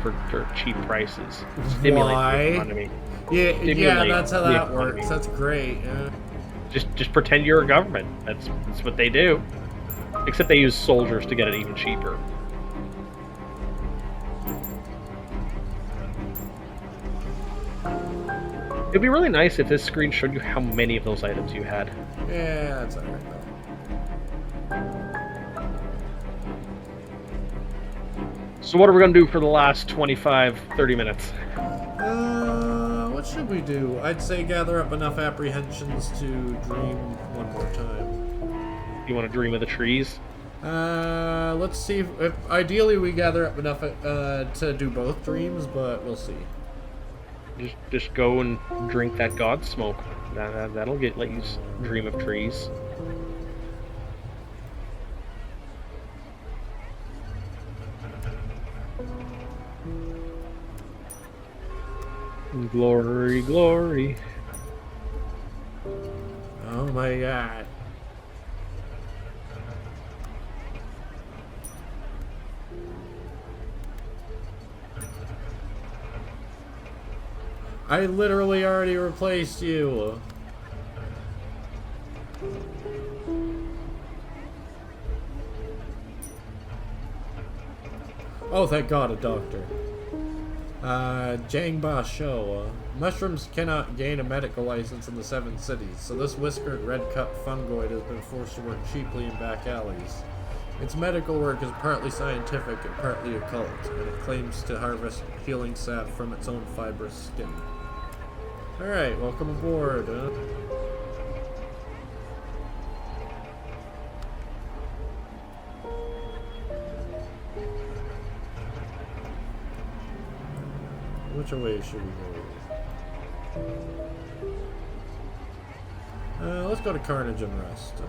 for cheap prices. Stimulate the economy. Yeah, that's how that works. That's great. Yeah. Just pretend you're a government. That's what they do. Except they use soldiers to get it even cheaper. It'd be really nice if this screen showed you how many of those items you had. Yeah, that's alright though. So what are we going to do for the last 25, 30 minutes? What should we do? I'd say gather up enough apprehensions to dream one more time. You want to dream of the trees? Let's see if ideally we gather up enough to do both dreams, but we'll see. Just go and drink that god smoke. That'll let you dream of trees. Glory, glory. Oh my god. I literally already replaced you. Oh, thank God, a doctor. Jangba Show. Mushrooms cannot gain a medical license in the 7 cities, so this whiskered red-cup fungoid has been forced to work cheaply in back alleys. Its medical work is partly scientific and partly occult, and it claims to harvest healing sap from its own fibrous skin. Alright, welcome aboard. Which way should we go? Let's go to Carnage and Rest.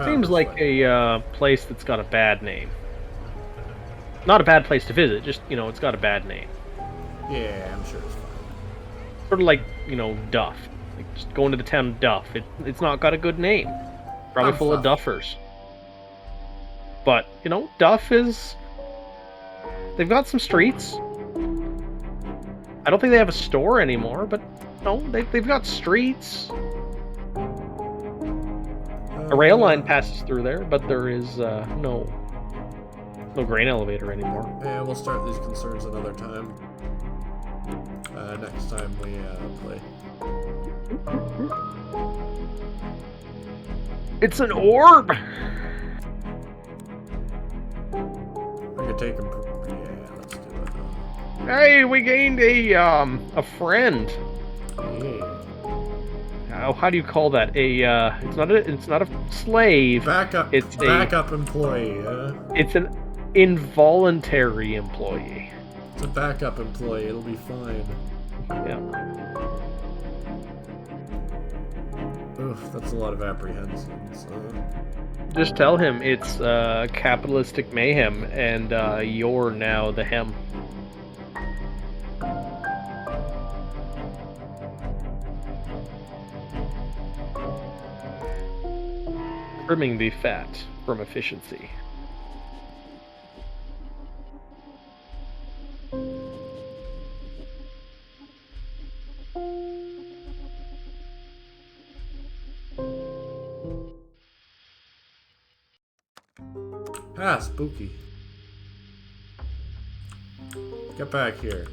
Seems like a place that's got a bad name. Not a bad place to visit, just, you know, it's got a bad name. Yeah, I'm sure it's fine. Sort of like, you know, Duff. Like, just going to the town of Duff. It's not got a good name. Probably full of duffers. But, you know, Duff is... They've got some streets. I don't think they have a store anymore, but, no, they've got streets. A rail line passes through there, but there is no grain elevator anymore. Yeah, we'll start these concerns another time. Next time we play. It's an orb! I could take him. Yeah, let's do it. Hey, we gained a friend. Yeah. How do you call that? It's not a slave. Backup. It's backup employee. It's an involuntary employee. It's a backup employee. It'll be fine. Yeah. Oof, that's a lot of apprehensions. Just tell him it's capitalistic mayhem, and you're now the hem. Trimming the fat from efficiency. Ah, spooky. Get back here.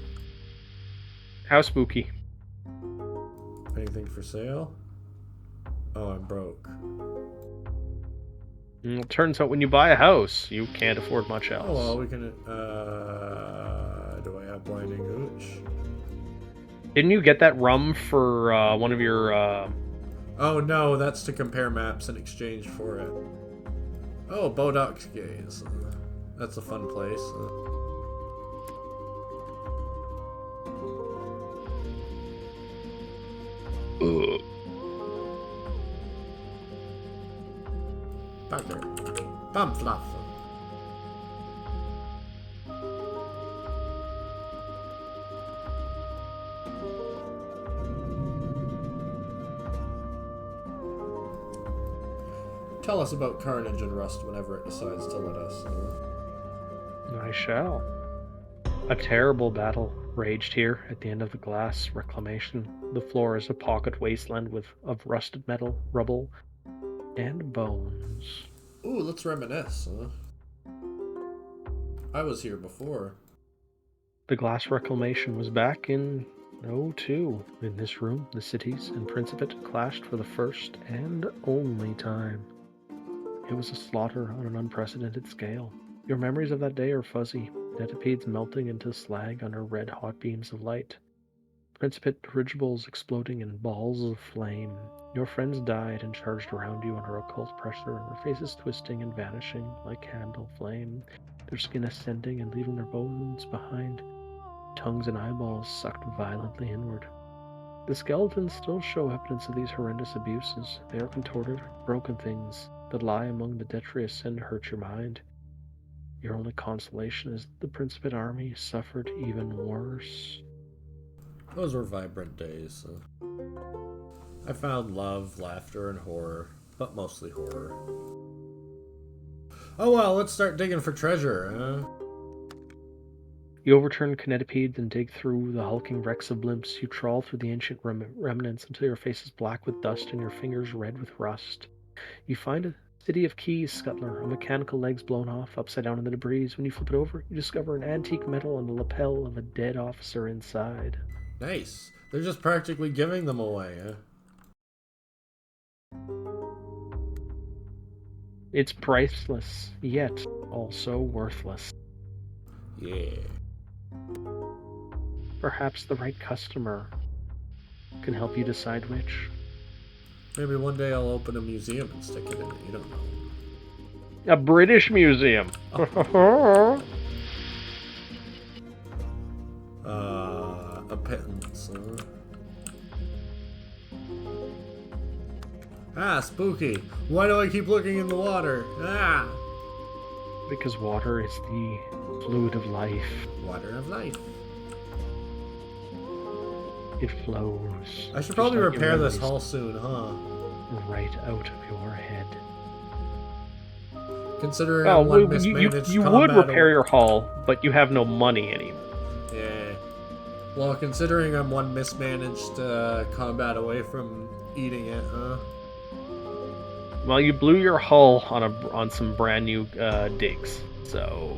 How spooky? Anything for sale? Oh, I'm broke. Well, it turns out when you buy a house, you can't afford much else. Oh, well, we can, do I have blinding hooch? Didn't you get that rum for, one of your, Oh, no, that's to compare maps in exchange for it. Oh, Bodoc's Gaze. That's a fun place. Bagger. Bamflaff. Tell us about Carnage and Rust whenever it decides to let us. I shall. A terrible battle raged here at the end of the glass reclamation. The floor is a pocket wasteland of rusted metal, rubble, and bones. Ooh, let's reminisce, I was here before. The glass reclamation was back in '02. In this room, the cities and Principate clashed for the first and only time. It was a slaughter on an unprecedented scale. Your memories of that day are fuzzy, centipedes melting into slag under red-hot beams of light. Principate dirigibles exploding in balls of flame. Your friends died and charged around you under occult pressure, their faces twisting and vanishing like candle flame, their skin ascending and leaving their bones behind, tongues and eyeballs sucked violently inward. The skeletons still show evidence of these horrendous abuses. They are contorted, broken things that lie among the detritus and hurt your mind. Your only consolation is that the Principate army suffered even worse. Those were vibrant days. I found love, laughter, and horror, but mostly horror. Oh well, let's start digging for treasure, You overturn kinetipedes and dig through the hulking wrecks of blimps. You trawl through the ancient remnants until your face is black with dust and your fingers red with rust. You find a city of keys scuttler, a mechanical leg's blown off, upside down in the debris. When you flip it over, you discover an antique medal and the lapel of a dead officer inside. Nice. They're just practically giving them away, It's priceless, yet also worthless. Yeah. Perhaps the right customer can help you decide which. Maybe one day I'll open a museum and stick it in it. You don't know. A British museum. A pittance. Ah, spooky. Why do I keep looking in the water? Ah! Because water is the fluid of life. Water of life. It flows. I should probably repair this hull soon, huh? Right out of your head. Considering I'm one mismanaged you would repair your hull, but you have no money anymore. Yeah. Well, considering I'm one mismanaged combat away from eating it, huh? Well, you blew your hull on some brand new digs, so.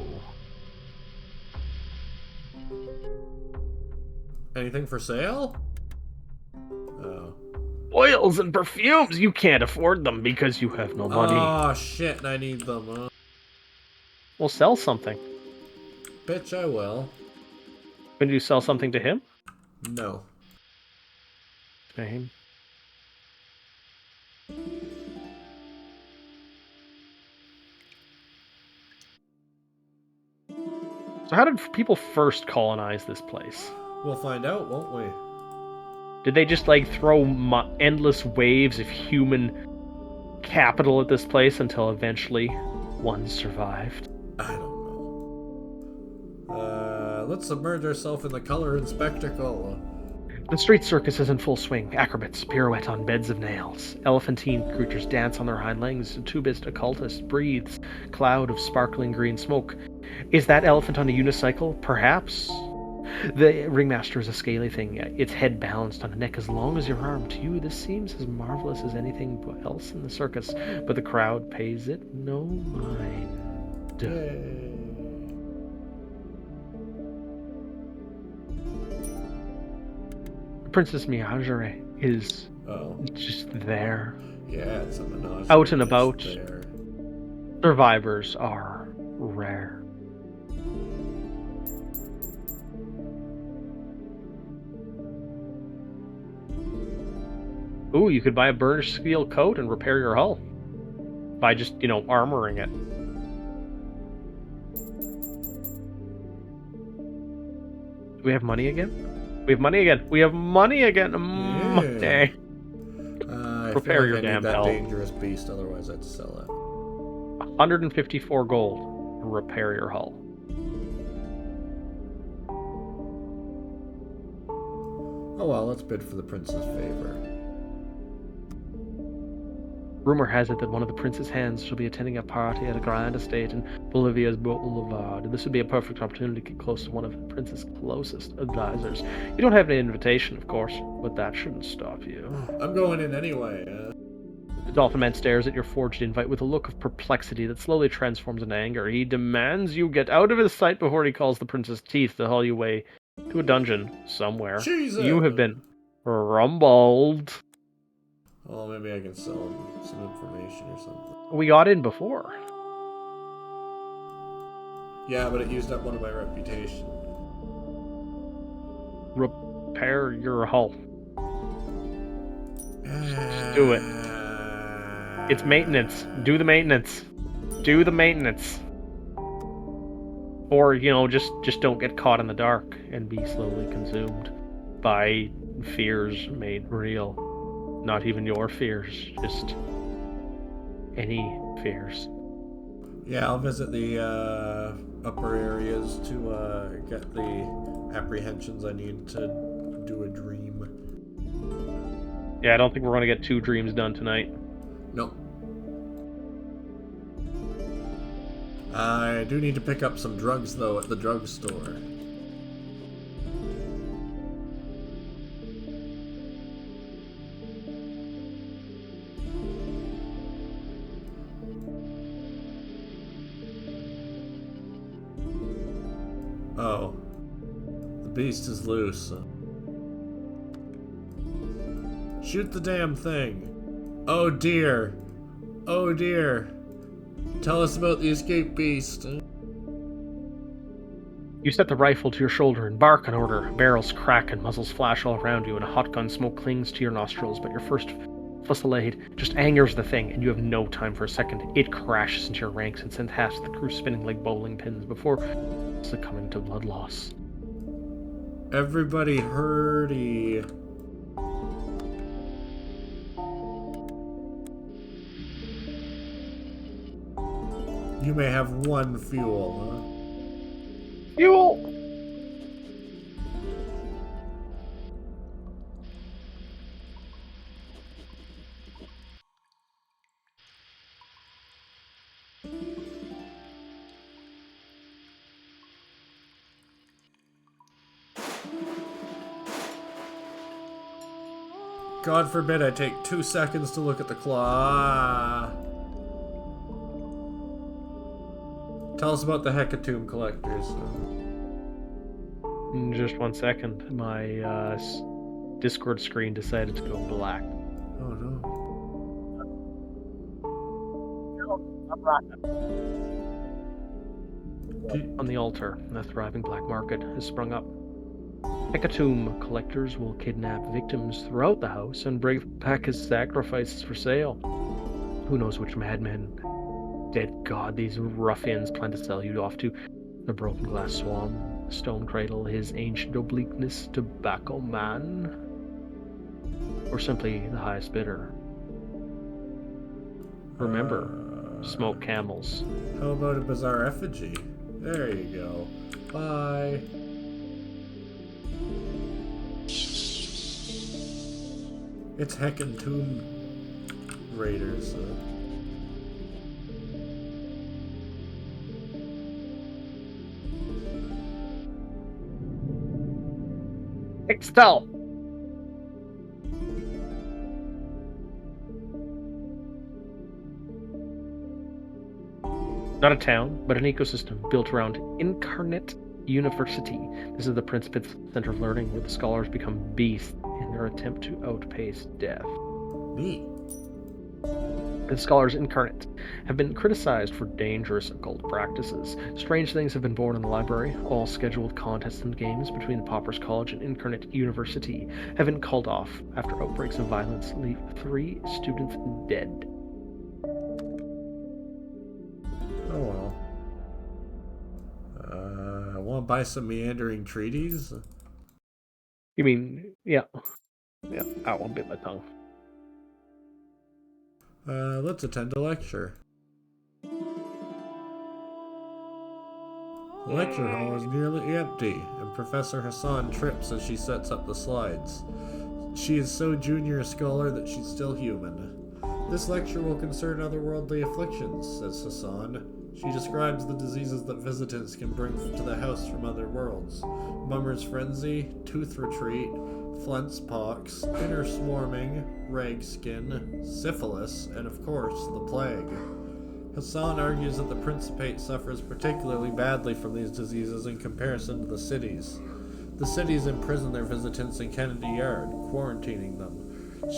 Anything for sale? Oh. Oils and perfumes! You can't afford them because you have no money. Oh shit, I need them, huh? Well, sell something. Bitch, I will. Can you sell something to him? No. To him? So how did people first colonize this place? We'll find out, won't we? Did they just, like, throw endless waves of human capital at this place until eventually one survived? I don't know. Let's submerge ourselves in the color and spectacle. The street circus is in full swing. Acrobats pirouette on beds of nails. Elephantine creatures dance on their hind legs. A tubist occultist breathes cloud of sparkling green smoke. Is that elephant on a unicycle? Perhaps. The ringmaster is a scaly thing, its head balanced on a neck as long as your arm. To you, this seems as marvelous as anything else in the circus, but the crowd pays it no mind. Yay. Princess Menagerie is just there. Yeah, it's a menagerie. Out and about. There. Survivors are rare. Ooh, you could buy a burnished steel coat and repair your hull. By just, armoring it. Do we have money again? We have money again. We have money again. Yeah. Repair your damn that hull. Dangerous beast, otherwise I'd sell it. 154 gold to repair your hull. Oh well, let's bid for the prince's favor. Rumor has it that one of the prince's hands shall be attending a party at a grand estate in Bolivia's Boulevard. This would be a perfect opportunity to get close to one of the prince's closest advisors. You don't have any invitation, of course, but that shouldn't stop you. I'm going in anyway. The Dolphin Man stares at your forged invite with a look of perplexity that slowly transforms into anger. He demands you get out of his sight before he calls the prince's teeth to haul you away to a dungeon somewhere. Jesus. You have been rumbled. Well, maybe I can sell him some information or something. We got in before. Yeah, but it used up one of my reputation. Repair your hull. Just do it. It's maintenance. Do the maintenance. Do the maintenance. Or, just don't get caught in the dark and be slowly consumed by fears made real. Not even your fears, just any fears. Yeah, I'll visit the upper areas to get the apprehensions I need to do a dream. Yeah, I don't think we're going to get 2 dreams done tonight. Nope. I do need to pick up some drugs, though, at the drugstore. Oh. The beast is loose. Shoot the damn thing. Oh dear. Oh dear. Tell us about the escaped beast. You set the rifle to your shoulder and bark an order. Barrels crack and muzzles flash all around you, and a hot gun smoke clings to your nostrils, but your first fusillade just angers the thing, and you have no time for a second. It crashes into your ranks and sends half of the crew spinning like bowling pins before succumbing to blood loss. Everybody hurdy. You may have 1 fuel, huh? Fuel! God forbid I take 2 seconds to look at the claw. Tell us about the Hecatomb collectors. In just 1 second, my Discord screen decided to go black. Oh no. On the altar, a thriving black market has sprung up. Hecatomb collectors will kidnap victims throughout the house and bring back his sacrifices for sale. Who knows which madmen, dead god, these ruffians plan to sell you off to? The broken glass swan, the stone cradle, his ancient obliqueness, tobacco man, or simply the highest bidder. Remember, smoke camels. How about a bizarre effigy? There you go. Bye. It's heckin' Tomb Raiders. Expel! Not a town, but an ecosystem built around Incarnate University. This is the Principate Center of Learning, where the scholars become beasts in their attempt to outpace death. Neat. The scholars incarnate have been criticized for dangerous occult practices. Strange things have been born in the library. All scheduled contests and games between the Paupers College and Incarnate University have been called off after outbreaks of violence leave 3 students dead. Oh well. I want to buy some meandering treaties. You mean, yeah, that one bit my tongue. Let's attend a lecture. The lecture hall is nearly empty, and Professor Hassan trips as she sets up the slides. She is so junior a scholar that she's still human. This lecture will concern otherworldly afflictions, says Hassan. She describes the diseases that visitants can bring to the house from other worlds. Mummer's frenzy, tooth retreat, Flint's pox, inner swarming, rag skin, syphilis, and of course, the plague. Hassan argues that the Principate suffers particularly badly from these diseases in comparison to the cities. The cities imprison their visitants in Kennedy Yard, quarantining them.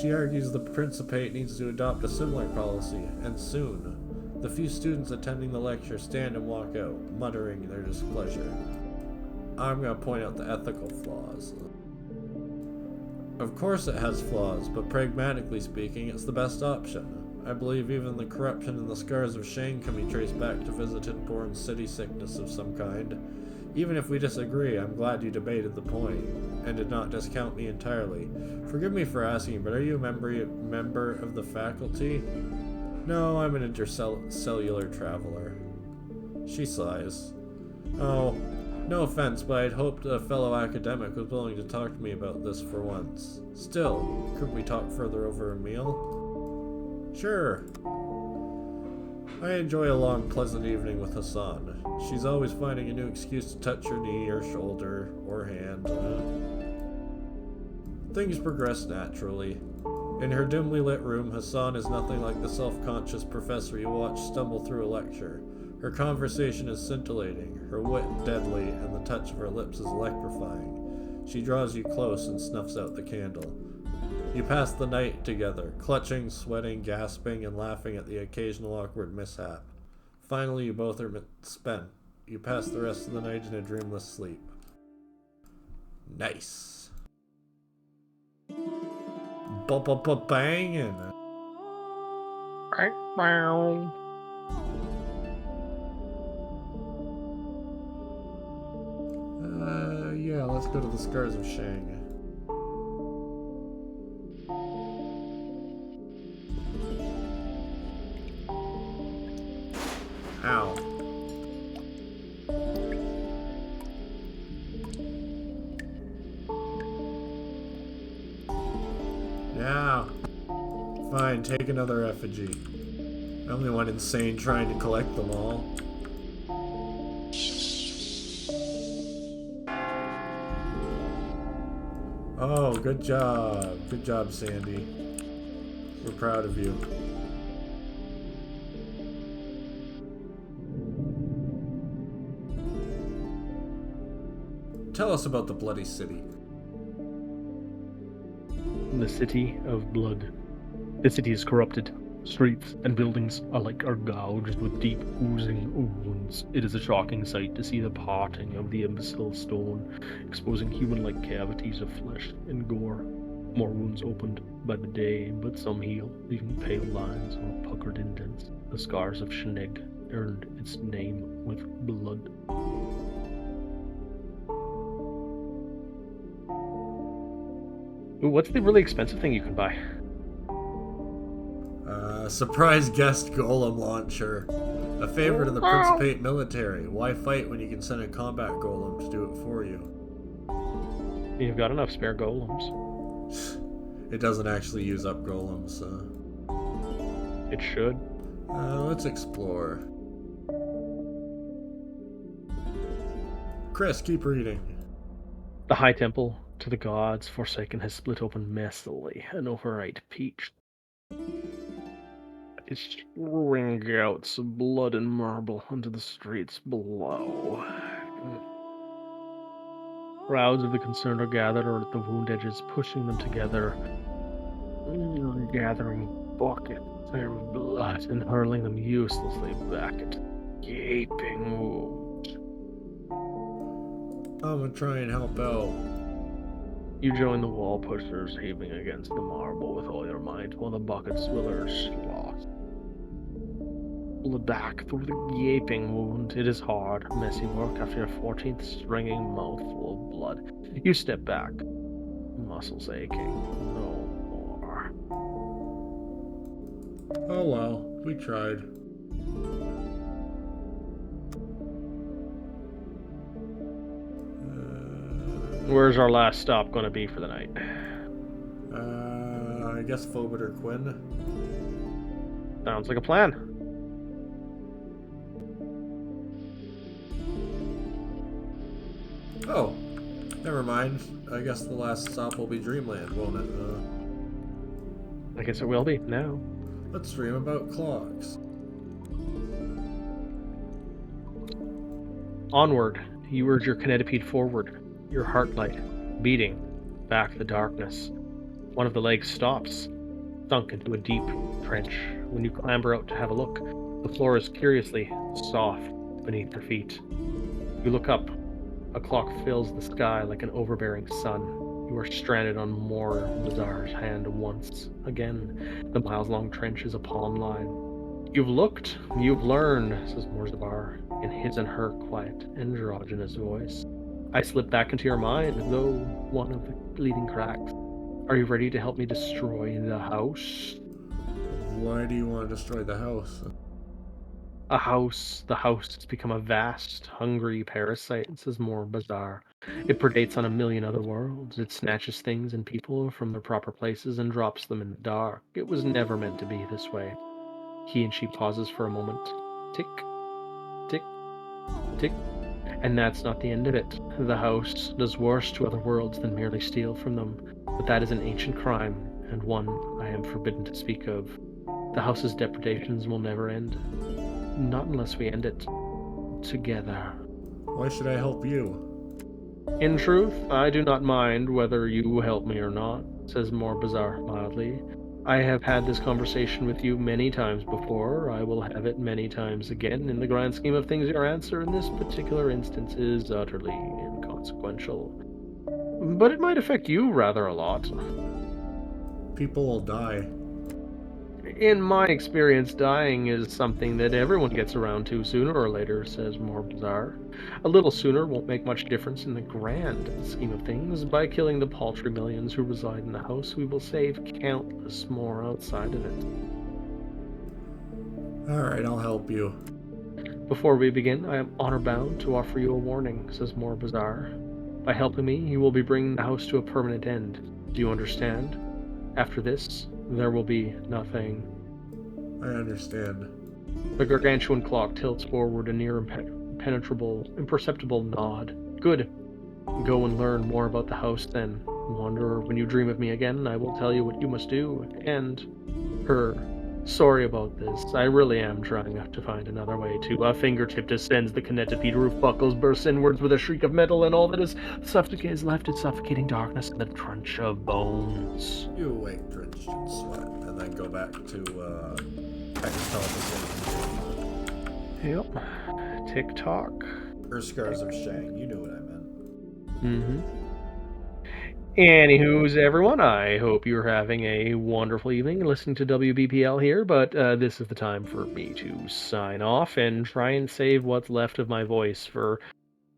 She argues the Principate needs to adopt a similar policy, and soon. The few students attending the lecture stand and walk out, muttering their displeasure. I'm going to point out the ethical flaws. Of course it has flaws, but pragmatically speaking, it's the best option. I believe even the corruption and the scars of Shang can be traced back to visitant-born city sickness of some kind. Even if we disagree, I'm glad you debated the point, and did not discount me entirely. Forgive me for asking, but are you a member of the faculty? No, I'm an intercellular traveler. She sighs. Oh, no offense, but I'd hoped a fellow academic was willing to talk to me about this for once. Still, couldn't we talk further over a meal? Sure. I enjoy a long, pleasant evening with Hassan. She's always finding a new excuse to touch her knee or shoulder or hand. Things progress naturally. In her dimly lit room, Hassan is nothing like the self-conscious professor you watch stumble through a lecture. Her conversation is scintillating, her wit deadly, and the touch of her lips is electrifying. She draws you close and snuffs out the candle. You pass the night together, clutching, sweating, gasping, and laughing at the occasional awkward mishap. Finally, you both are spent. You pass the rest of the night in a dreamless sleep. Nice. Bangin'. Yeah, let's go to the Scars of Shang. Ow. Yeah. Fine, take another effigy. I only went insane trying to collect them all. Oh, good job. Good job, Sandy. We're proud of you. Tell us about the Bloody City. The City of Blood. The city is corrupted. Streets and buildings alike are gouged with deep, oozing wounds. It is a shocking sight to see the parting of the imbecile stone, exposing human-like cavities of flesh and gore. More wounds opened by the day, but some heal, leaving pale lines or puckered indents. The scars of Sheneg earned its name with blood. Ooh, what's the really expensive thing you can buy? Surprise guest golem launcher. A favor to the Principate military. Why fight when you can send a combat golem to do it for you? You've got enough spare golems. It doesn't actually use up golems. It should. Let's explore. Chris, keep reading. The High Temple to the gods forsaken has split open messily, an overripe peach is strewing gouts of blood and marble onto the streets below. Crowds of the concerned are gathered or at the wound edges, pushing them together, gathering buckets of blood and hurling them uselessly back at gaping wound. I'm gonna try and help out. You join the wall pushers heaving against the marble with all your might, while the bucket swillers sloth. Blood back through the gaping wound. It is hard, messy work after your 14th stringing mouthful of blood. You step back, muscles aching. No more. Oh well, we tried. Where's our last stop going to be for the night? I guess Phobiter Quinn. Sounds like a plan. Oh, never mind. I guess the last stop will be Dreamland, won't it? I guess it will be now. Let's dream about clocks. Onward, you urge your kinetipede forward, your heart light beating back the darkness. One of the legs stops, sunk into a deep trench. When you clamber out to have a look, the floor is curiously soft beneath your feet. You look up. A clock fills the sky like an overbearing sun. You are stranded on More Bazaar's hand once again. The miles-long trench is a palm line. You've looked, you've learned, says Morzabar in his and her quiet, androgynous voice. I slip back into your mind, though one of the leading cracks. Are you ready to help me destroy the house? Why do you want to destroy the house? The house has become a vast, hungry parasite, says More Bazaar. It predates on a million other worlds. It snatches things and people from their proper places and drops them in the dark. It was never meant to be this way. He and she pauses for a moment. Tick, tick, tick. And that's not the end of it. The house does worse to other worlds than merely steal from them. But that is an ancient crime, and one I am forbidden to speak of. The house's depredations will never end. Not unless we end it together. Why should I help you? In truth, I do not mind whether you help me or not, says More Bazaar mildly. I have had this conversation with you many times before. I will have it many times again. In the grand scheme of things, your answer in this particular instance is utterly inconsequential. But it might affect you rather a lot. People will die. In my experience, dying is something that everyone gets around to sooner or later, says More Bazaar. A little sooner won't make much difference in the grand scheme of things. By killing the paltry millions who reside in the house, we will save countless more outside of it. Alright, I'll help you. Before we begin, I am honor-bound to offer you a warning, says More Bazaar. By helping me, you will be bringing the house to a permanent end. Do you understand? After this, there will be nothing. I understand. The gargantuan clock tilts forward a near imperceptible nod. Good. Go and learn more about the house then. Wonder when you dream of me again, I will tell you what you must do. And her. Sorry about this. I really am trying to find another way to. A fingertip descends, the kinetipede roof buckles, bursts inwards with a shriek of metal, and all that is left is suffocating darkness and the crunch of bones. You awake drenched in sweat, and then go back to Yep. Tick-tock. Or Scars of Shang, you knew what I meant. Mm-hmm. Anywho's everyone, I hope you're having a wonderful evening listening to WBPL here, but this is the time for me to sign off and try and save what's left of my voice for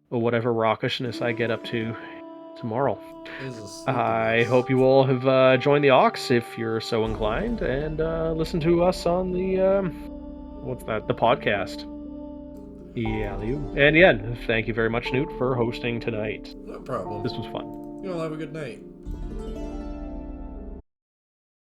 whatever raucousness I get up to tomorrow. I hope you all have joined the Aux if you're so inclined, and listen to us on the, the podcast. Yeah, and yeah, thank you very much, Noot, for hosting tonight. No problem. This was fun. You all have a good night.